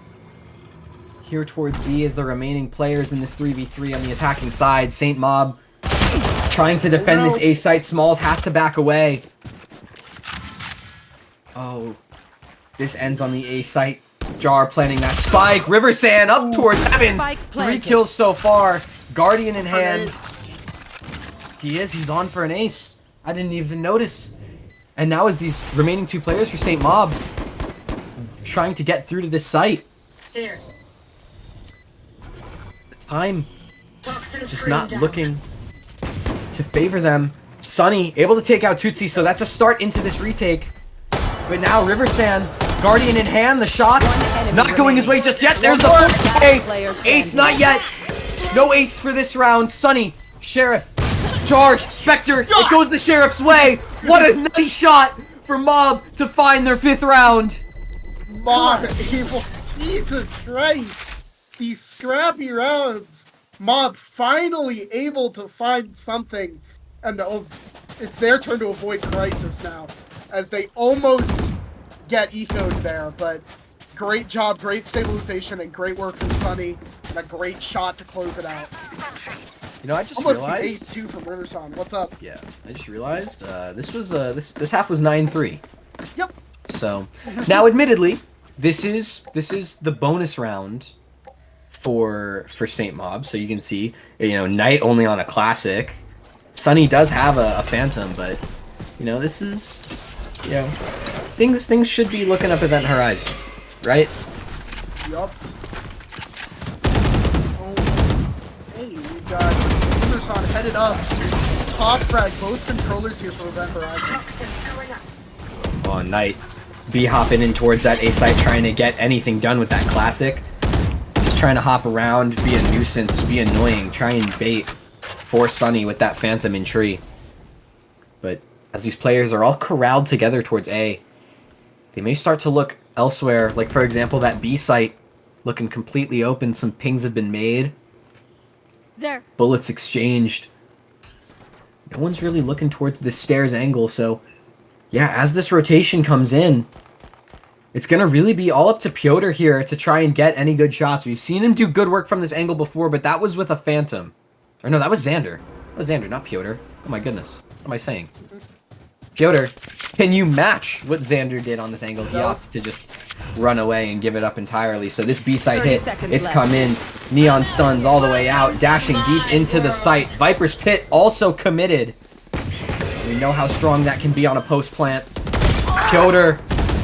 Here towards B as the remaining players in this 3v3 on the attacking side. St. Mob trying to defend this A site. Smalls has to back away. Oh, this ends on the A site. Jar planting that spike. Riversand up towards heaven. 3 kills so far. Guardian in hand. He's on for an ace. I didn't even notice. And now as these remaining 2 players for St. Mob trying to get through to this site. Here. The time just not looking to favor them. Sunny able to take out Tootsie, so that's a start into this retake. But now Riversand, Guardian in hand, the shots not going his way just yet. There's the 4K. Ace not yet. No ace for this round. Sunny, Sheriff, Charge, Spectre, it goes the Sheriff's way. What a nice shot for Mob to find their 5th round. Mob able, Jesus Christ. These scrappy rounds. Mob finally able to find something. And it's their turn to avoid crisis now, as they almost get ecoed there, but great job, great stabilization, and great work from Sunny, and a great shot to close it out. You know, I just almost realized. The 8-2 from Riverson. What's up? Yeah, I just realized this half was 9-3. Yep. So now, admittedly, this is the bonus round for St. Mob. So you can see, you know, Knight only on a classic. Sunny does have a Phantom, but you know, this is, you know, things should be looking up Event Horizon, right? Yup. Hey, we've got Riverson headed up. Top frag, both controllers here for Event Horizon. Oh, Knight. B hopping in towards that A site, trying to get anything done with that classic. Just trying to hop around, be a nuisance, be annoying, try and bait for Sunny with that Phantom in tree. But as these players are all corralled together towards A, they may start to look elsewhere. Like, for example, that B site looking completely open. Some pings have been made. There. Bullets exchanged. No one's really looking towards this stairs angle, so yeah, as this rotation comes in, it's going to really be all up to Piotr here to try and get any good shots. We've seen him do good work from this angle before, but that was with a Phantom. Or no, that was Xander. That was Xander, not Piotr. Oh my goodness. What am I saying? Piotr, can you match what Xander did on this angle? He opts to just run away and give it up entirely. So this B-site hit, it's come in. Neon stuns all the way out, dashing deep into the site. Viper's Pit also committed. We know how strong that can be on a post plant. Piotr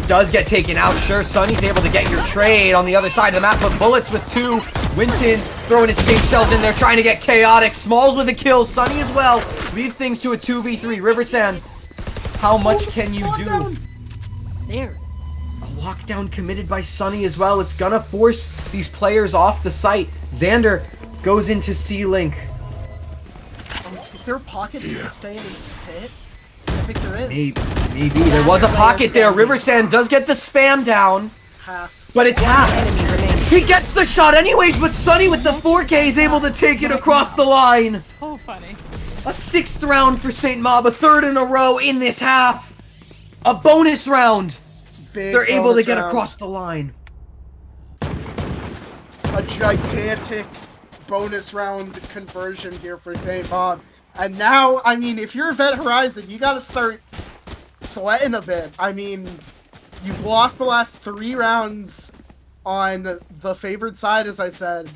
does get taken out. Sure, Sunny's able to get your trade on the other side of the map, but Bullets with 2. Winton throwing his pink shells in there, trying to get chaotic. Smalls with a kill. Sunny as well. Leaves things to a 2v3. Riversand, how much can you do? There. A lockdown committed by Sunny as well. It's gonna force these players off the site. Xander goes into C-Link. Is there a pocket he can stay in his pit? I think there is. Maybe. There was a pocket there. Riversand does get the spam down. Halved. But it's half. He gets the shot anyways, but Sunny with the 4K is able to take it across the line. So funny. A 6th round for St. Mob, a 3rd in a row in this half. A bonus round. They're able to get across the line. A gigantic bonus round conversion here for St. Bob. And now, I mean, if you're Event Horizon, you gotta start sweating a bit. I mean, you've lost the last 3 rounds on the favored side, as I said.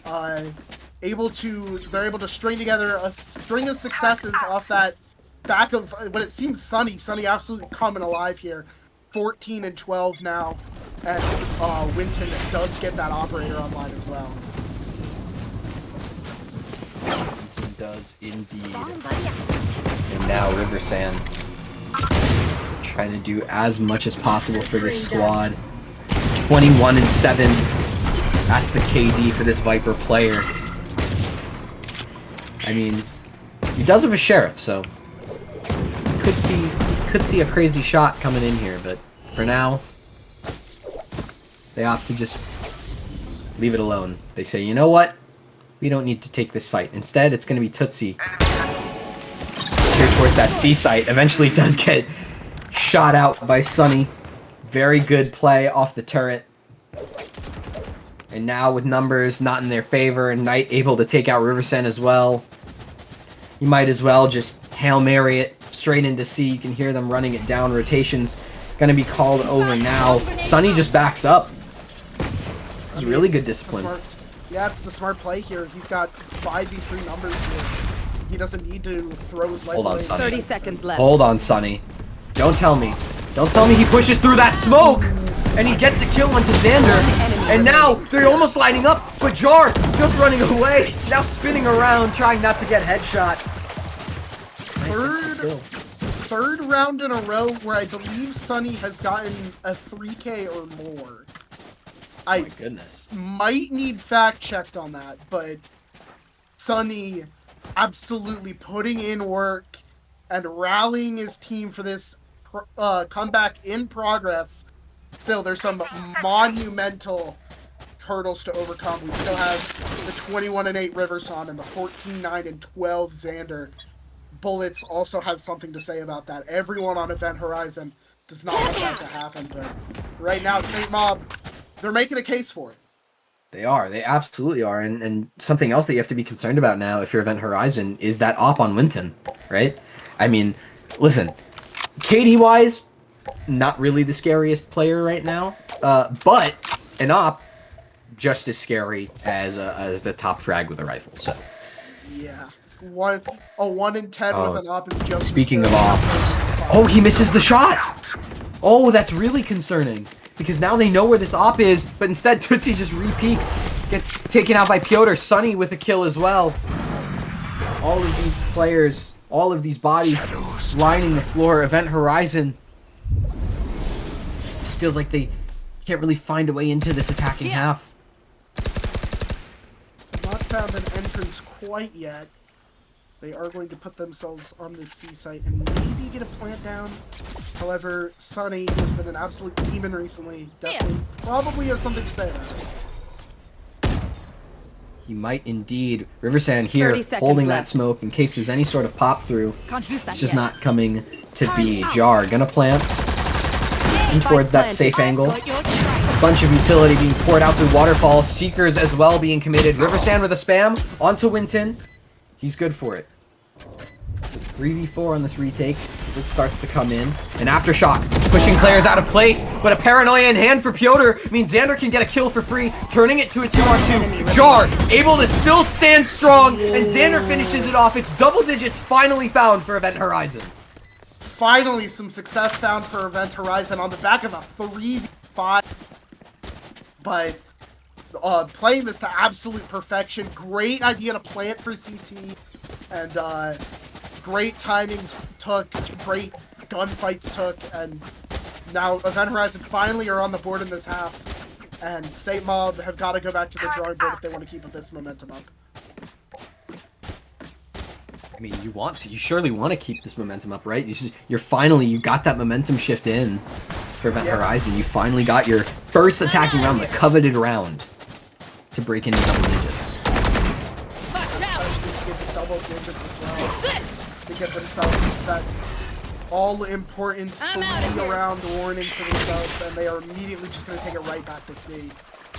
They're able to string together a string of successes off that back of what it seems Sunny. Sunny absolutely coming alive here. 14 and 12 now, and Winton does get that operator online as well. Winton does indeed. And now Riversand trying to do as much as possible for this squad. 21 and 7. That's the KD for this Viper player. I mean, he does have a sheriff, so could see a crazy shot coming in here, but for now, they opt to just leave it alone. They say, you know what? We don't need to take this fight. Instead, it's going to be Tootsie here towards that C site. Eventually does get shot out by Sunny. Very good play off the turret. And now with numbers not in their favor, and Knight able to take out Riversand as well, you might as well just Hail Mary it straight into C. You can hear them running it down. Rotation's gonna be called over now. Sunny just backs up. It's really good discipline. Yeah, it's the smart play here. He's got 5v3 numbers here. He doesn't need to throw his life Hold on, away. Sunny. 30 seconds left. Hold on, Sunny. Don't tell me. Don't tell me he pushes through that smoke! And he gets a kill onto Xander. And now they're almost lining up, but Jar just running away. Now spinning around, trying not to get headshot. Third round in a row where I believe Sunny has gotten a 3K or more. Oh my goodness. Might need fact checked on that, but Sunny absolutely putting in work and rallying his team for this comeback in progress. Still, there's some monumental hurdles to overcome. We still have the 21 and 8 Riverson and the 14, 9, and 12 Xander. Bullets also has something to say about that. Everyone on Event Horizon does not want that to happen, but right now, St. Mob, they're making a case for it. They are. They absolutely are. And something else that you have to be concerned about now if you're Event Horizon is that op on Winton, right? I mean, listen, KD-wise, not really the scariest player right now, but an op just as scary as the top frag with a rifle, so. Yeah. 1 in 10 with an op is just Speaking of ops. Oh, he misses the shot! Oh, that's really concerning. Because now they know where this op is, but instead Tootsie just re-peeks. Gets taken out by Piotr. Sunny with a kill as well. All of these players, all of these bodies lining the floor. Event Horizon just feels like they can't really find a way into this attacking half. Not found an entrance quite yet. They are going to put themselves on this C site and maybe get a plant down. However, Sunny, who's been an absolute demon recently, definitely probably has something to say about it. He might indeed. Riversand here holding that smoke in case there's any sort of pop through. It's just not coming to be. Jar gonna plant in towards that safe angle. A bunch of utility being poured out through waterfalls. Seekers as well being committed. Riversand with a spam onto Winton. He's good for it. So it's 3v4 on this retake as it starts to come in. An aftershock, pushing players out of place, but a paranoia in hand for Piotr means Xander can get a kill for free, turning it to a 2-on-2. Jar able to still stand strong, and Xander finishes it off. It's double digits finally found for Event Horizon. Finally some success found for Event Horizon on the back of a 3v5. But playing this to absolute perfection. Great idea to plant for CT, and great timings took, great gunfights took, and now Event Horizon finally are on the board in this half, and St. Mob have got to go back to the drawing board if they want to keep this momentum up. I mean, you surely want to keep this momentum up, right? You got that momentum shift in for Event Horizon. You finally got your first attacking round, the coveted round, to break into double digits. Especially to get to double digits as well. To get themselves that all-important 3-round warning for themselves, and they are immediately just going to take it right back to C.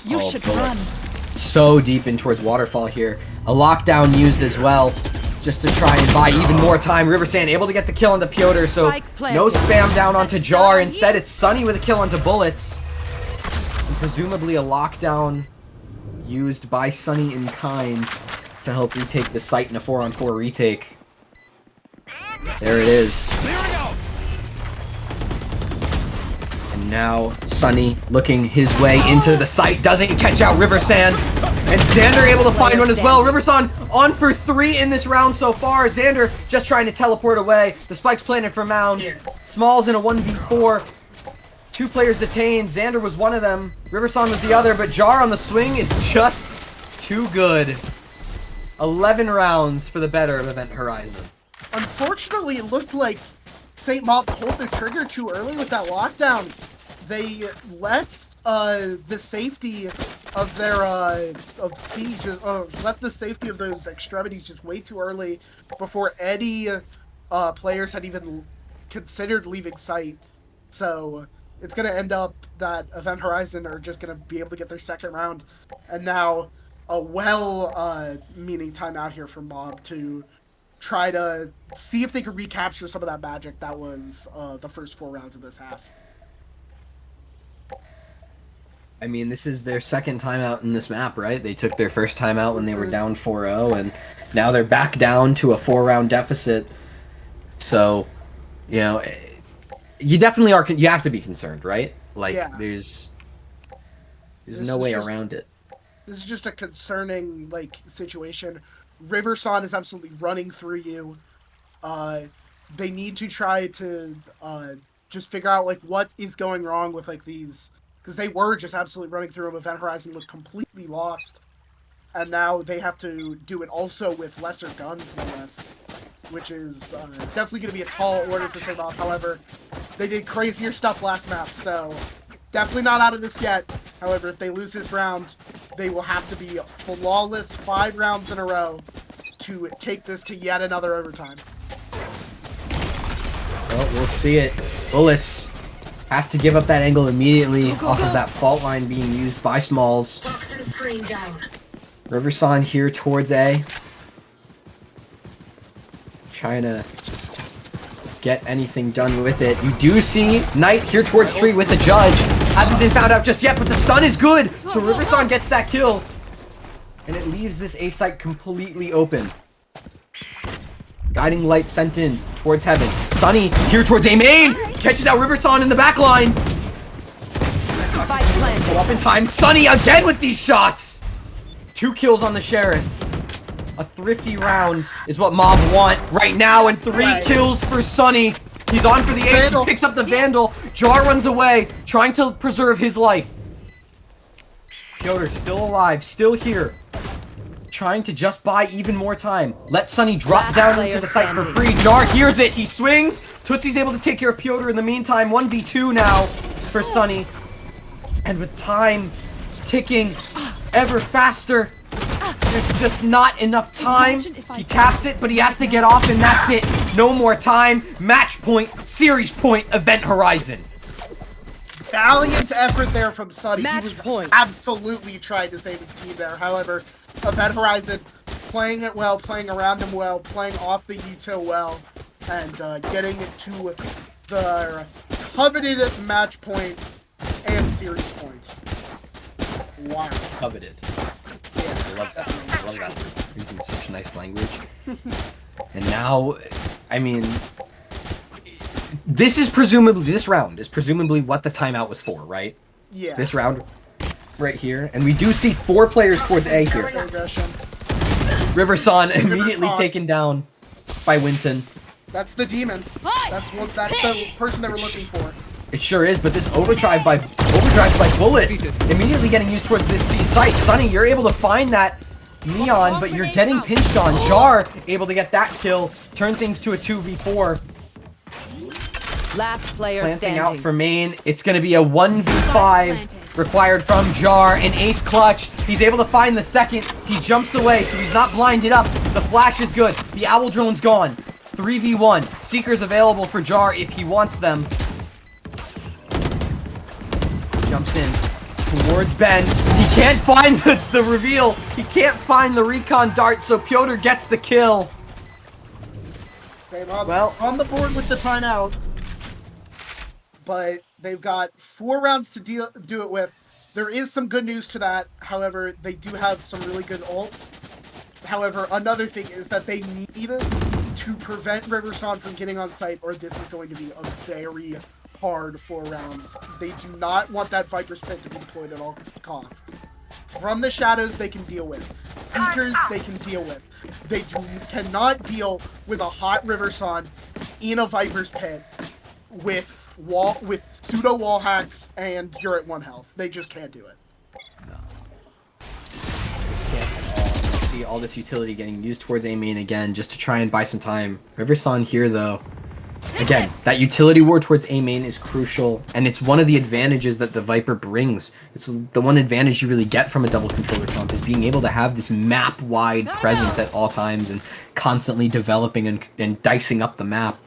You should run. So deep in towards Waterfall here. A lockdown used as well, just to try and buy even more time. Riversand able to get the kill onto Piotr, so no spam down onto Jar. Instead, it's Sunny with a kill onto Bullets. And presumably a lockdown used by Sunny in kind to help retake the site in a 4-on-4 retake. There it is. And now Sunny looking his way into the site, doesn't catch out Riversand. And Xander able to find one as well. Riversand on for 3 in this round so far. Xander just trying to teleport away. The spike's planted for Mound. Smalls in a 1v4. 2 players detained. Xander was one of them. Riversand was the other, but Jar on the swing is just too good. 11 rounds for the better of Event Horizon. Unfortunately, it looked like St. Mob pulled the trigger too early with that lockdown. They left the safety of their of siege, left the safety of those extremities just way too early before any players had even considered leaving site. So it's gonna end up that Event Horizon are just gonna be able to get their second round, and now a meaning timeout here for Mob to try to see if they can recapture some of that magic that was the first 4 rounds of this half. I mean, this is their second timeout in this map, right? They took their first timeout when they were down 4-0, and now they're back down to a 4-round deficit. So, you know, you definitely are. You have to be concerned, right? Like, there's no way around it. This is just a concerning situation. Riverson is absolutely running through you. They need to try to just figure out what is going wrong with these, because they were just absolutely running through them. Event Horizon was completely lost, and now they have to do it also with lesser guns no less, which is definitely going to be a tall order for St. Mob. However, they did crazier stuff last map, so definitely not out of this yet. However, if they lose this round, they will have to be flawless 5 rounds in a row to take this to yet another overtime. Well, we'll see it. Bullets has to give up that angle immediately off of that fault line being used by Smalls. Toxin screen down. Riverson here towards A. Trying to get anything done with it. You do see Knight here towards Tree with a judge. Hasn't been found out just yet, but the stun is good. So Riverson gets that kill. And it leaves this A site completely open. Guiding light sent in towards Heaven. Sunny here towards A main. Catches out Riverson in the back line. Pull up in time. Sunny again with these shots. 2 kills on the Sheriff. A thrifty round is what Mob want right now, and 3 kills for Sunny. He's on for the ace. He picks up the Vandal. Jar runs away, trying to preserve his life. Piotr still alive, still here. Trying to just buy even more time. Let Sunny drop down into the site for free. Jar hears it. He swings. Tootsie's able to take care of Piotr in the meantime. 1v2 now for Sunny. And with time ticking ever faster, there's just not enough time. He taps it, but he has to get off, and that's it. No more time. Match point, series point, Event Horizon. Valiant effort there from Sunny. He was absolutely trying to save his team there. However, Event Horizon playing it well, playing around him well, playing off the Uto well, and getting it to the coveted match point and series point. Wow. Coveted. I love that. I love that. Using such nice language. And now, I mean, this round is presumably what the timeout was for, right? Yeah. This round right here. And we do see 4 players towards A here. Riverson immediately taken down by Winton. That's the demon. That's the person that we're looking for. It sure is, but this overdrive by bullets immediately getting used towards this C site. Sunny, you're able to find that Neon, but you're getting pinched on. Jar able to get that kill, turn things to a 2v4. Last player Planting standing. out for main. It's going to be a 1v5 required from Jar. An ace clutch. He's able to find the second. He jumps away, so he's not blinded up. The flash is good. The owl drone's gone. 3v1. Seekers available for Jar if he wants them. Jumps in towards Bend. He can't find the reveal. He can't find the recon dart, so Piotr gets the kill. Well, on the board with the timeout. But they've got 4 rounds to do it with. There is some good news to that. However, they do have some really good ults. However, another thing is that they need to prevent Riverson from getting on site, or this is going to be a very hard 4 rounds. They do not want that Viper's Pit to be deployed at all costs. From the shadows, they can deal with. Seekers, they can deal with. They cannot deal with a hot Riverson in a Viper's Pit with pseudo wall hacks and you're at 1 health. They just can't do it. No. Can't at all. See all this utility getting used towards A main again just to try and buy some time. Riverson here though. Again, that utility war towards A main is crucial, and it's one of the advantages that the Viper brings. It's the one advantage you really get from a double controller comp, is being able to have this map-wide presence at all times and constantly developing and dicing up the map.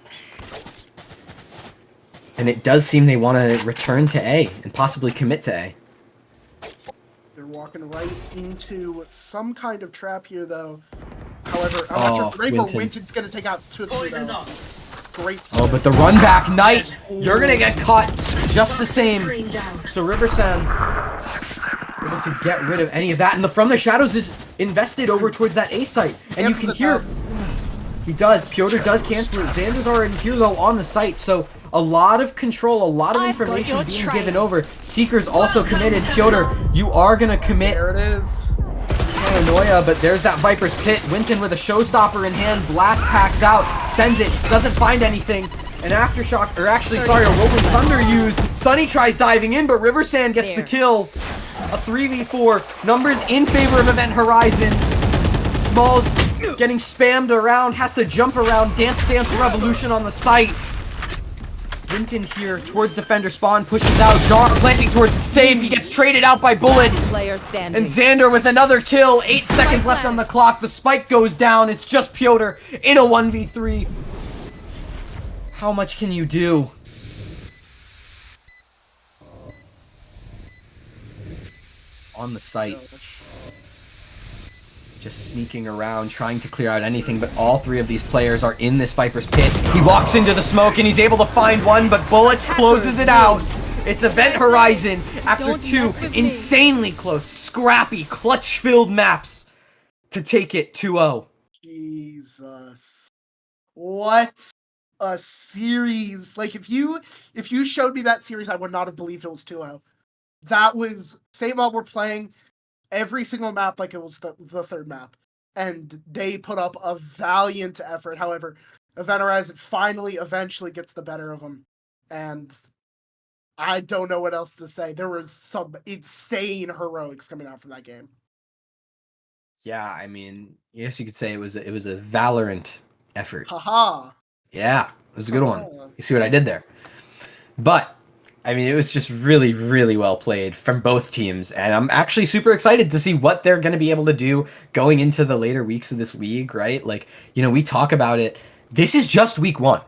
And it does seem they want to return to A and possibly commit to A. They're walking right into some kind of trap here, though. However, I'm not sure if Rainbow Winton's going to take out Poison's off. Great start. Oh, but the run back Knight, you're going to get caught just the same. So Riverson able to get rid of any of that. And from the shadows is invested over towards that A site. And you can hear... He does. Piotr does cancel it. Xander's already here, though, on the site. So a lot of control, a lot of information being given over. Seeker's also committed. Piotr, you are going to commit. There it is. Paranoia, but there's that Viper's Pit. Winton with a showstopper in hand. Blast packs out. Sends it. Doesn't find anything. An Aftershock, or actually, sorry, a Rolling Thunder used. Sunny tries diving in, but Riversand gets the kill. A 3v4. Numbers in favor of Event Horizon. Smalls getting spammed around, has to jump around. Dance Dance Revolution on the site. Winton here towards defender spawn, pushes out. Jar planting towards the save. He gets traded out by bullets. And Xander with another kill. 8 seconds left on the clock. The spike goes down. It's just Piotr in a 1v3. How much can you do? On the site. Just sneaking around, trying to clear out anything, but all 3 of these players are in this Viper's Pit. He walks into the smoke and he's able to find one, but Bullets closes it out. It's Event Horizon after 2 insanely close, scrappy, clutch-filled maps to take it 2-0. Jesus. What a series. Like, if you showed me that series, I would not have believed it was 2-0. That was, same while we're playing every single map like it was the 3rd map. And they put up a valiant effort. However, Event Horizon eventually gets the better of them. And I don't know what else to say. There was some insane heroics coming out from that game. Yeah, I mean, yes, you could say it was a Valorant effort. Haha. Yeah, it was a good one. You see what I did there? But I mean, it was just really, really well played from both teams, and I'm actually super excited to see what they're going to be able to do going into the later weeks of this league, right? Like, you know, we talk about it. This is just week 1.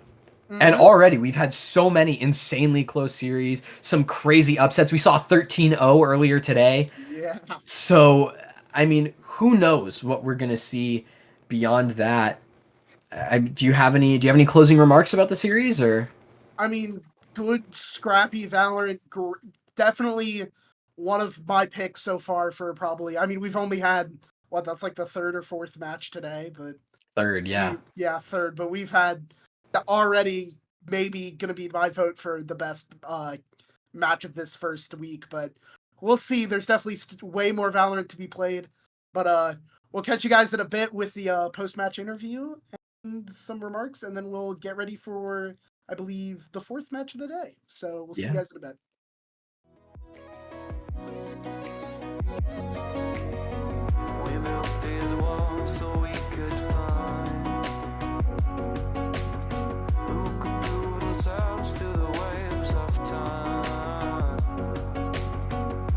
And already we've had so many insanely close series, some crazy upsets. We saw 13-0 earlier today. Yeah. So, I mean, who knows what we're going to see beyond that? Do you have any closing remarks about the series, or? I mean, good, scrappy Valorant. Definitely one of my picks so far for probably. I mean, we've only had that's like the 3rd or 4th match today, but 3rd, yeah. 3rd. But we've had already maybe gonna be my vote for the best match of this first week. But we'll see. There's definitely way more Valorant to be played. But we'll catch you guys in a bit with the post-match interview and some remarks, and then we'll get ready for I believe, the 4th match of the day. So we'll see you Yeah. guys in a bit. We built these walls so we could find who could prove themselves to the waves of time.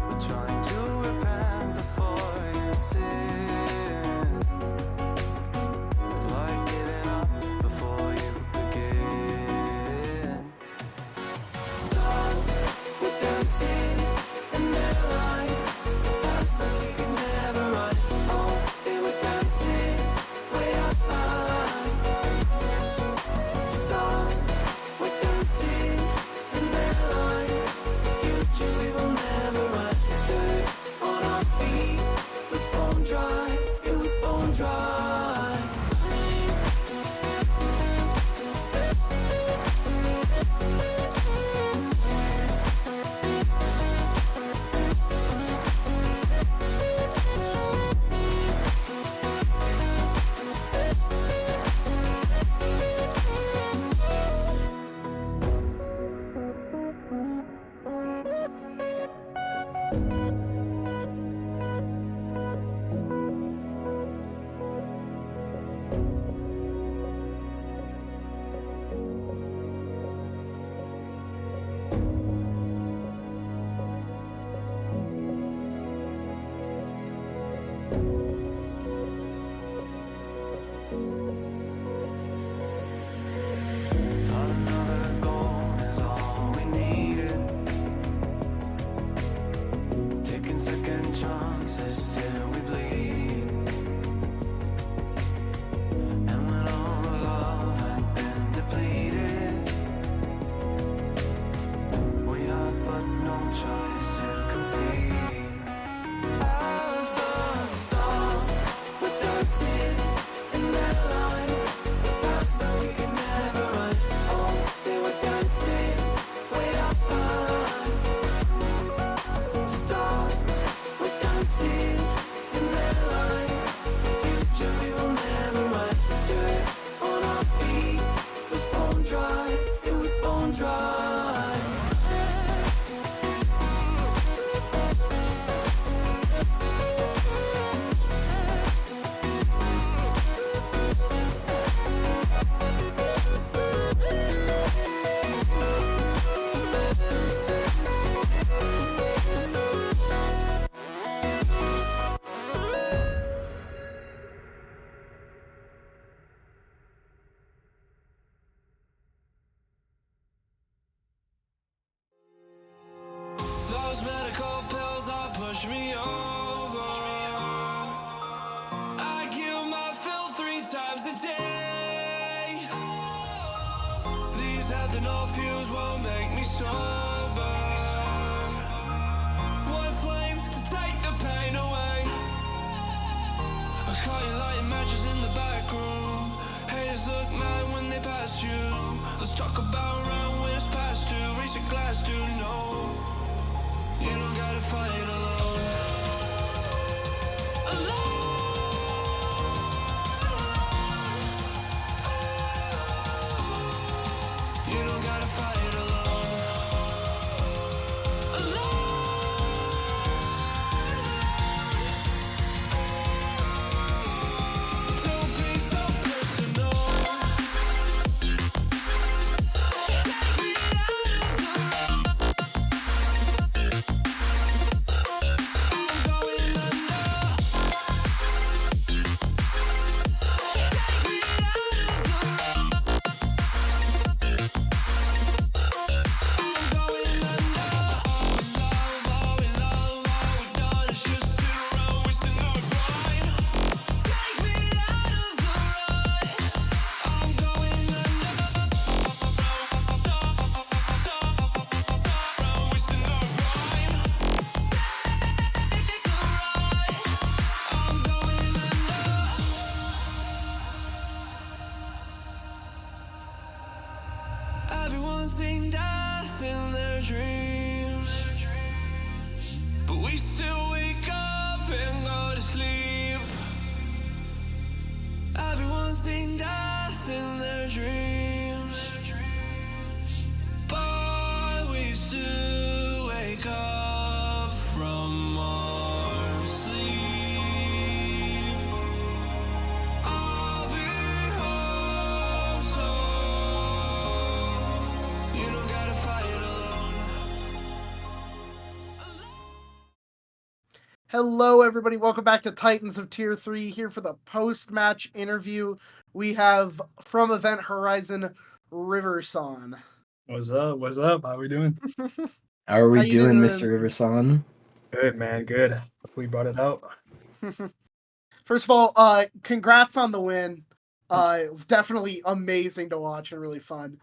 We're trying to repent before you sin. It's like giving up before you begin. Stars were dancing in their light, past that we could never run. Oh, they were dancing way up high. Stars were dancing in their light, future we will never run. Dirt on our feet was bone dry, it was bone dry. Thought another goal is all we needed. Taking second chances till we bleed. And when all the love had been depleted, we had but no choice to concede. As the stars were dancing in their light, past that we could never run. Oh, they were dancing way up high. Stars were dancing in their light, future we will never run. Dirt on our feet was bone dry, it was bone dry. Those medical pills are push me over. I kill my fill 3 times a day. These ethanol fumes won't make me sober. One flame to take the pain away. I caught you lighting matches in the back room. Haters look mad when they pass you. Let's talk about around when it's past due. Reach a glass, do know you don't gotta fight alone. Hello, everybody. Welcome back to Titans of Tier 3. Here for the post-match interview. We have from Event Horizon, Riverson. What's up? What's up? How we doing? How are we How you doing, doing? Mr. Riverson? Good, man. Good. We brought it out. First of all, congrats on the win. It was definitely amazing to watch and really fun.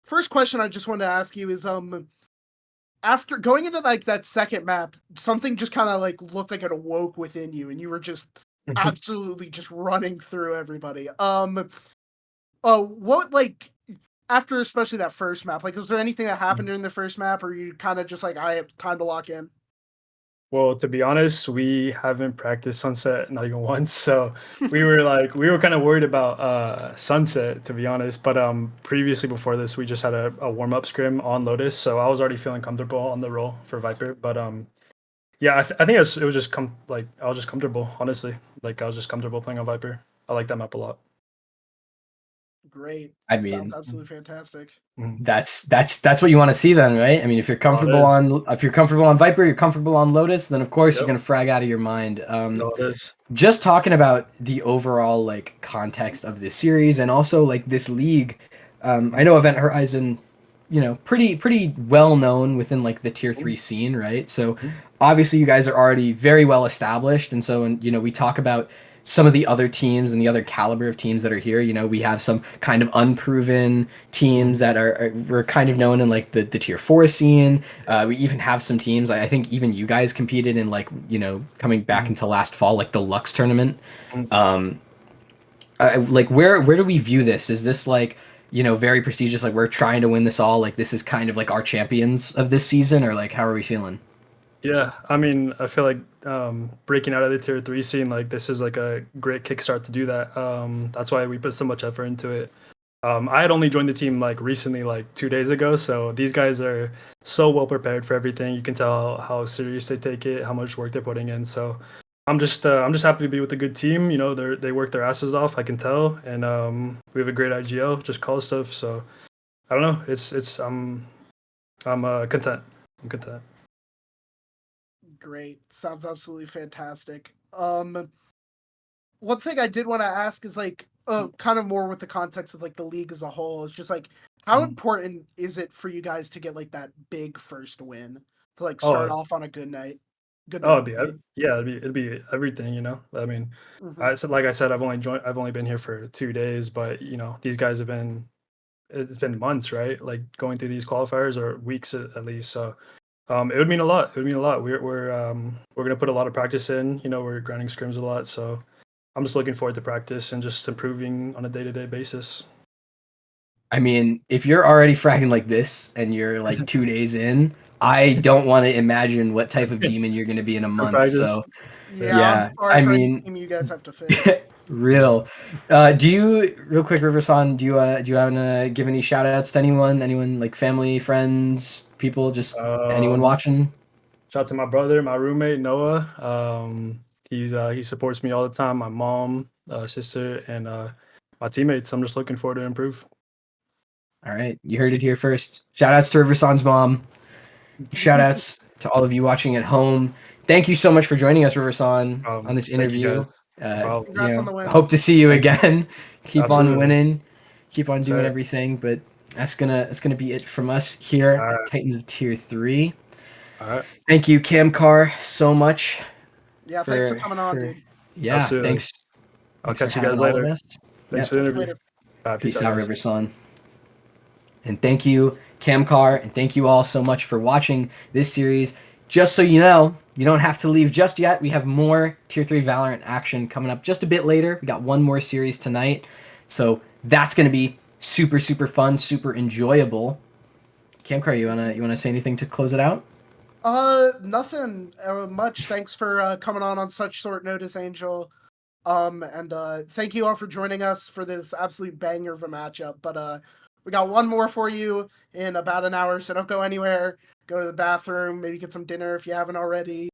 First question I just wanted to ask you is, after going into like that second map, something just kind of like looked like it awoke within you, and you were just absolutely just running through everybody. What like after especially that first map, like was there anything that happened during the first map, or you kind of just like I have time to lock in? Well, to be honest, we haven't practiced Sunset not even once. So we were kind of worried about Sunset, to be honest. But previously before this, we just had a warm-up scrim on Lotus. So I was already feeling comfortable on the role for Viper. But yeah, I think it was just I was just comfortable, honestly. Like I was just comfortable playing on Viper. I like that map a lot. Great. I Sounds mean, absolutely fantastic. that's what you want to see then, right? I mean, if you're comfortable is. on Viper, you're comfortable on Lotus, then of course you're Yep. gonna frag out of your mind. No, it is. Just talking about the overall like context of this series and also like this league. I know Event Horizon, pretty well known within like the tier 3 scene, right? So obviously you guys are already very well established, and so when we talk about some of the other teams and the other caliber of teams that are here, we have some kind of unproven teams that we're kind of known in like the tier 4 scene. We even have some teams, I think even you guys competed in like, coming back into last fall, like the Lux tournament. Like where do we view this? Is this like, very prestigious, like we're trying to win this all, like this is kind of like our champions of this season, or like how are we feeling? Yeah, I mean, I feel like breaking out of the tier 3 scene, like this is like a great kickstart to do that. That's why we put so much effort into it. I had only joined the team like recently, like 2 days ago, so these guys are so well prepared for everything. You can tell how serious they take it, how much work they're putting in. So I'm just happy to be with a good team. They work their asses off, I can tell, and we have a great IGL, just call stuff. So I don't know, it's I'm content. I'm content. Great. Sounds absolutely fantastic. One thing I did want to ask is like, kind of more with the context of like the league as a whole. It's just like, how important is it for you guys to get like that big first win to like start Oh, off on a good night? Good Oh, note. Right? yeah, it'd be everything, I mean, like I said, I've only been here for 2 days, but these guys it's been months, right? Like going through these qualifiers or weeks at least. So, it would mean a lot. It would mean a lot. We're gonna put a lot of practice in. We're grinding scrims a lot, so I'm just looking forward to practice and just improving on a day-to-day basis. I mean, if you're already fragging like this and you're like 2 days in, I don't want to imagine what type of demon you're going to be in a So month. practice, So, yeah. Yeah, I'm yeah, sorry I for any mean, team you guys have to face. real. Do you, real quick, Riverson, do you want to give any shout outs to anyone like family, friends, people, just anyone Um, watching? Shout out to my brother, my roommate Noah. He supports me all the time. My mom, sister, and my teammates. I'm just looking forward to improve. All right, you heard it here first. Shout outs to Riverson's mom. Shout outs to all of you watching at home. Thank you so much for joining us, Riverson, on this Thank you interview. guys. No problem. Congrats on the win. Hope to see you Thank you. again. Keep on Absolutely. winning. Keep on doing Sir. everything. But that's gonna be it from us here All at right. Titans of Tier 3. All right. Thank you, Camcar, so much Yeah, thanks for for coming on, dude. yeah, Absolutely. thanks. I'll Thanks for catch you having guys all of later. us. Thanks Yep. for the Catch you interview. later. Peace Peace out, out, guys. Riverson. And thank you, Camcar, and thank you all so much for watching this series. Just so you know, you don't have to leave just yet. We have more Tier 3 Valorant action coming up just a bit later. We got one more series tonight. So that's going to be super, super fun, super enjoyable. Camcar, you wanna say anything to close it out? Nothing much. Thanks for coming on such short notice, Angel. And thank you all for joining us for this absolute banger of a matchup. But we got one more for you in about an hour, so don't go anywhere. Go to the bathroom, maybe get some dinner if you haven't already.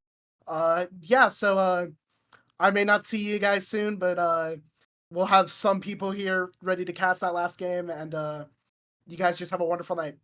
Yeah, so I may not see you guys soon, but we'll have some people here ready to cast that last game, and you guys just have a wonderful night.